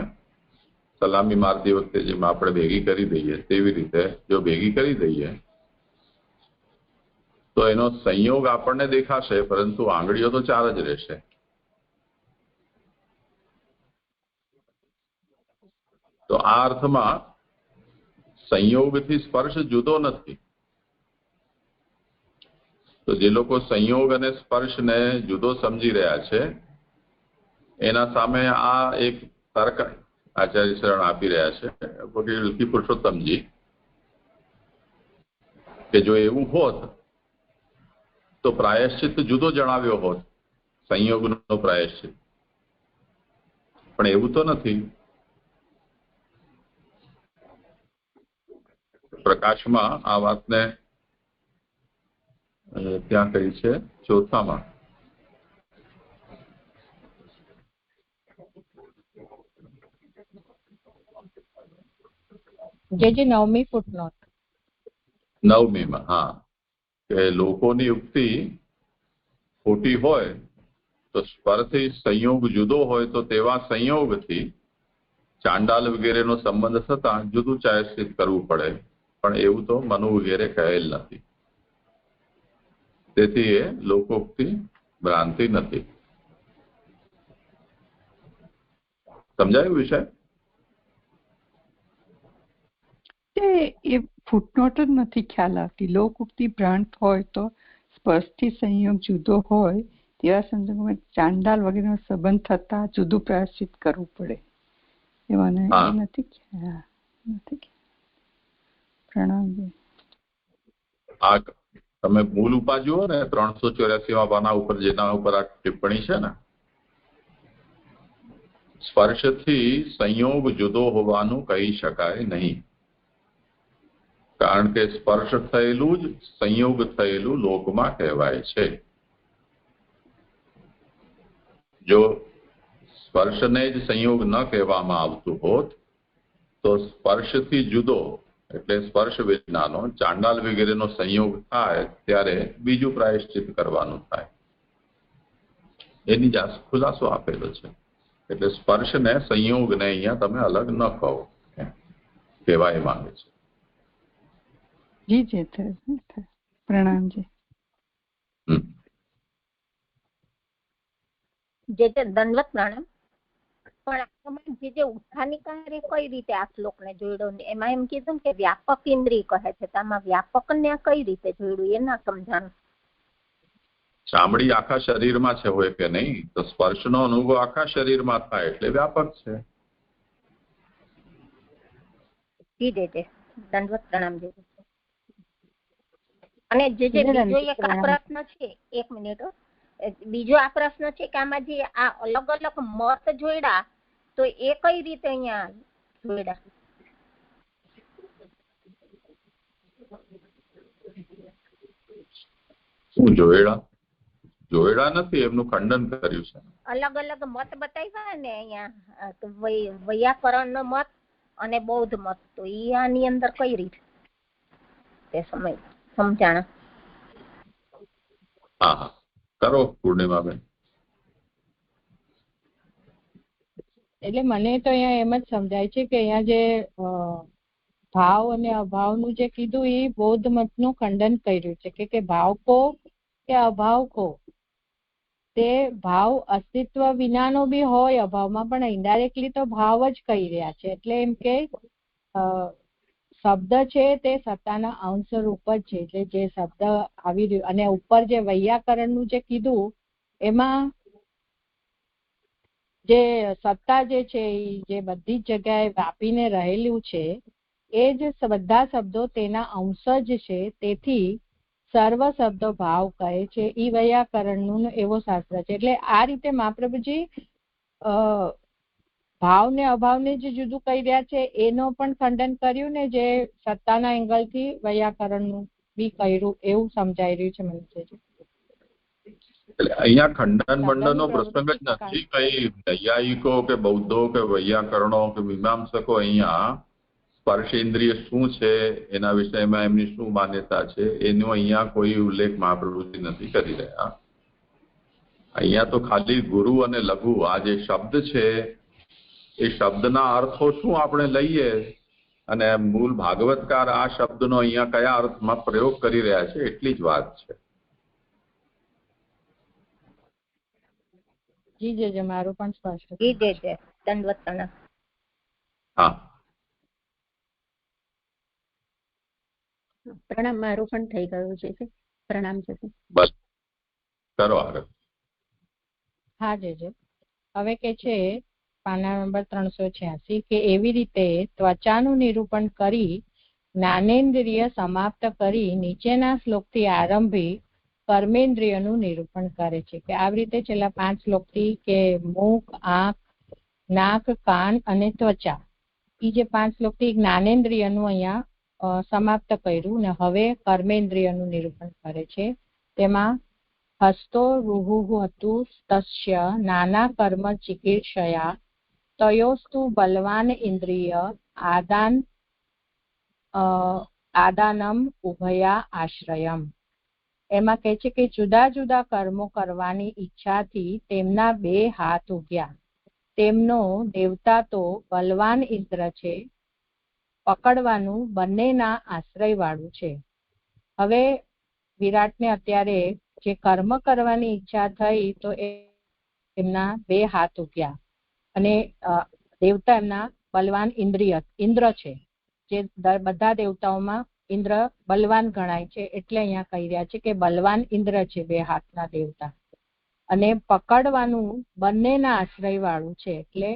સલામી મારતી વખતે જેમ આપણે ભેગી કરી દઈએ તેવી રીતે જો ભેગી કરી દઈએ તો એનો સંયોગ આપણને દેખાશે, પરંતુ આંગળીઓ તો 4 જ રહેશે. તો આ અર્થમાં સંયોગથી સ્પર્શ જુદો નથી. તો જે લોકો સંયોગ અને સ્પર્શને જુદો સમજી રહ્યા છે એના સામે આ એક તર્ક આચાર્ય શરણ આપી રહ્યા છે વકીલ પુરુષોત્તમજી, કે જો એવું હોત તો પ્રાયશ્ચિત જુદો જણાવ્યો હોત, સંયોગનો પ્રાયશ્ચિત. પણ એવું તો નથી. પ્રકાશમાં આ વાતને ત્યાં કહી છે, ચોથામાં. જે 9મી ફૂટનોટ. 9મીમાં, હા, કે લોકોની યુક્તિ ખોટી હોય તો સ્પરથી સંયોગ જુદો હોય તો તેવા સંયોગથી ચાંડાલ વગેરેનો સંબંધ થતા જુદું ચાયશ્ચિત કરવું પડે, પણ એવું તો મનુ વગેરે કહેલ નથી. તેથી એ લોકોક્તિ ભ્રાંતિ નથી. સમજાયું વિષય? એ ફૂટનોટ જ નથી ખ્યાલ આવતી. લોકોક્તિ ભ્રાંત હોય તો સ્પર્શથી સંયોગ જુદો હોય તેવા સંજોગોમાં ચાંડાલ વગેરેનો સંબંધ થતા જુદું પ્રાયશ્ચિત કરવું પડે. એવાને નથી ખ્યાલ. પ્રણામજી. આ તમે મૂળ ઉપા જુઓ ને 384 પાના ઉપર, જેના ઉપર આ ટિપ્પણી છે ને, સ્પર્શથી સંયોગ જુદો હોવાનું કહી શકાય નહીં, કારણ કે સ્પર્શ થયેલું જ સંયોગ થયેલું લોકમાં કહેવાય છે. જો સ્પર્શને જ સંયોગ ન કહેવામાં આવતું હોત તો સ્પર્શથી જુદો એટલે સ્પર્શ વિનાનો ચાંડાલ વગેરેનો સંયોગ થાય ત્યારે બીજું પ્રાયશ્ચિત કરવાનું થાય. એની જ ખુલાસો આપેલો છે. એટલે સ્પર્શને સંયોગને અહીંયા તમે અલગ ન કહો, કહેવાય માંગે છે. જી જે પ્રણામજી. જે દંડવત પ્રણામ. પણ જે ઉત્થાની કાર્ય કઈ રીતે આ શ્લોકને જોડ્યો, એમાં એમ કીધું કે વ્યાપક ઇન્દ્રિય કહે છે, તો આમાં વ્યાપક ને કઈ રીતે જોડ્યું એ ના સમજાણું. ચામડી આખા શરીરમાં છે હોય કે નહીં, તો સ્પર્શનો અનુભવ આખા શરીરમાં થાય એટલે વ્યાપક છે. જી જે દંડવત પ્રણામ. જે અને જે બીજો એક આ પ્રશ્ન છે, 1 મિનિટ, બીજો આ પ્રશ્ન છે કે આમાં જે આ અલગ અલગ મત જોડ્યા તો એ કઈ રીતે અહીંયા જોડ્યા? શું જોડ્યા? જોડ્યા નથી, એમનું ખંડન કર્યું છે. અલગ અલગ મત બતાવ્યા ને અહીંયા, વૈયાકરણ નો મત અને બૌદ્ધ મત, તો એ આની અંદર કઈ રીતે તે સમય સમજાણા? હા હા, કરો પૂર્ણિમાબેન. એટલે મને તો અહીંયા એમ જ સમજાય છે કે અહીંયા જે ભાવ અને અભાવનું જે કીધું એ બૌદ્ધ મતનું ખંડન કર્યું છે કે ભાવ કો કે અભાવ કો, તે ભાવ અસ્તિત્વ વિનાનો બી હોય અભાવમાં, પણ ઇન્ડાયરેક્ટલી તો ભાવ જ કહી રહ્યા છે. એટલે એમ કે શબ્દ છે તે સત્તાના અંશ રૂપ જ છે. એટલે જે શબ્દ આવી રહ્યો અને ઉપર જે વૈયાકરણનું જે કીધું એમાં જે સત્તા જે છે જે બધી જ જગ્યાએ વ્યાપીને રહેલું છે એ જ બધા શબ્દો તેના અંશ જ છે. તેથી સર્વ શબ્દો ભાવ કહે છે. ઈ વૈયાકરણનું એવો શાસ્ત્ર છે. એટલે આ રીતે મહાપ્રભુજી ભાવ ને અભાવને જે જુદું કહી રહ્યા છે એનો પણ ખંડન કર્યું ને જે સત્તાના એંગલથી વૈયાકરણનું બી કર્યું, એવું સમજાઈ રહ્યું છે મને. એટલે અહીંયા ખંડન મંડનનો પ્રસંગ જ નથી. કઈ નૈયાયિકો કે બૌદ્ધો કે વૈયાકરણો કે મીમાંસકો અહીંયા સ્પર્શેન્દ્રિય શું છે એના વિષયમાં એમની શું માન્યતા છે એનો અહીંયા કોઈ ઉલ્લેખ મહાપ્રભુજી નથી કરી રહ્યા. અહીંયા તો ખાલી ગુરુ અને લઘુ આ જે શબ્દ છે એ શબ્દના અર્થો શું આપણે લઈએ અને મૂળ ભાગવતકાર આ શબ્દનો અહીંયા કયા અર્થમાં પ્રયોગ કરી રહ્યા છે એટલી જ વાત છે. જી જે મારું પણ સ્પષ્ટ. જી જે દંડવત પ્રણામ. હા પ્રણામ, મારું પણ થઈ ગયું છે. પ્રણામ છે. બસ કરો આગળ. હા જે હવે કે છે પાના નંબર 386 કે એવી રીતે ત્વચાનું નિરૂપણ કરી જ્ઞાનેન્દ્રિય સમાપ્ત કરી નીચેના શ્લોકથી આરંભી કર્મેન્દ્રિયનું નિરૂપણ કરે છે. કે આવી રીતે છેલ્લા 5 શ્લોકથી કે મુખ, આંખ, નાક, કાન અને ત્વચા, એ જે 5 શ્લોકથી જ્ઞાનેન્દ્રિયનું અહીંયા સમાપ્ત કર્યું ને હવે કર્મેન્દ્રિયનું નિરૂપણ કરે છે. તેમાં હસ્તો રૂહુ હતું તસ્ય નાના કર્મ ચિકીર્ષયા તયોસ્તુ બલવાન ઇન્દ્રિય આદાનમ ઉભયા આશ્રયમ. એમાં કહે છે કે જુદા જુદા કર્મો કરવાની ઈચ્છાથી તેમના 2 હાથ ઉગ્યા. તેમનો દેવતા તો બલવાન ઇન્દ્ર છે, પકડવાનું બંનેના આશ્રય વાળું છે. હવે વિરાટને અત્યારે જે કર્મ કરવાની ઈચ્છા થઈ તો એમના 2 હાથ ઉગ્યા અને દેવતા એમના બલવાન ઇન્દ્ર છે. જે બધા દેવતાઓમાં ઇન્દ્ર બલવાન ગણાય છે, એટલે અહીંયા કહી રહ્યા છે કે બલવાન ઇન્દ્ર છે 2 હાથના દેવતા, અને પકડવાનું બંનેના આશ્રય વાળું છે. એટલે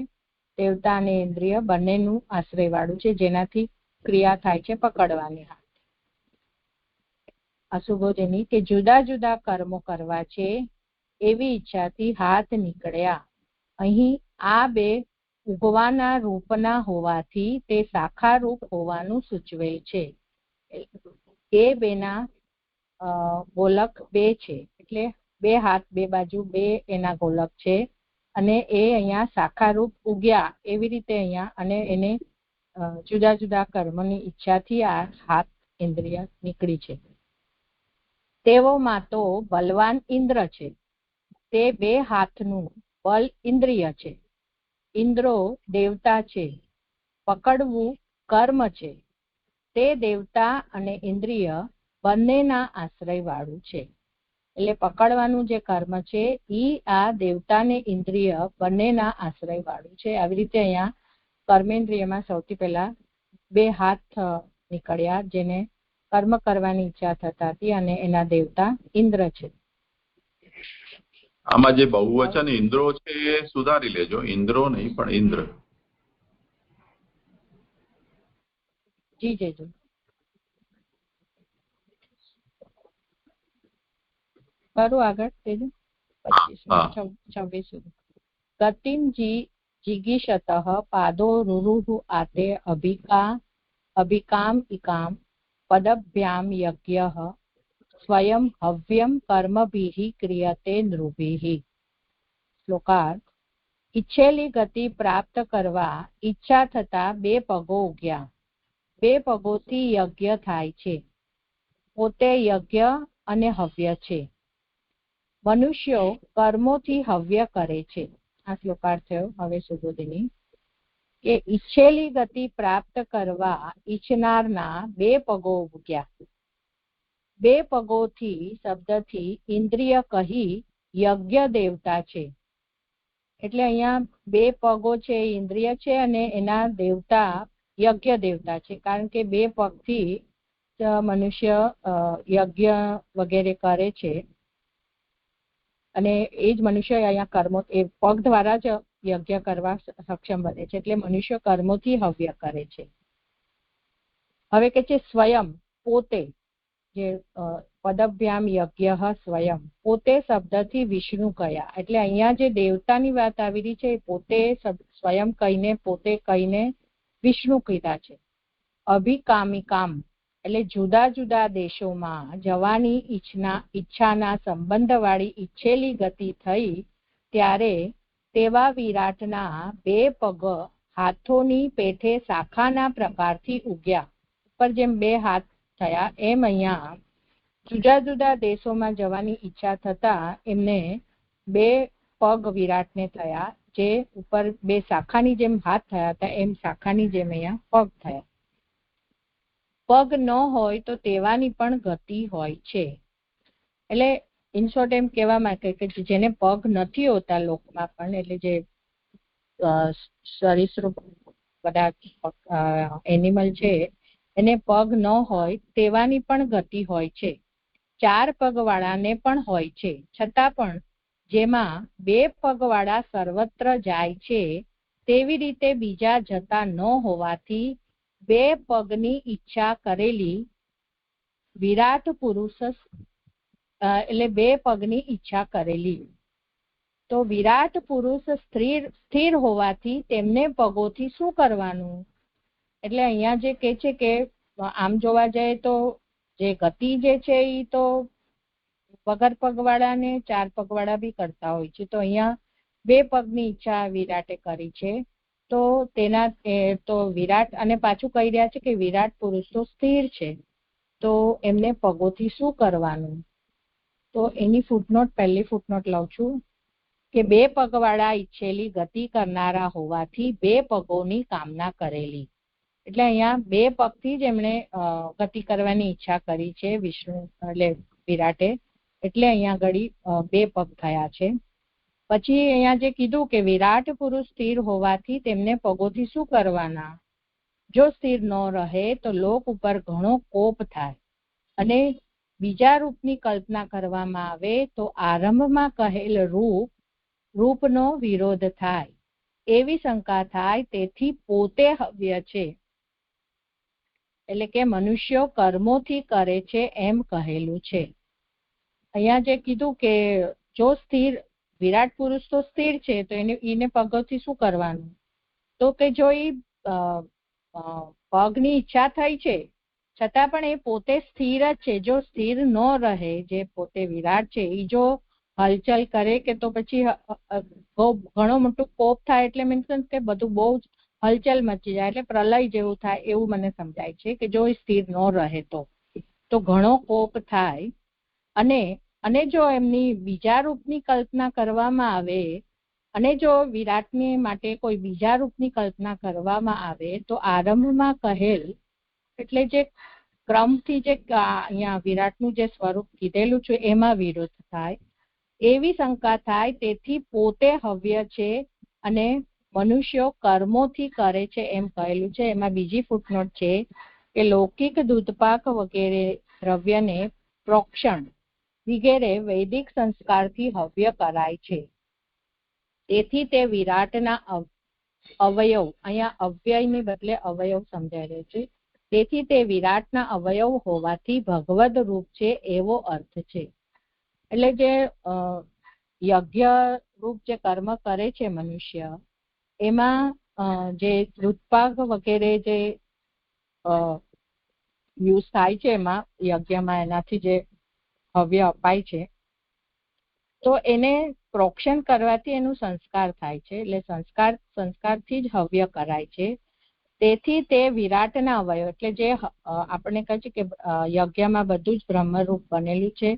દેવતા અને ઇન્દ્રિય બંનેનું આશ્રય વાળું છે, જેનાથી ક્રિયા થાય છે પકડવાની. અશુભોજની કે જુદા જુદા કર્મો કરવા છે એવી ઈચ્છાથી હાથ નીકળ્યા. અહીં આ 2 ઉગવાના રૂપના હોવાથી તે શાખા રૂપ હોવાનું સૂચવેલ છે. એ 2ના ગોલક 2 છે, એટલે 2 હાથ 2 બાજુ 2 એના ગોલક છે, અને એ અહીંયા શાખા રૂપ ઉગ્યા એવી રીતે અહીંયા, અને એને જુદા જુદા કર્મની ઈચ્છાથી આ હાથ ઇન્દ્રિય નીકળી છે. તેઓમાં તો બલવાન ઇન્દ્ર છે, તે 2 હાથનું બલ ઇન્દ્રિય છે. ઇન્દ્રો દેવતા છે, પકડવું કર્મ છે. તે દેવતા અને ઇન્દ્રિય બંનેના આશ્રય વાળું છે. એટલે પકડવાનું જે કર્મ છે એ આ દેવતા ને ઇન્દ્રિય બંનેના આશ્રય વાળું છે. આવી રીતે અહીંયા કર્મેન્દ્રિયમાં સૌથી પહેલા 2 હાથ નીકળ્યા, જેને કર્મ કરવાની ઈચ્છા થતા હતી, અને એના દેવતા ઇન્દ્ર છે. આમાં જે બહુવચન ઇન્દ્રો છે એ સુધારી લેજો, ઇન્દ્રો નહીં પણ ઇન્દ્ર. જી જજો. કરું આગળ તેજો 26 ગતિમ જીગીષત પાદો રૂરુહુ આતે અભિકામ ઇકામ પદભ્યામ યજ્ઞ સ્વયં હવ્યમ કર્મભિઃ ક્રિયતે નૃભિઃ. શ્લોકાર્થ. ઈચ્છેલી ગતિ પ્રાપ્ત કરવા ઈચ્છા થતા 2 પગો ઉગ્યા. 2 પગોથી યજ્ઞ થાય છે, પોતે યજ્ઞ અને હવ્ય છે. મનુષ્યો કર્મોથી હવ્ય કરે છે. આ શ્લોકાર્થ થયો. હવે સુબોધિની કે ઈચ્છેલી ગતિ પ્રાપ્ત કરવા ઈચ્છનારના 2 પગો ઉગ્યા. 2 પગોથી શબ્દથી ઇન્દ્રિય કહી યજ્ઞ દેવતા છે. એટલે અહીંયા 2 પગો છે ઇન્દ્રિય છે, અને એના દેવતા યજ્ઞ દેવતા છે, કારણ કે 2 પગથી મનુષ્ય યજ્ઞ વગેરે કરે છે, અને એ જ મનુષ્ય અહીંયા કર્મો એ પગ દ્વારા જ યજ્ઞ કરવા સક્ષમ બને છે. એટલે મનુષ્ય કર્મોથી હવ્ય કરે છે. હવે કે છે સ્વયં પોતે, જે પદભ્યામ યજ્ઞ સ્વયં પોતે શબ્દથી વિષ્ણુ કયા. એટલે અહીંયા જે દેવતાની વાત આવી રહી છે એ પોતે સ્વયં કહીને પોતે કહીને વિષ્ણુ કીધા છે. અભિકામિકામ એટલે જુદા જુદા દેશોમાં જવાની ઈચ્છાના સંબંધવાળી ઈચ્છેલી ગતિ થઈ ત્યારે તેવા વિરાટના 2 પગ હાથોની પેઠે શાખાના પ્રકારથી ઉગ્યા. પર જેમ 2 હાથ થયા એમ અહીંયા જુદા જુદા દેશોમાં જવાની ઈચ્છા થતા એમને 2 પગ વિરાટને થયા, જે ઉપર 2 શાખાની જેમ હાથ થયા હતા એમ શાખાની જેમ અહીંયા પગ થયા. પગ ન હોય તો તેવાની પણ ગતિ હોય છે. એટલે ઇન શોર્ટ એમ કહેવા માંગે કે જેને પગ નથી હોતા લોકમાં પણ, એટલે જે સરીસૃપ બધા એનિમલ છે એને પગ ન હોય તેવાની પણ ગતિ હોય છે. 4 પગવાળાને પણ હોય છે, છતાં પણ જેમાં 2 પગવાળા સર્વત્ર જાય છે તેવી રીતે બીજા જતા ન હોવાથી 2 પગની ઈચ્છા કરેલી વિરાટ પુરુષ, એટલે 2 પગની ઈચ્છા કરેલી. તો વિરાટ પુરુષ સ્થિર હોવાથી તેમને પગોથી શું કરવાનું? એટલે અહીંયા જે કહે છે કે આમ જોવા જઈએ તો જે ગતિ જે છે એ તો વગર પગવાળા ને 4 પગવાળા બી કરતા હોય છે. તો અહીંયા 2 પગની ઈચ્છા વિરાટે કરી છે. તો તેના તો વિરાટ અને પાછું કહી રહ્યા છે કે વિરાટ પુરુષ તો સ્થિર છે, તો એમને પગોથી શું કરવાનું? તો એની ફૂટનોટ, પહેલી ફૂટનોટ લઉં છું કે 2 પગવાળા ઈચ્છેલી ગતિ કરનારા હોવાથી 2 પગોની કામના કરેલી. એટલે અહીંયા 2 પગથી જ એમણે ગતિ કરવાની ઈચ્છા કરી છે વિષ્ણુ એટલે વિરાટે, એટલે અહીંયા ઘડી 2 પગ થયા છે. પછી અહીંયા જે કીધું કે વિરાટ પુરુષ સ્થિર હોવાથી તેમને પગોથી શું કરવાના? જો સ્થિર ન રહે તો લોક ઉપર ઘણો કોપ થાય અને બીજા રૂપની કલ્પના કરવામાં આવે તો આરંભમાં કહેલ રૂપનો વિરોધ થાય, એવી શંકા થાય. તેથી પોતે હવ્ય છે, એટલે કે મનુષ્યો કર્મોથી કરે છે એમ કહેલું છે. અહીંયા જે કીધું કે જો સ્થિર વિરાટ પુરુષ તો સ્થિર છે, તો એને પગોથી શું કરવાનું? તો કે જો એ પગની ઈચ્છા થઈ છે છતાં પણ એ પોતે સ્થિર જ છે. જો સ્થિર ન રહે, જે પોતે વિરાટ છે એ જો હલચલ કરે કે તો પછી ઘણો મોટો કોપ થાય, એટલે મીન્સ કે બધું બહુ જ હલચલ મચી જાય, એટલે પ્રલય જેવું થાય એવું મને સમજાય છે કે જો સ્થિર ન રહે તો ઘણો કોપ થાય. અને જો એમની બીજા રૂપની કલ્પના કરવામાં આવે અને જો વિરાટને માટે કોઈ બીજા રૂપની કલ્પના કરવામાં આવે તો આરંભમાં કહેલ, એટલે જે ક્રમથી જે અહીંયા વિરાટનું જે સ્વરૂપ કીધેલું છે એમાં વિરોધ થાય, એવી શંકા થાય. તેથી પોતે હવ્ય છે અને મનુષ્યો કર્મોથી કરે છે એમ કહેલું છે. એમાં બીજી ફૂટનોટ છે કે લૌકિક દૂધપાક વગેરે દ્રવ્યને પ્રોક્ષણ વગેરે વૈદિક સંસ્કારથી હવ્ય કરાય છે. તેથી તે વિરાટના અવયવ, અહીંયા અવ્યયને બદલે અવયવ સમજાય રહ્યો છે, તેથી તે વિરાટના અવયવ હોવાથી ભગવદ રૂપ છે એવો અર્થ છે. એટલે જે યજ્ઞ રૂપ જે કર્મ કરે છે મનુષ્ય, એમાં જે દૂધપાક વગેરે જે યુઝ થાય છે એમાં યજ્ઞમાં, એનાથી જે હવ્ય અપાય છે, તો એને પ્રોક્ષણ કરવાથી એનું સંસ્કાર થાય છે, એટલે સંસ્કારથી જ હવ્ય કરાય છે. તેથી તે વિરાટના અવયવ, એટલે જે આપણે કહે છે કે યજ્ઞમાં બધું જ બ્રહ્મરૂપ બનેલું છે,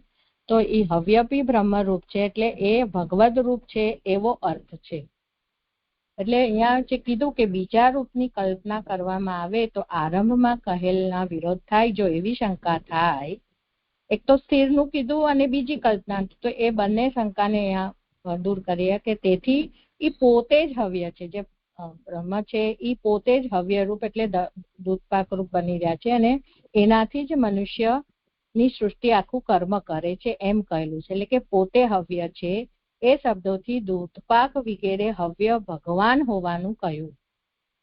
તો એ હવ્ય બી બ્રહ્મરૂપ છે, એટલે એ ભગવદ રૂપ છે એવો અર્થ છે. એટલે અહીંયા જે કીધું કે બીજા રૂપની કલ્પના કરવામાં આવે તો આરંભમાં કહેલના વિરોધ થાય. જો એવી શંકા થાય, એક તો સ્થિરનું કીધું અને બીજી કલ્પના, તો એ બંને શંકાને અહીંયા દૂર કરીએ કે તેથી એ પોતે જ હવ્ય છે, જે બ્રહ્મ છે એ પોતે જ હવ્ય રૂપ એટલે દૂધપાક રૂપ બની રહ્યા છે અને એનાથી જ મનુષ્યની સૃષ્ટિ આખું કર્મ કરે છે એમ કહેલું છે. એટલે કે પોતે હવ્ય છે એ શબ્દોથી દૂધપાક વગેરે હવ્ય ભગવાન હોવાનું કહ્યું.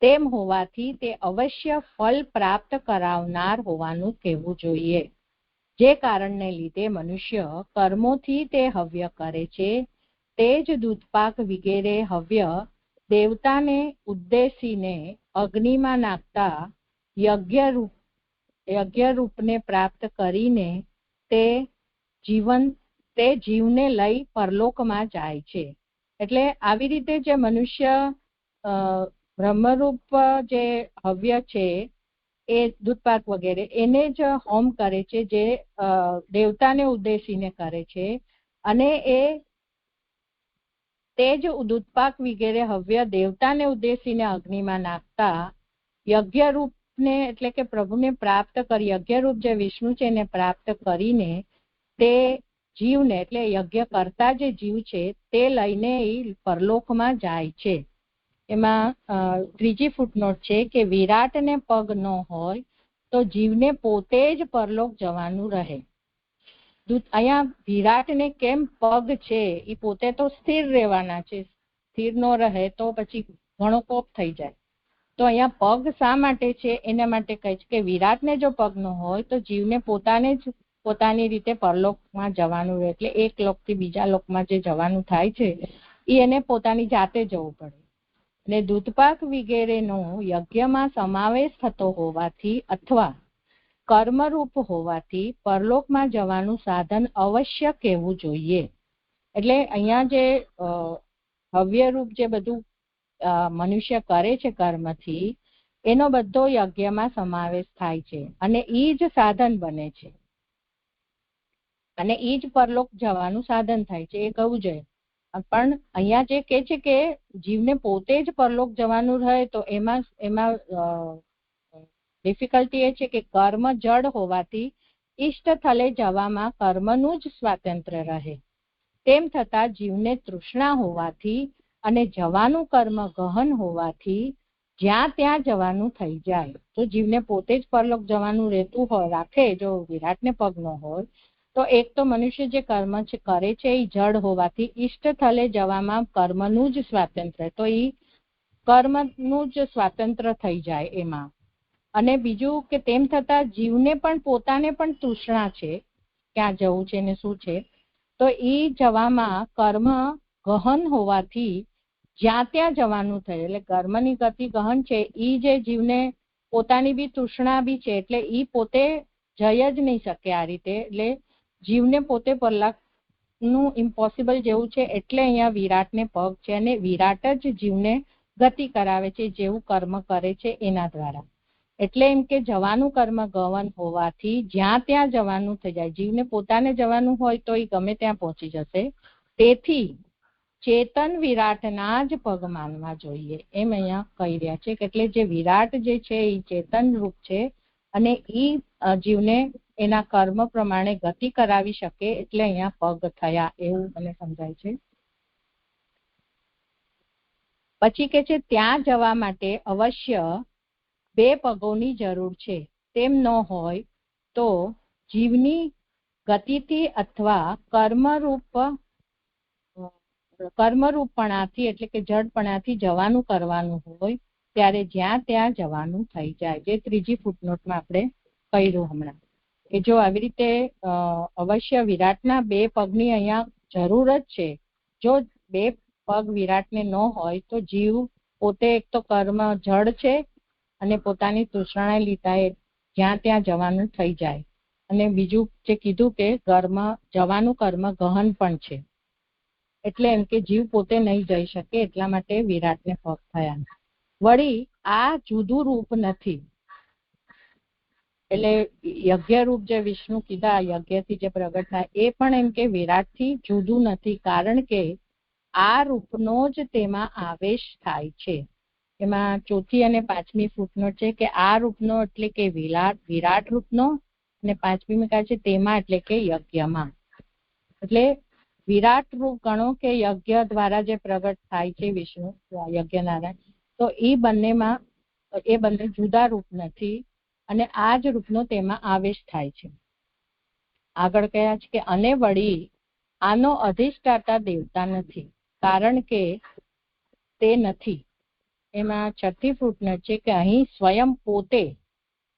તેમ હોવાથી તે અવશ્ય ફળ પ્રાપ્ત કરાવનાર હોવાનું કહેવું જોઈએ. જે કારણને લીધે મનુષ્ય કર્મોથી તે હવ્ય કરે છે, તે જ દૂધપાક વગેરે હવ્ય દેવતાને ઉદ્દેશીને અગ્નિમાં નાખતા યજ્ઞ રૂપને પ્રાપ્ત કરીને તે જીવને લઈ પરલોકમાં જાય છે. એટલે આવી રીતે જે મનુષ્ય બ્રહ્મરૂપ જે હવ્ય છે એ દૂધપાક વગેરે એને જ હોમ કરે છે, જે દેવતાને ઉદ્દેશીને કરે છે, અને તે જ દૂધપાક વગેરે હવ્ય દેવતાને ઉદ્દેશીને અગ્નિમાં નાખતા યજ્ઞરૂપને એટલે કે પ્રભુને પ્રાપ્ત કરી, યજ્ઞરૂપ જે વિષ્ણુ છે એને પ્રાપ્ત કરીને તે જીવને એટલે યજ્ઞ કરતા જે જીવ છે તે લઈને પરલોકમાં જાય છે. એમાં ત્રીજી ફૂટનોટ છે કે વિરાટને પગ ન હોય તો જીવને પોતે જ પરલોક જવાનું રહે. અહીંયા વિરાટને કેમ પગ છે, એ પોતે તો સ્થિર રહેવાના છે, સ્થિર ન રહે તો પછી ઘણો કોપ થઈ જાય. તો અહીંયા પગ શા માટે છે એના માટે કહે છે કે વિરાટને જો પગ ન હોય તો જીવને પોતાને જ પોતાની રીતે પરલોકમાં જવાનું રહે, એટલે એક લોકથી બીજા લોકમાં જે જવાનું થાય છે એ એને પોતાની જાતે જવું પડે. અને દૂધપાક વગેરેનો યજ્ઞમાં સમાવેશ થતો હોવાથી અથવા કર્મરૂપ હોવાથી પરલોકમાં જવાનું સાધન અવશ્ય કહેવું જોઈએ. એટલે અહીંયા જે હવ્યરૂપ જે બધું મનુષ્ય કરે છે કર્મથી, એનો બધો યજ્ઞમાં સમાવેશ થાય છે અને એ જ સાધન બને છે અને એ જ પરલોક જવાનું સાધન થાય છે, એ કહવું જોઈએ. પણ અહીંયા જે કે છે કે જીવને પોતે જ પરલોક જવાનું રહે, તો એમાં ડિફિકલ્ટી એ છે કે કર્મ જડ હોવાથી ઈષ્ટ સ્થળે જવામાં કર્મનું જ સ્વાતંત્ર્ય રહે. તેમ છતાં જીવને તૃષ્ણા હોવાથી અને જવાનું કર્મ ગહન હોવાથી જ્યાં ત્યાં જવાનું થઈ જાય. તો જીવને પોતે જ પરલોક જવાનું રહેતું હોય રાખે, જો વિરાટને પગ ન હોય, તો એક તો મનુષ્ય જે કર્મ કરે છે એ જડ હોવાથી ઈષ્ટ સ્થળે જવામાં કર્મનું જ સ્વાતંત્ર્ય, તો એ કર્મનું જ સ્વાતંત્ર્ય થઈ જાય એમાં. અને બીજું કે તેમ છતાં જીવને પણ પોતાને પણ તૃષ્ણા છે ક્યાં જવું છે ને શું છે, તો એ જવામાં કર્મ ગહન હોવાથી જ્યાં ત્યાં જવાનું થાય. એટલે કર્મની ગતિ ગહન છે, એ જે જીવને પોતાની બી તૃષ્ણા બી છે, એટલે એ પોતે જઈ જ નહીં શકે આ રીતે. એટલે જીવને પોતે પરલોકનું ઇમ્પોસિબલ જેવું છે, એટલે અહીંયા વિરાટને પગ છે અને વિરાટ જ જીવને ગતિ કરાવે છે જેવું કર્મ કરે છે એના દ્વારા. એટલે એમ કે જવાનું કર્મ ગહન હોવાથી જ્યાં ત્યાં જવાનું થઈ જાય. જીવને પોતાને જવાનું હોય તો એ ગમે ત્યાં પહોંચી જશે, તેથી ચેતન વિરાટના જ પગ માનવા જોઈએ એમ અહીંયા કહી રહ્યા છે. એટલે જે વિરાટ જે છે એ ચેતન રૂપ છે અને એ જીવને એના કર્મ પ્રમાણે ગતિ કરાવી શકે, એટલે અહીંયા પગ થયા એવું મને સમજાય છે. પછી કે છે ત્યાં જવા માટે અવશ્ય 2 પગોની જરૂર છે. તેમ ન હોય તો જીવની ગતિથી અથવા કર્મરૂપણાથી એટલે કે જડપણાથી જવાનું કરવાનું હોય ત્યારે જ્યાં ત્યાં જવાનું થઈ જાય. જે 3જી ફૂટનોટમાં આપણે કહ્યું હમણાં કે જો આવી રીતે અવશ્ય વિરાટના 2 પગની અહીંયા જરૂર જ છે. જો 2 પગ વિરાટને ન હોય તો જીવ પોતે એક તો કર્મ જડ છે અને પોતાની તૃષ્ણા લીધા જ્યાં ત્યાં જવાનું થઈ જાય. અને બીજું જે કીધું કે જવાનું કર્મ ગહન પણ છે, એટલે એમ કે જીવ પોતે નહીં જઈ શકે, એટલા માટે વિરાટને પગ થયા. વળી આ જુદું રૂપ નથી. એટલે યજ્ઞ રૂપ જે વિષ્ણુ કીધા યજ્ઞથી જે પ્રગટ થાય એ પણ એમ કે વિરાટથી જુદું નથી, કારણ કે આ રૂપનો જ તેમાં આવેશ થાય છે. એમાં 4થી અને 5મી ફૂટનોટ છે કે આ રૂપનો એટલે કે વિરાટ રૂપનો, અને 5મી કહે છે તેમાં એટલે કે યજ્ઞમાં. એટલે વિરાટ રૂપ ગણો કે યજ્ઞ દ્વારા જે પ્રગટ થાય છે વિષ્ણુ યજ્ઞનારાયણ, તો એ બંને જુદા રૂપ નથી અને આ જ રૂપનો તેમાં આવેશ થાય છે. આગળ કહ્યા છે કે અને વળી આનો અધિષ્ઠાતા દેવતા નથી, કારણ કે તે નથી. એમાં 6થી ફૂટનોટ છે કે અહીં સ્વયં પોતે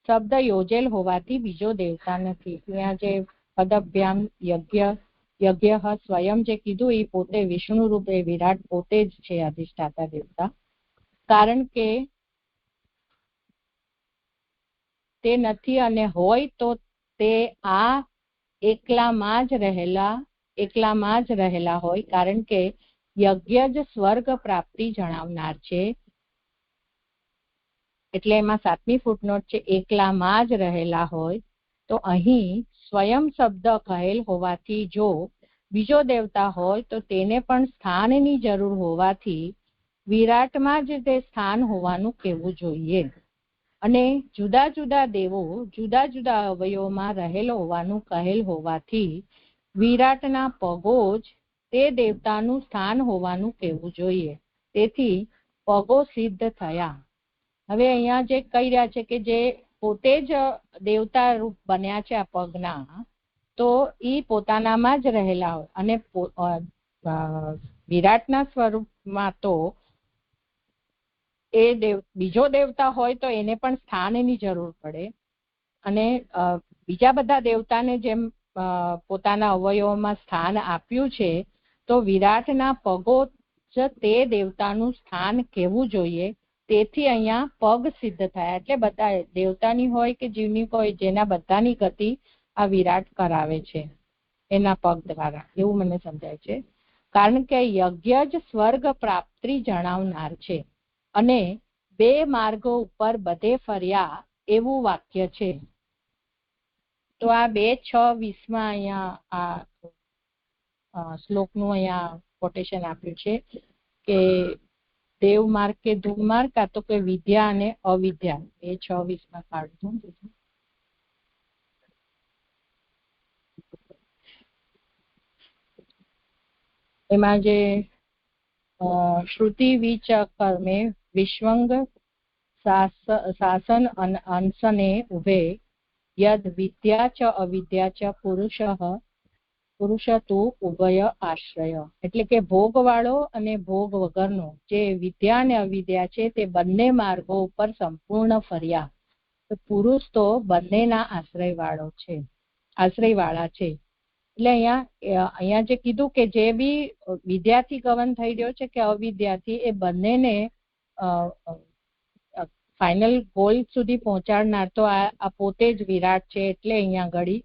શબ્દ યોજેલ હોવાથી બીજો દેવતા નથી. ત્યાં જે પદભ્યામ યજ્ઞ સ્વયં જે કીધું એ પોતે વિષ્ણુ રૂપે વિરાટ પોતે જ છે અધિષ્ઠાતા દેવતા, કારણ કે તે નથી અને હોય તો તે આ એકલામાં જ રહેલા હોય, કારણ કે યજ્ઞ જ સ્વર્ગ પ્રાપ્તિ જણાવનાર છે. એટલે એમાં 7મી ફૂટનોટ છે એકલામાં જ રહેલા હોય. તો અહીં સ્વયં શબ્દ કહેલ હોવાથી જો બીજો દેવતા હોય તો તેને પણ સ્થાનની જરૂર હોવાથી વિરાટમાં જ તે સ્થાન હોવાનું કહેવું જોઈએ. અને જુદા જુદા દેવો જુદા જુદા અવયવોમાં રહેલો હોવાનું કહેલ હોવાથી વિરાટના પગો જ તે દેવતાનું સ્થાન હોવાનું કહેવું જોઈએ. તેથી પગો સિદ્ધ થયા. હવે અહીંયા જે કહી રહ્યા છે કે જે પોતે જ દેવતા રૂપ બન્યા છે આ પગના, તો એ પોતાનામાં જ રહેલા હોય અને વિરાટના સ્વરૂપમાં તો એ બીજો દેવતા હોય તો એને પણ સ્થાનની જરૂર પડે. અને બીજા બધા દેવતાને જેમ પોતાના અવયવોમાં સ્થાન આપ્યું છે, તો વિરાટના પગો જ તે દેવતાનું સ્થાન કહેવું જોઈએ. તેથી અહીંયા પગ સિદ્ધ થયા. એટલે બધા દેવતાની હોય કે જીવની હોય, જેના બધાની ગતિ આ વિરાટ કરાવે છે એના પગ દ્વારા, એવું મને સમજાય છે. કારણ કે યજ્ઞ જ સ્વર્ગ પ્રાપ્તિ જણાવનાર છે અને 2 માર્ગો ઉપર બધે ફર્યા એવું વાક્ય છે. તો આ 2:6-20 અહીંયા આ શ્લોકનું અહીંયા કોટેશન આપ્યું છે કે દેવ માર્ગ કે ધૂમ માર્ગ, કાં તો કે વિદ્યા અને અવિદ્યા. 2:6-20 કાઢજો. એમાં જે શ્રુતિ વિચ કર્મે વિશ્વંગ શાસન અંશને ઉભે યદ વિદ્યા ચ અવિદ્યા ચ પુરુષ તુ ઉભય આશ્રય. એટલે કે ભોગવાળો અને ભોગ વગરનો જે વિદ્યા અને અવિદ્યા છે તે બંને માર્ગો ઉપર સંપૂર્ણ ફર્યા. તો પુરુષ તો બંનેના આશ્રયવાળા છે. એટલે અહીંયા જે કીધું કે જે બી વિદ્યાથી ગમન થઈ રહ્યો છે કે અવિદ્યાથી, એ બંનેને ફાઇનલ ગોલ સુધી પહોંચાડનાર તો આ પોતે જ વિરાટ છે. એટલે અહીંયા ઘડી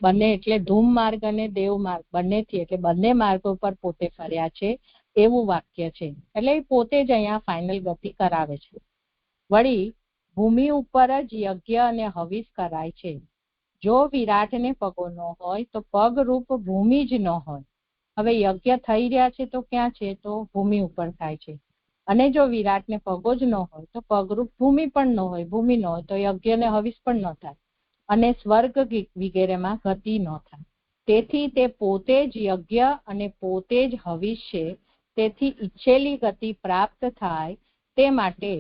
બંને, એટલે ધૂમ માર્ગ અને દેવ માર્ગ બંનેથી, એટલે બંને માર્ગો પર પોતે ફર્યા છે એવું વાક્ય છે. એટલે પોતે જ અહીંયા ફાઇનલ ગતિ કરાવે છે. વળી ભૂમિ ઉપર જ યજ્ઞ અને હવિષ કરાય છે. જો વિરાટને પગો ન હોય તો પગરૂપ ભૂમિ જ ન હોય. હવે યજ્ઞ થઈ રહ્યા છે તો ક્યાં છે? તો ભૂમિ ઉપર થાય છે. અને જો વિરાટને પગો જ ન હોય તો પગરૂપ ભૂમિ પણ ન હોય, ભૂમિ ન હોય તો યજ્ઞ અને હવિષ પણ ન થાય અને સ્વર્ગ વગેરેમાં ગતિ ન થાય. તેથી તે પોતે જ યજ્ઞ અને પોતે જ હવિષ છે. તેથી ઈચ્છેલી ગતિ પ્રાપ્ત થાય તે માટે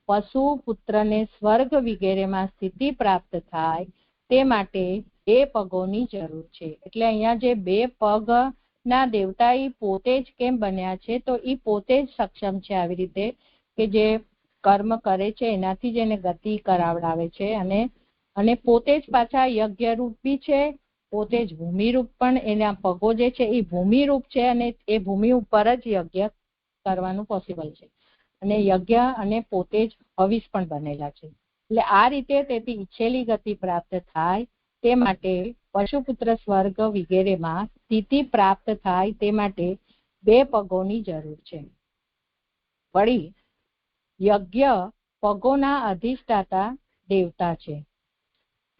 પશુ પુત્રને સ્વર્ગ વગેરેમાં સ્થિતિ પ્રાપ્ત થાય તે માટે 2 પગોની જરૂર છે. એટલે અહીંયા જે 2 પગના દેવતા એ પોતે જ કેમ બન્યા છે? તો એ પોતે જ સક્ષમ છે આવી રીતે કે જે કર્મ કરે છે એનાથી જ એને ગતિ કરાવડાવે છે. અને પોતે જ પાછા યજ્ઞ રૂપ બી છે, પોતે જ ભૂમિ રૂપ પણ. એના પગો જે છે એ ભૂમિ રૂપ છે અને એ ભૂમિ ઉપર જ યજ્ઞ કરવાનું પોસિબલ છે. અને યજ્ઞ અને પોતે જ હવિષ પણ બનેલા છે. એટલે આ રીતે તેથી ઈચ્છેલી ગતિ પ્રાપ્ત થાય તે માટે પશુપુત્ર સ્વર્ગ વગેરેમાં સ્થિતિ પ્રાપ્ત થાય તે માટે 2 પગોની જરૂર છે. વળી યજ્ઞ પગોના અધિષ્ઠાતા દેવતા છે.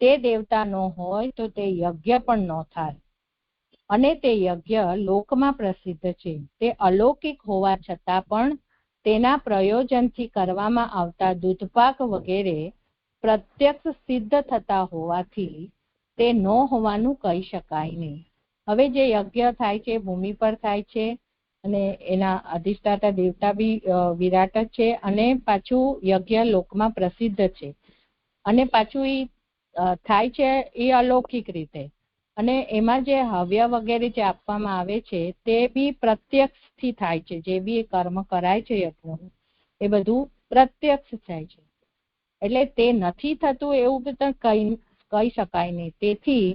તે દેવતા ન હોય તો તે યજ્ઞ પણ ન થાય. અને તે યજ્ઞ લોકમાં પ્રસિદ્ધ છે. તે અલૌકિક હોવા છતાં પણ તેના પ્રયોજનથી કરવામાં આવતા દૂધપાક વગેરે પ્રત્યક્ષ સિદ્ધ થતા હોવાથી તે ન હોવાનું કહી શકાય નહીં. હવે જે યજ્ઞ થાય છે ભૂમિ પર થાય છે અને એના અધિષ્ઠાતા દેવતા બી વિરાટ જ છે અને પાછું યજ્ઞ લોકમાં પ્રસિદ્ધ છે અને પાછું એ થાય છે એ અલૌકિક રીતે. અને એમાં જે હવ્ય વગેરે જે આપવામાં આવે છે તે બી પ્રત્યક્ષથી થાય છે. જે બી કર્મ કરાય છે યજ્ઞ એ બધું પ્રત્યક્ષ થાય છે. એટલે તે નથી થતું એવું પણ કહી શકાય નહીં. તેથી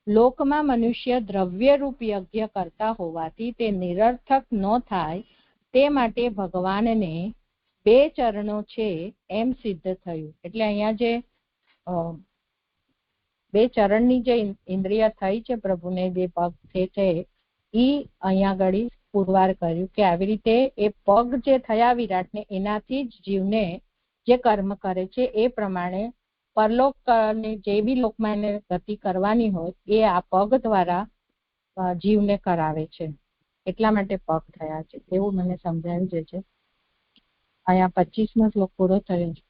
લોકમાં મનુષ્ય દ્રવ્યરૂપ યજ્ઞ કરતા હોવાથી તે નિરર્થક ન થાય તે માટે ભગવાનને 2 ચરણો છે એમ સિદ્ધ થયું. એટલે અહીંયા જે 2 ચરણની જે ઇન્દ્રિય થઈ છે પ્રભુને, 2 પગ છે એ અહીંયા આગળ પુરવાર કર્યું કે આવી રીતે એ પગ જે થયા વિરાટને એનાથી જ જીવને જે કર્મ કરે છે એ પ્રમાણે પરલોક જે બી લોકમાં એને ગતિ કરવાની હોય એ આ પગ દ્વારા જીવને કરાવે છે. એટલા માટે પગ થયા છે એવું મને સમજાયું છે. અહીંયા 25મો શ્લોક પૂરો થયો છે.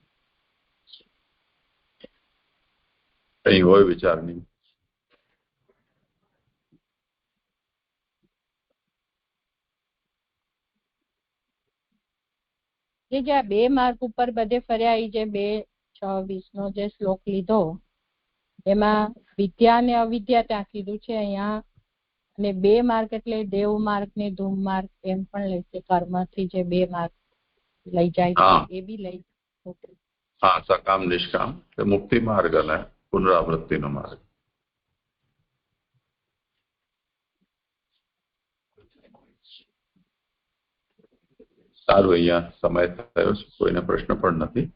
કઈ હોય વિચારની? જે 2 માર્ગ ઉપર બધે ફર્યા એ જે 2:6-20 નો જે શ્લોક લીધો એમાં વિદ્યા અને અવિદ્યા ત્યાં કીધું છે અહીંયા. અને 2 માર્ગ એટલે દેવ માર્ગ ને ધૂમ માર્ગ એમ પણ લે છે. કર્મથી જે 2 માર્ગ લઈ જાય છે એ બી લઈ. હા, સકામ નિષ્કામ, મુક્તિ માર્ગ અને પુનરાવૃત્તિનો માર્ગ. સારું, અહીંયા સમય થયો છે, કોઈને પ્રશ્ન પણ નથી.